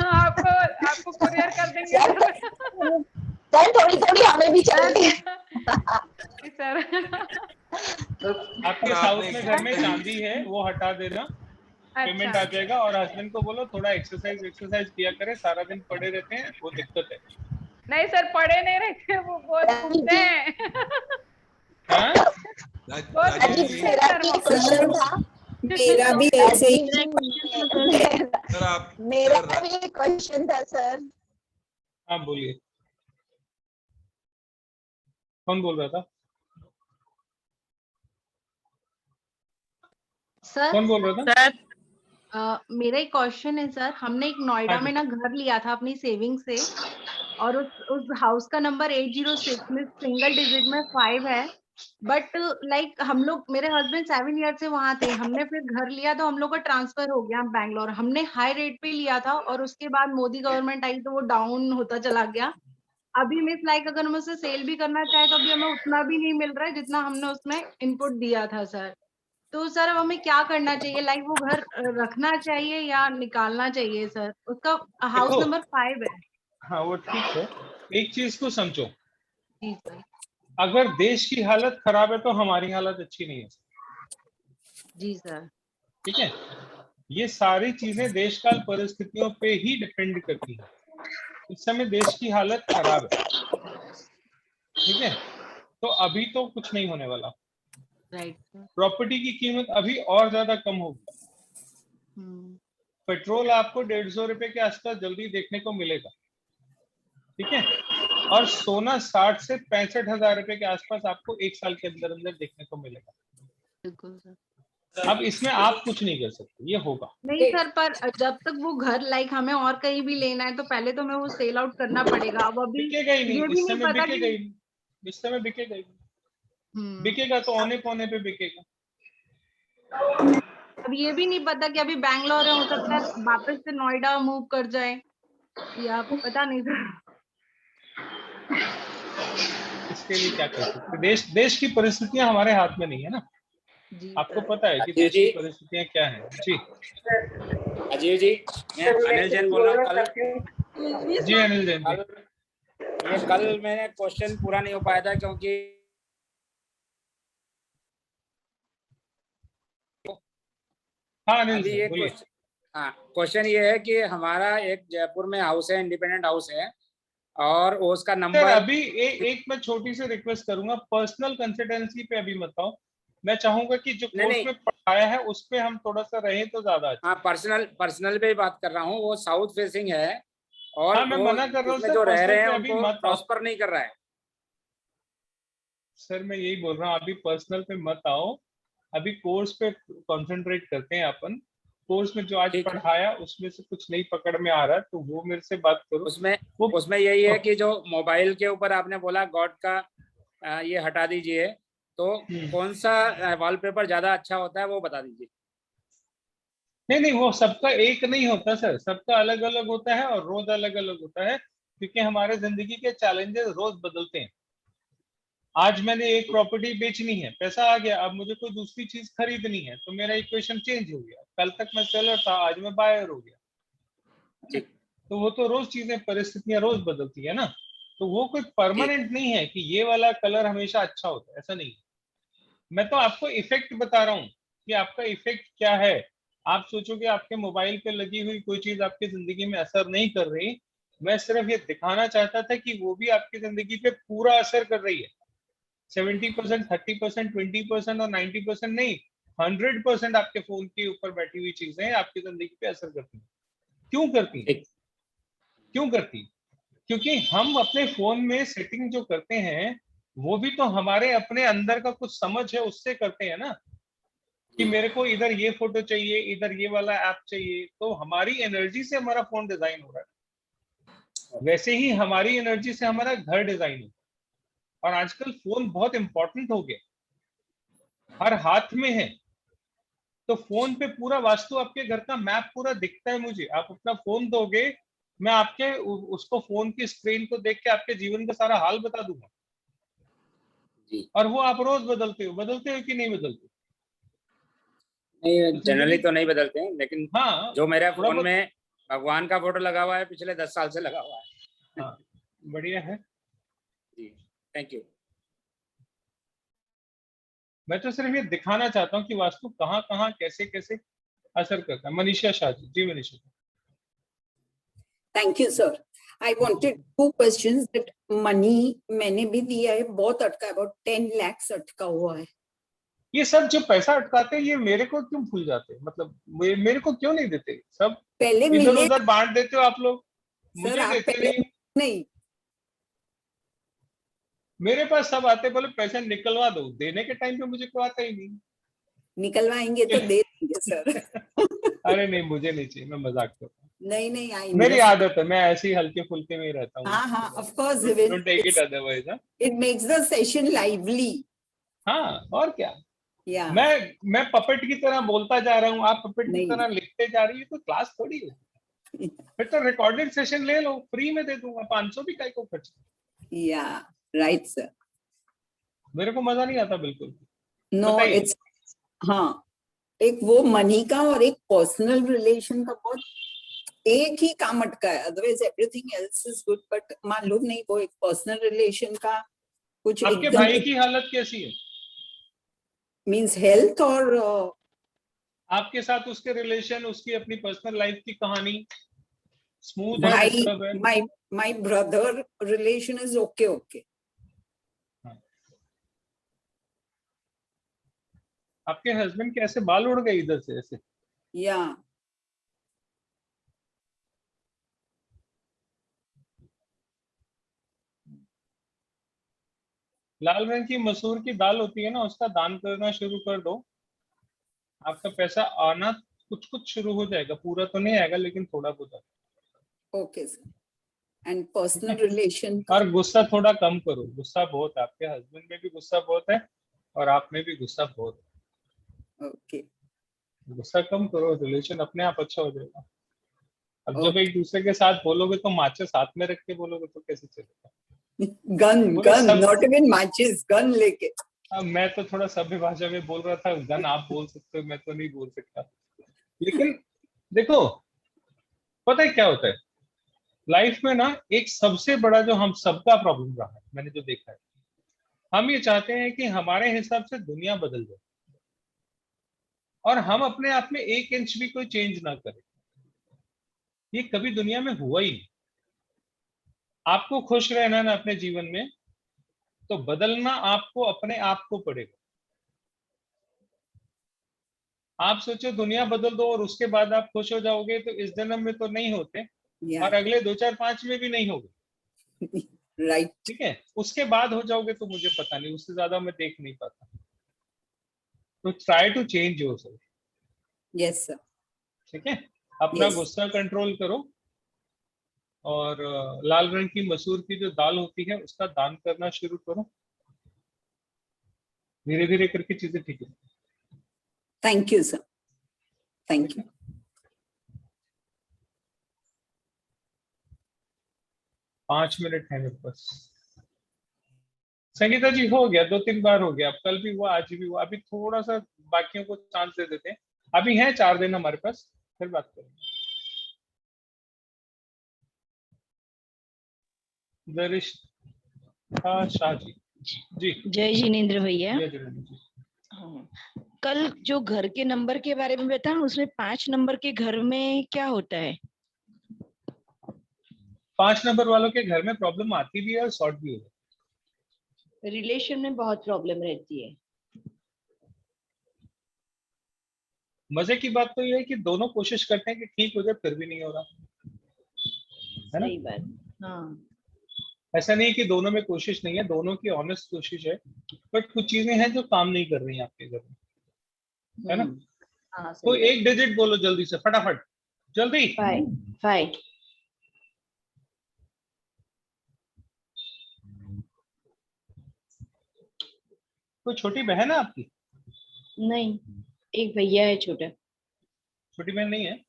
आपको कुरियर कर देंगे सर थोड़ी थोड़ी हमें भी चाहिए। सर। आपके साउथ में घर में चांदी है, वो हटा देना, पेमेंट आ जाएगा। और हस्बैंड को बोलो थोड़ा एक्सरसाइज किया करे, सारा दिन पड़े रहते हैं, वो दिक्कत है। नहीं सर, पड़े नहीं रहते, वो बहुत घूमते हैं। बहुत घूमते हैं सर वो। मेरा भी ऐसे ही सर मेरा भी क्वेश्चन था सर। हाँ बोलिए, कौन बोल रहा था? सर कौन बोल रहा था? सर मेरा एक क्वेश्चन है सर। हमने एक नोएडा में ना घर लिया था अपनी सेविंग से, और उस हाउस का नंबर 806 में सिंगल डिजिट में 5 है, बट लाइक हम लोग, मेरे हस्बैंड 7 ईयर से वहां थे। हमने फिर घर लिया तो हम लोग का ट्रांसफर हो गया बैंगलोर। हमने हाई रेट पे लिया था और उसके बाद मोदी गवर्नमेंट आई तो वो डाउन होता चला गया। अभी मिस लाइक अगर हम उसे सेल भी करना चाहे तो अभी हमें उतना भी नहीं मिल रहा है जितना हमने उसमें इनपुट दिया था सर। तो सर अब हमें क्या करना चाहिए, लाइक वो घर रखना चाहिए या निकालना चाहिए सर? उसका हाउस देखो, नंबर 5 है। हाँ वो ठीक है, एक चीज को समझो, जी सर। अगर देश की हालत खराब है तो हमारी हालत अच्छी नहीं है। जी सर। ठीक है, ये सारी चीजें देश काल परिस्थितियों पे ही डिपेंड करती है। इस समय देश की हालत खराब है, ठीक है, तो अभी तो कुछ नहीं होने वाला। राइट। प्रॉपर्टी की कीमत अभी और ज्यादा कम होगी। पेट्रोल आपको 150 रुपए के आसपास जल्दी देखने को मिलेगा, ठीक है, और सोना 60 से 65,000 रुपए के आसपास आपको एक साल के अंदर अंदर देखने को मिलेगा। बिल्कुल सर। अब इसमें आप कुछ नहीं कर सकते, ये होगा नहीं सर, पर जब तक वो घर लाइक हमें और कहीं भी लेना है तो पहले तो हमें वो सेल आउट करना पड़ेगा। अब अभी बिकेगा ही ये नहीं, भी इस नहीं समय पता बिकेगा ही कि नहीं, इस समय बिकेगा ही नहीं। बिकेगा तो औने पौने पे बिकेगा। अब ये भी नहीं पता कि अभी बैंगलोर है, हो सकता है वापस से नोएडा मूव कर जाए, या पता नहीं सर। इसके लिए क्या कर सकते? देश की परिस्थितियां हमारे हाथ में नहीं है ना। आपको पता है कि देश की परिस्थितियां क्या है। जी अजय जी, मैं अनिल जैन बोल रहा हूँ। कल जी अनिल जैन जी, कल मैंने क्वेश्चन पूरा नहीं हो पाया था क्योंकि अनिल ये क्वेश्चन ये है कि हमारा एक जयपुर में हाउस है, इंडिपेंडेंट हाउस है, और उसका नंबर अभी एक मैं छोटी सी रिक्वेस्ट करूंगा, पर्सनल कंसल्टेंसी पे अभी मत आओ। मैं चाहूंगा कि जो कोर्स में पढ़ाया है उस पे हम थोड़ा सा रहें तो ज्यादा अच्छा। हाँ, पर्सनल पे बात कर रहा हूँ। वो साउथ फेसिंग है और हाँ, मैं मना कर रहा हूँ सर, जो रह रहे हैं अभी उनको मत प्रॉस्पर नहीं कर रहा है। सर मैं यही बोल रहा हूँ, अभी पर्सनल पे मत आओ, अभी कोर्स पे कंसंट्रेट करते हैं अपन। कोर्स में जो आज पढ़ाया उसमें से कुछ नहीं पकड़ में आ रहा है तो वो मेरे से बात करो। उसमें यही है कि जो मोबाइल के ऊपर आपने बोला गॉड का ये हटा दीजिए, तो कौन सा वॉलपेपर ज्यादा अच्छा होता है वो बता दीजिए। नहीं, वो सबका एक नहीं होता सर, सबका अलग अलग होता है और रोज अलग अलग होता है, क्योंकि हमारे जिंदगी के चैलेंजेस रोज बदलते हैं। आज मैंने एक प्रॉपर्टी बेचनी है, पैसा आ गया, अब मुझे कोई दूसरी चीज खरीदनी है तो मेरा इक्वेशन चेंज हो गया। कल तक मैं सेलर था, आज मैं बायर हो गया। तो वो तो रोज चीजें, परिस्थितियां रोज बदलती है ना, तो वो कोई परमानेंट नहीं है कि ये वाला कलर हमेशा अच्छा होता है, ऐसा नहीं है। मैं तो आपको इफेक्ट बता रहा हूँ कि आपका इफेक्ट क्या है। आप सोचोगे आपके मोबाइल पे लगी हुई कोई चीज आपकी जिंदगी में असर नहीं कर रही, मैं सिर्फ ये दिखाना चाहता था कि वो भी आपकी जिंदगी पे पूरा असर कर रही है। 70%, 30%, 20% और 90% नहीं, 100% आपके फोन के ऊपर बैठी हुई चीजें आपकी जिंदगी पे असर करती हैं। क्यों करती हैं? क्यों करती? क्योंकि हम अपने फोन में सेटिंग जो करते हैं वो भी तो हमारे अपने अंदर का कुछ समझ है उससे करते हैं ना, कि मेरे को इधर ये फोटो चाहिए, इधर ये वाला ऐप चाहिए, तो हमारी एनर्जी से हमारा फोन डिजाइन हो रहा है। वैसे ही हमारी एनर्जी से हमारा घर डिजाइन हो, और आजकल फोन बहुत इंपॉर्टेंट हो गया, हर हाथ में है। तो फोन पे पूरा वास्तु आपके घर का मैप पूरा दिखता है मुझे। आप अपना फोन दोगे, मैं आपके उसको फोन की स्क्रीन को देख के आपके जीवन का सारा हाल बता दूंगा। और वो आप रोज बदलते हो कि नहीं बदलते? नहीं, जनरली तो नहीं बदलते हैं, लेकिन हाँ, जो मेरे फोन में भगवान का फोटो लगा हुआ है पिछले 10 साल से लगा हुआ है। हाँ, बढ़िया है जी, थैंक यू। मैं तो सिर्फ ये दिखाना चाहता हूँ कि वास्तु कहाँ कहाँ कैसे कैसे असर करता है। मनीषा शाह जी। जी Manisha. Thank you sir. I wanted 2 questions that मनी मैंने भी दिया है, बहुत अटका है, अबाउट 10 लाख अटका हुआ है। ये सब जो पैसा अटकाते हैं ये मेरे को क्यों भूल जाते हैं? मतलब मेरे को क्यों नहीं देते? सब पहले इधर उधर बांट देते हो आप लोग, मुझे सर, आप देते पहले नहीं। मेरे पास सब आते, बोले पैसा निकलवा दो, देने के टाइम पे मुझे कोई आता ही नहीं। निकलवाएंगे तो दे देंगे सर। अरे नहीं, मुझे नहीं चाहिए, मैं मजाक कर रहा हूँ। नहीं आई मेरी आदत है, मैं ऐसे ही हल्के फुल्के में ही रहता हूँ। हाँ of course, don't take it otherwise. It makes the session lively. हाँ, और क्या। Yeah. मैं पपेट की तरह बोलता जा रहा हूँ, आप पपेट की तरह लिखते जा रही है, तो क्लास थोड़ी है। फिर तो रिकॉर्डेड सेशन ले लो, फ्री में दे दूंगा, 500 भी काय को खर्च। या राइट सर। मेरे को मजा नहीं आता बिल्कुल। नो इट्स हाँ, एक वो मनी का और एक पर्सनल रिलेशन का बहुत एक ही काम अटका है, otherwise everything else is good. But मालूम नहीं वो एक पर्सनल रिलेशन का कुछ। आपके भाई की हालत कैसी है? मीन्स हेल्थ और आपके साथ उसके रिलेशन, उसकी अपनी पर्सनल लाइफ की कहानी स्मूथ है, डिस्टर्ब है? My brother relation is okay. आपके हस्बैंड के ऐसे बाल उड़ गए इधर से ऐसे? या लाल रंग की मसूर की दाल होती है ना, उसका दान करना शुरू कर दो, आपका पैसा आना कुछ कुछ शुरू हो जाएगा। पूरा तो नहीं आएगा लेकिन थोड़ा बहुत। Okay sir. And personal relation और गुस्सा थोड़ा कम करो, गुस्सा बहुत है, आपके हस्बैंड में भी गुस्सा बहुत है और आप में भी गुस्सा बहुत है। ओके, गुस्सा कम करो, रिलेशन अपने आप अच्छा हो जाएगा। अब जब एक दूसरे के साथ बोलोगे तो माचिस हाथ में रख के बोलोगे तो कैसे चलेगा? Gun not even matches, gun लेके। अब मैं तो थोड़ा सभ्य भाषा में बोल रहा था, गन आप बोल सकते हो, मैं तो नहीं बोल सकता। लेकिन देखो, पता है क्या होता है लाइफ में ना, एक सबसे बड़ा जो हम सबका प्रॉब्लम रहा है, मैंने जो देखा है, हम ये चाहते हैं कि हमारे हिसाब से दुनिया बदल जाए और हम अपने आप में 1 इंच भी कोई चेंज ना करें। ये कभी दुनिया में हुआ ही नहीं। आपको खुश रहना ना अपने जीवन में, तो बदलना आपको अपने आप को पड़ेगा। आप सोचो दुनिया बदल दो और उसके बाद आप खुश हो जाओगे, तो इस जन्म में तो नहीं होते और अगले 2 4 5 में भी नहीं होगे। राइट, ठीक है, उसके बाद हो जाओगे तो मुझे पता नहीं, उससे ज्यादा मैं देख नहीं पाता। तो try to change yourself. Yes sir. ठीक है, अपना गुस्सा कंट्रोल करो और लाल रंग की मसूर की जो दाल होती है उसका दान करना शुरू करो। धीरे धीरे करके चीजें ठीक है। Thank you sir, thank you. पाँच मिनट है मेरे पास। संगीता जी हो गया, 2-3 बार हो गया, अब कल भी हुआ, आज भी हुआ। अभी थोड़ा सा बाकियों को चांस दे देते हैं, अभी है 4 दिन हमारे पास, फिर बात करेंगे। दरिश्ता शाह जी। जी जय जिनेंद्र भैया। जय जिनेंद्र जी। हाँ, कल जो घर के नंबर के बारे में बताया, उसमें 5 नंबर के घर में क्या होता है? 5 नंबर वालों के घर में प्रॉब्लम आती भी है और सॉर्ट भी होता है। रिलेशन में बहुत प्रॉब्लम रहती है। मजे की बात तो ये है कि दोनों कोशिश करते हैं कि ठीक हो जाए, फिर भी नहीं हो रहा। है ना? सही बात। हाँ ऐसा नहीं है कि दोनों में कोशिश नहीं है, दोनों की ऑनेस्ट कोशिश है, बट कुछ चीजें हैं जो काम नहीं कर रही हैं आपके घर में, है ना? हाँ तो सही एक डिजिट बोलो जल्दी से, फटाफट, जल्दी। 5 कोई छोटी बहन है आपकी? नहीं, एक भैया है छोटा। छोटी बहन नहीं है?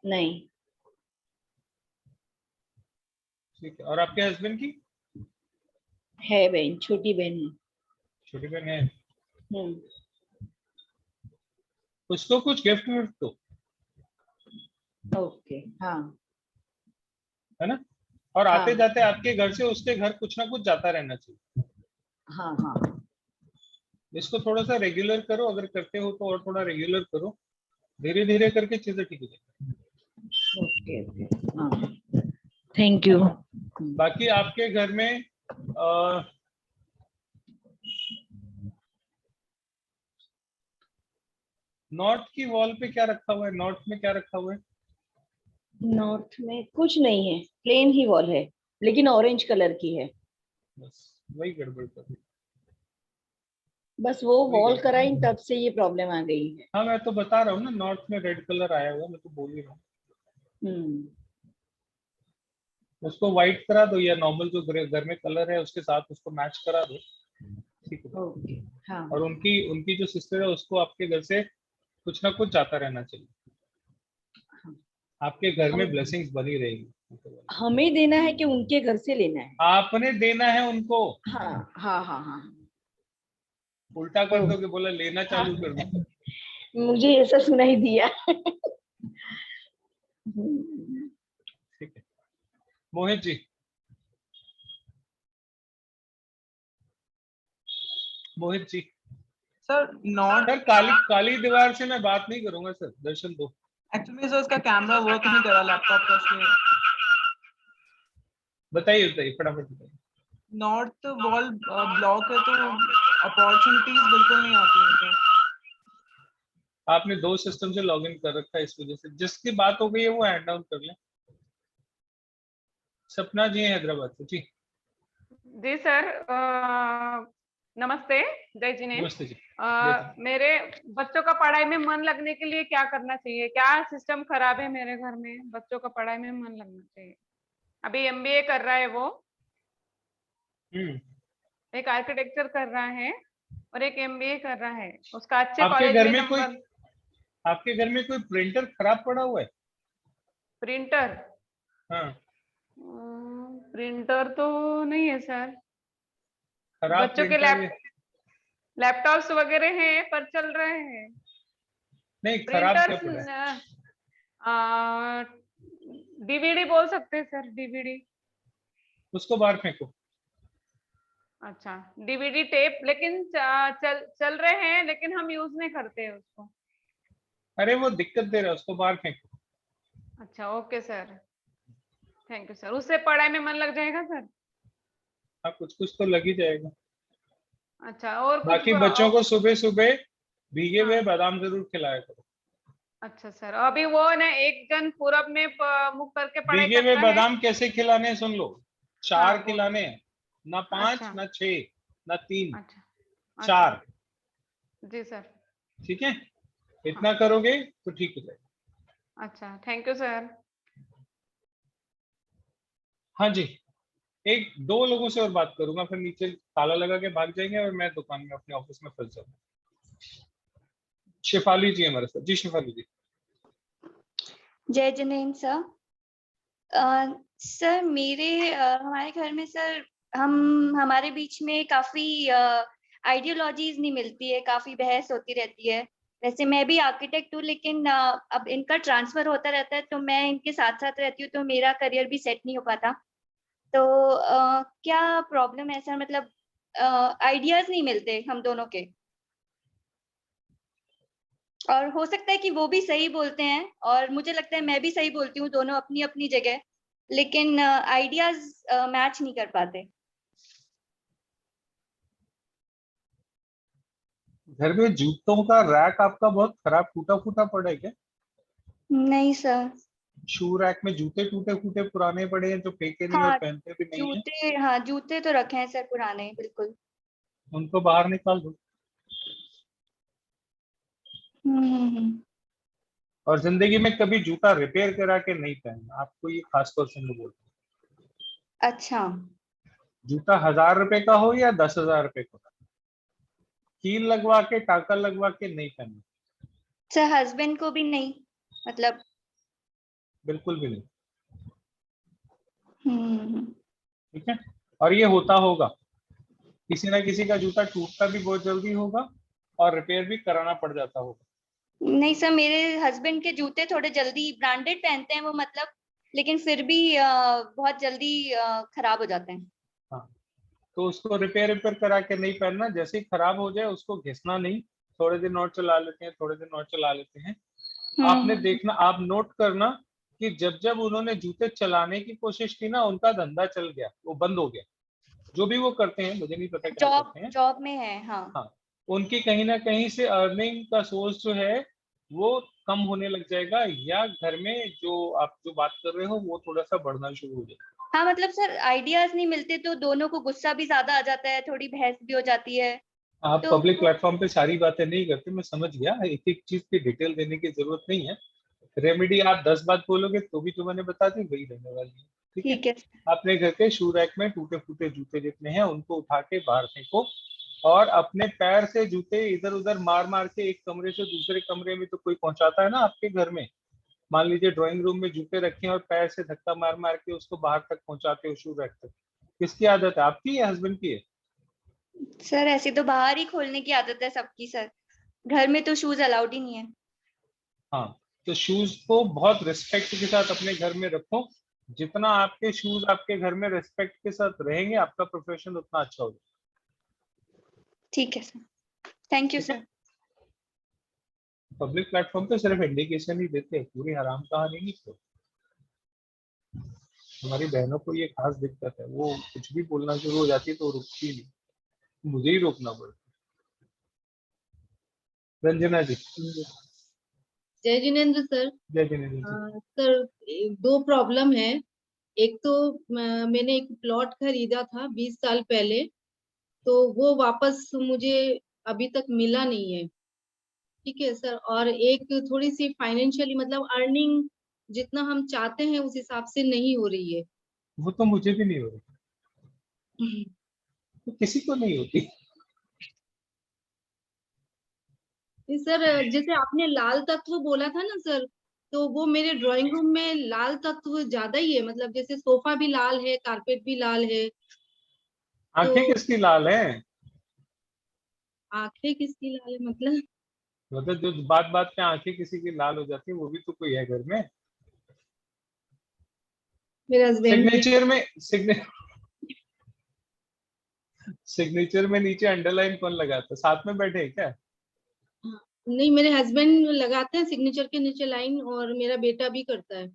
नहीं। ठीक है। और आपके हस्बैंड की? है बहन, छोटी बहन है। छोटी बहन है। उसको कुछ गिफ्ट विफ्ट दो, ओके। हाँ है ना? और आते हाँ जाते आपके घर से उसके घर कुछ ना कुछ जाता रहना चाहिए। हाँ हाँ इसको थोड़ा सा रेगुलर करो, अगर करते हो तो और थोड़ा रेगुलर करो, धीरे धीरे करके चीजें ठीक हो जाएंगी। Okay okay. हाँ थैंक यू। बाकी आपके घर में नॉर्थ की वॉल पे क्या रखा हुआ है? नॉर्थ में क्या रखा हुआ है? नॉर्थ में कुछ नहीं है, प्लेन ही वॉल है, लेकिन ऑरेंज कलर की है। बस वही गड़बड़ कर रही। बस वो वॉल कराई तब से ये प्रॉब्लम आ गई है। हाँ मैं तो बता रहा हूँ ना, नॉर्थ में रेड कलर आया हुआ, मैं तो बोल ही रहा हूँ। उसको व्हाइट करा दो, या नॉर्मल जो घर में कलर है उसके साथ उसको मैच करा दो, ठीक है? ओके। हाँ और उनकी उनकी जो सिस्टर है उसको आपके घर से कुछ ना कुछ जाता रहना चाहिए, आपके घर में ब्लेसिंग्स बनी रहेगी। हमें देना है कि उनके घर से लेना है? आपने देना है उनको। हाँ हाँ हाँ हाँ। उल्टा कर दो कि बोला लेना चालू कर दो। मुझे ऐसा सुनाई दिया। ठीक है Mohit ji. Mohit ji sir north, sir काली दीवार से मैं बात नहीं करूंगा सर, दर्शन दो। एक्चुअली सर उसका कैमरा वर्क नहीं कर रहा लैपटॉप का, इसलिए। बताइए बताइए फटाफट बताइए। नॉर्थ वॉल ब्लॉक है तो अपॉर्चुनिटीज बिल्कुल नहीं आती हैं सर। आपने 2 सिस्टम से लॉगिन कर रखा है, इस वजह से। जिसकी बात हो गई है वो हैंड डाउन कर लें। सपना जी हैदराबाद से। जी जी सर, नमस्ते, जय जिनेन्द्र। नमस्ते जी। मेरे बच्चों का पढ़ाई में मन लगने के लिए क्या करना चाहिए? क्या सिस्टम खराब है मेरे घर में? बच्चों का पढ़ाई में मन लगना चाहिए। अभी एमबीए कर रहा है वो, एक आर्किटेक्चर कर रहा है और एक एमबीए कर रहा है। उसका अच्छे कॉलेज में नंबर। आपके घर में कोई प्रिंटर खराब पड़ा हुआ है? प्रिंटर? हाँ। प्रिंटर तो नहीं है सर। खराब बच्चों के लैपटॉप्स वगैरह हैं पर चल रहे हैं। नहीं खराब क्या पड़ा है? डीवीडी बोल सकते हैं सर, डीवीडी। उसको बाहर फेंको। अच्छा, डीवीडी टेप, लेकिन चल रहे हैं, लेकिन हम यूज नहीं करते हैं उसको। अरे वो दिक्कत दे रहा है, उसको बाहर फेंको। अच्छा okay sir, thank you sir. उससे पढ़ाई में मन लग जाएगा सर? हाँ कुछ कुछ तो लग ही जाएगा। अच्छा, और बाकी बच्चों को सुबह सुबह भीगे हुए बादाम जरूर खिलाया करो। अच्छा सर, अभी वो ना एक जन पूरब में मुख करके पढ़ाई भीगे हुए करता है। बादाम कैसे खिलाने सुन लो। 4 खिलाने हैं, ना 5 ना 6 ना 3। 4। जी सर। ठीक है, इतना करोगे तो ठीक हो जाएगा। अच्छा थैंक यू सर। हाँ जी, 1-2 लोगों से और बात करूंगा, फिर नीचे ताला लगा के भाग जाएंगे और मैं दुकान में अपने ऑफिस में फंस जाऊंगा। शिफाली जी हमारे साथ। जी शिफाली जी। जय जिनेन्द्र सर। सर हमारे घर में सर हमारे बीच में काफी आइडियोलॉजीज नहीं मिलती है, काफी बहस होती रहती है। वैसे मैं भी आर्किटेक्ट हूँ, लेकिन अब इनका ट्रांसफर होता रहता है तो मैं इनके साथ साथ रहती हूँ, तो मेरा करियर भी सेट नहीं हो पाता। तो क्या प्रॉब्लम है सर? मतलब आइडियाज नहीं मिलते हम दोनों के, और हो सकता है कि वो भी सही बोलते हैं और मुझे लगता है मैं भी सही बोलती हूँ, दोनों अपनी अपनी जगह, लेकिन आइडियाज मैच नहीं कर पाते। घर में जूतों का रैक आपका बहुत खराब टूटा फूटा पड़ा है क्या? नहीं सर। शू रैक में जूते टूटे फूटे पुराने पड़े हैं जो फेंके नहीं हाँ और पहनते भी नहीं है, जूते, हाँ जूते तो रखे हैं सर पुराने, बिल्कुल। उनको बाहर निकाल दो। हम्म। और जिंदगी में कभी जूता रिपेयर करा के नहीं पहनना, आपको ये खास तौर से मैं बोलता हूँ। अच्छा। जूता 1000 रुपए का हो या 10,000 रुपए का, कील लगवा के टाका लगवा के नहीं पहनना, सर हस्बैंड को भी नहीं, मतलब? बिल्कुल भी नहीं। हम्म। ठीक है, और ये होता होगा, किसी ना किसी का जूता टूटता भी बहुत जल्दी होगा और रिपेयर भी कराना पड़ जाता होगा। नहीं सर, मेरे हस्बैंड के जूते थोड़े जल्दी, ब्रांडेड पहनते हैं वो, मतलब लेकिन फिर भी बहुत जल्दी खराब हो जाते हैं। हाँ, तो उसको रिपेयर करा के नहीं पहनना, जैसे ही खराब हो जाए उसको घिसना नहीं, थोड़े दिन और चला लेते हैं, थोड़े दिन और चला लेते हैं। आपने देखना, आप नोट करना कि जब जब उन्होंने जूते चलाने की कोशिश की ना, उनका धंधा चल गया, वो बंद हो गया। जो भी वो करते हैं, मुझे नहीं पता क्या करते हैं। जॉब में है, हाँ। हाँ, उनकी कहीं ना कहीं से अर्निंग का सोर्स जो है वो कम होने लग जाएगा, या घर में जो आप जो बात कर रहे हो वो थोड़ा सा बढ़ना शुरू हो जाएगा। हाँ मतलब सर आइडियाज नहीं मिलते तो दोनों को गुस्सा भी ज्यादा आ जाता है, थोड़ी बहस भी हो जाती है। आप तो पब्लिक प्लेटफॉर्म पे सारी बातें नहीं करते, मैं समझ गया, एक एक चीज की डिटेल देने की जरूरत नहीं है। रेमेडी आप 10 बात बोलोगे तो भी जो मैंने बता दी वही रहने वाली है। ठीक है, अपने घर के शू रैक में टूटे फूटे जूते जितने हैं उनको उठा के बाहर फेंको, और अपने पैर से जूते इधर उधर मार मार के एक कमरे से दूसरे कमरे में तो कोई पहुंचाता है ना आपके घर में, मान लीजिए ड्राइंग रूम में जूते रखे हैं और पैर से धक्का मार मार के उसको बाहर तक पहुंचाते हो शू रैक तक, किसकी आदत है, आपकी या हस्बैंड की है? सर ऐसे तो बाहर ही खोलने की आदत है सबकी सर, घर में तो शूज अलाउड ही नहीं है। हाँ, तो शूज को बहुत रिस्पेक्ट के साथ अपने घर में रखो, जितना आपके शूज आपके घर में रिस्पेक्ट के साथ रहेंगे आपका प्रोफेशन उतना अच्छा होगा। ठीक है sir, thank you sir. Public platform पे सिर्फ इंडिकेशन ही देते हैं, पूरी हराम कहानी नहीं। तो हमारी बहनों को ये खास दिक्कत है, वो कुछ भी बोलना शुरू हो जाती है तो रुकती नहीं, मुझे ही रोकना पड़ता। रंजना जी। जय जिनेन्द्र सर। जय जिनेन्द्र जी। सर दो प्रॉब्लम है। एक तो मैंने एक प्लॉट खरीदा था 20 साल पहले, तो वो वापस मुझे अभी तक मिला नहीं है। ठीक है सर, और एक थोड़ी सी फाइनेंशियली मतलब अर्निंग जितना हम चाहते हैं उस हिसाब से नहीं हो रही है। वो तो मुझे भी नहीं हो रही, तो किसी को नहीं होती। सर जैसे आपने लाल तत्व बोला था ना सर, तो वो मेरे ड्राइंग रूम में लाल तत्व ज्यादा ही है, मतलब जैसे सोफा भी लाल है, कारपेट भी लाल है। आंखें किसकी लाल है? आंखें किसकी लाल है मतलब जो बात बात पे आंखें किसी की लाल हो जाती है वो भी तो कोई है घर में। मेरे हस्बैंड सिग्नेचर में नीचे अंडरलाइन कौन लगाता है, साथ में बैठे हैं क्या? नहीं, मेरे हस्बैंड लगाते हैं सिग्नेचर के नीचे लाइन, और मेरा बेटा भी करता है।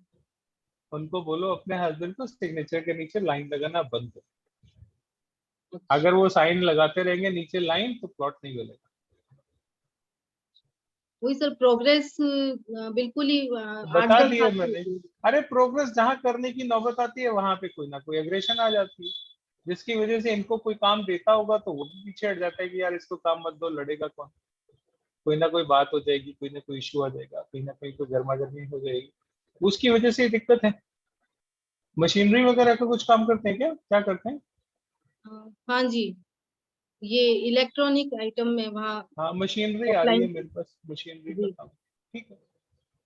उनको बोलो अपने हस्बैंड को सिग्नेचर के नीचे लाइन लगाना बंद करो। अगर वो साइन लगाते रहेंगे नीचे लाइन तो प्लॉट नहीं मिलेगा। वही सर, प्रोग्रेस बिल्कुल ही बता दिया मैंने। अरे प्रोग्रेस जहाँ करने की नौबत आती है वहां पे कोई ना कोई एग्रेशन आ जाती है, जिसकी वजह से इनको कोई काम देता होगा तो वो भी पीछे हट जाता है कि यार इसको काम मत दो, लड़ेगा कौन, कोई ना कोई बात हो जाएगी, कोई ना कोई इशू आ जाएगा, कहीं ना कहीं कोई गर्मा गर्मी हो जाएगी, उसकी वजह से दिक्कत है। मशीनरी वगैरह का कुछ काम करते हैं क्या करते हैं? हाँ जी, ये इलेक्ट्रॉनिक आइटम में वहाँ। हाँ, मशीनरी आ रही है मेरे पास, मशीनरी का काम। ठीक है,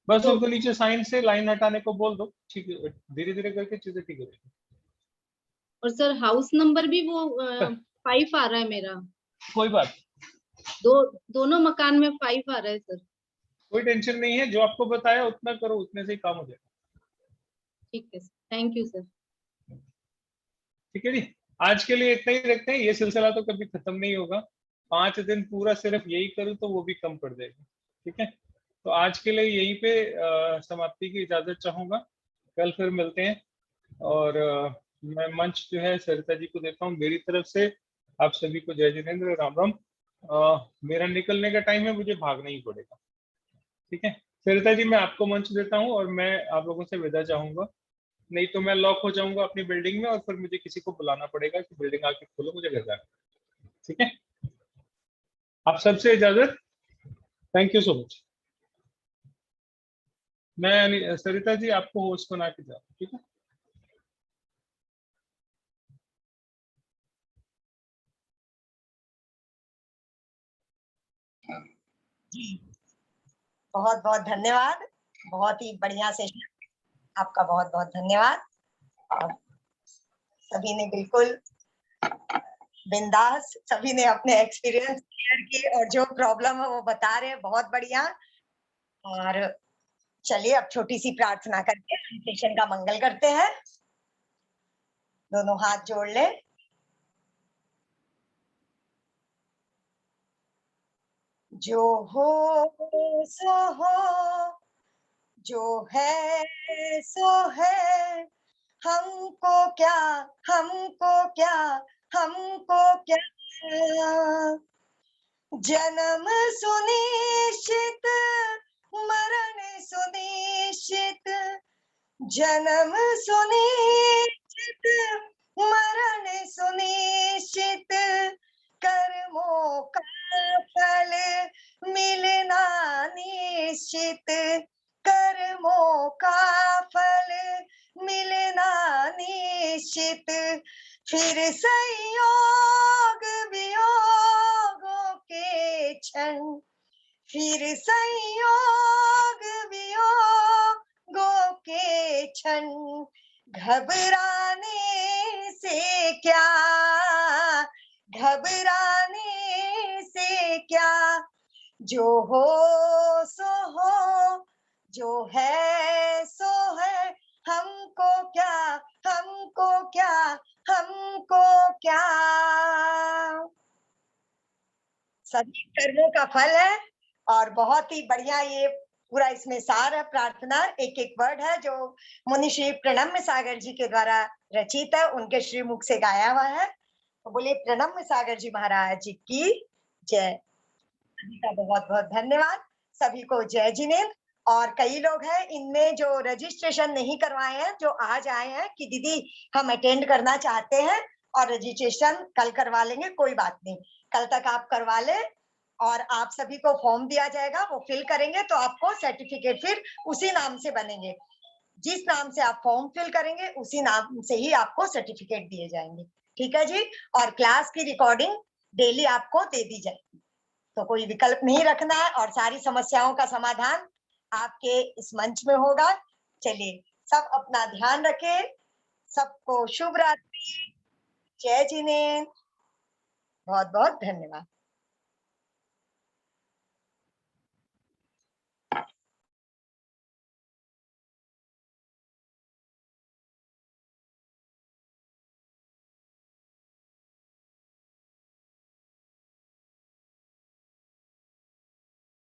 बस तो उनको नीचे साइन से लाइन हटाने को बोल दो, ठीक है, धीरे धीरे करके चीजें ठीक हो जाएगी। और सर हाउस नंबर भी वो 5 आ रहा है मेरा। कोई बात, दोनों मकान में 5 आ रहा है सर। कोई टेंशन नहीं है, जो आपको बताया उतना करो, उतने से ही काम हो जाएगा। ठीक है, थैंक यू सर। ठीक है जी, आज के लिए इतना ही रखते हैं, ये सिलसिला तो कभी खत्म नहीं होगा। 5 दिन पूरा सिर्फ यही करूँ तो वो भी कम पड़ जाएगा। ठीक है, तो आज के लिए यहीं पे समाप्ति की इजाजत चाहूंगा, कल फिर मिलते हैं। और मैं मंच जो है सरिता जी को देता हूँ मेरी तरफ से। आप सभी को जय जिनेन्द्र, राम राम। मेरा निकलने का टाइम है, मुझे भागना ही पड़ेगा। ठीक है, सरिता जी, मैं आपको मंच देता हूँ और मैं आप लोगों से विदा चाहूंगा, नहीं तो मैं लॉक हो जाऊंगा अपनी बिल्डिंग में और फिर मुझे किसी को बुलाना पड़ेगा कि बिल्डिंग आके खोलो, मुझे घर जाना। ठीक है, आप सबसे इजाजत। Thank you so much. मैं सरिता जी आपको होस्ट बना के जा, ठीक है। बहुत बहुत धन्यवाद, बहुत ही बढ़िया सेशन, आपका बहुत बहुत धन्यवाद। और सभी ने बिल्कुल बिंदास, सभी ने अपने एक्सपीरियंस शेयर किए और जो प्रॉब्लम है वो बता रहे हैं, बहुत बढ़िया। और चलिए अब छोटी सी प्रार्थना करके सेशन का मंगल करते हैं। दोनों हाथ जोड़ ले। जो हो सो हो, जो है सो है, हमको क्या, हमको क्या, हमको क्या। जन्म सुनिश्चित, मरण सुनिश्चित, जन्म सुनिश्चित, मरण सुनिश्चित, कर्मों का फल मिलना निश्चित, कर्मों का फल मिलना निश्चित। फिर संयोग वियोगों के क्षण, फिर संयोग वियोगों के क्षण, घबराने से क्या, घबराने से क्या। जो हो सो हो, जो है सो है, हमको क्या, हमको क्या, हमको क्या। सभी कर्मों का फल है और बहुत ही बढ़िया ये पूरा इसमें सार है। प्रार्थना एक एक वर्ड है जो मुनि श्री प्रणम्य सागर जी के द्वारा रचित है, उनके श्रीमुख से गाया हुआ है। तो बोलिए प्रणम्य सागर जी महाराज जी की जय। सभी का बहुत बहुत धन्यवाद, सभी को जय जिनेंद्र। और कई लोग हैं इनमें जो रजिस्ट्रेशन नहीं करवाए हैं, जो आज आए हैं कि दीदी हम अटेंड करना चाहते हैं और रजिस्ट्रेशन कल करवा लेंगे, कोई बात नहीं, कल तक आप करवा ले और आप सभी को फॉर्म दिया जाएगा, वो फिल करेंगे तो आपको सर्टिफिकेट फिर उसी नाम से बनेंगे। जिस नाम से आप फॉर्म फिल करेंगे उसी नाम से ही आपको सर्टिफिकेट दिए जाएंगे। ठीक है जी। और क्लास की रिकॉर्डिंग डेली आपको दे दी जाएगी, तो कोई विकल्प नहीं रखना है और सारी समस्याओं का समाधान आपके इस मंच में होगा। चलिए सब अपना ध्यान रखें, सबको शुभ रात्रि, जय जिनेंद्र, बहुत बहुत धन्यवाद।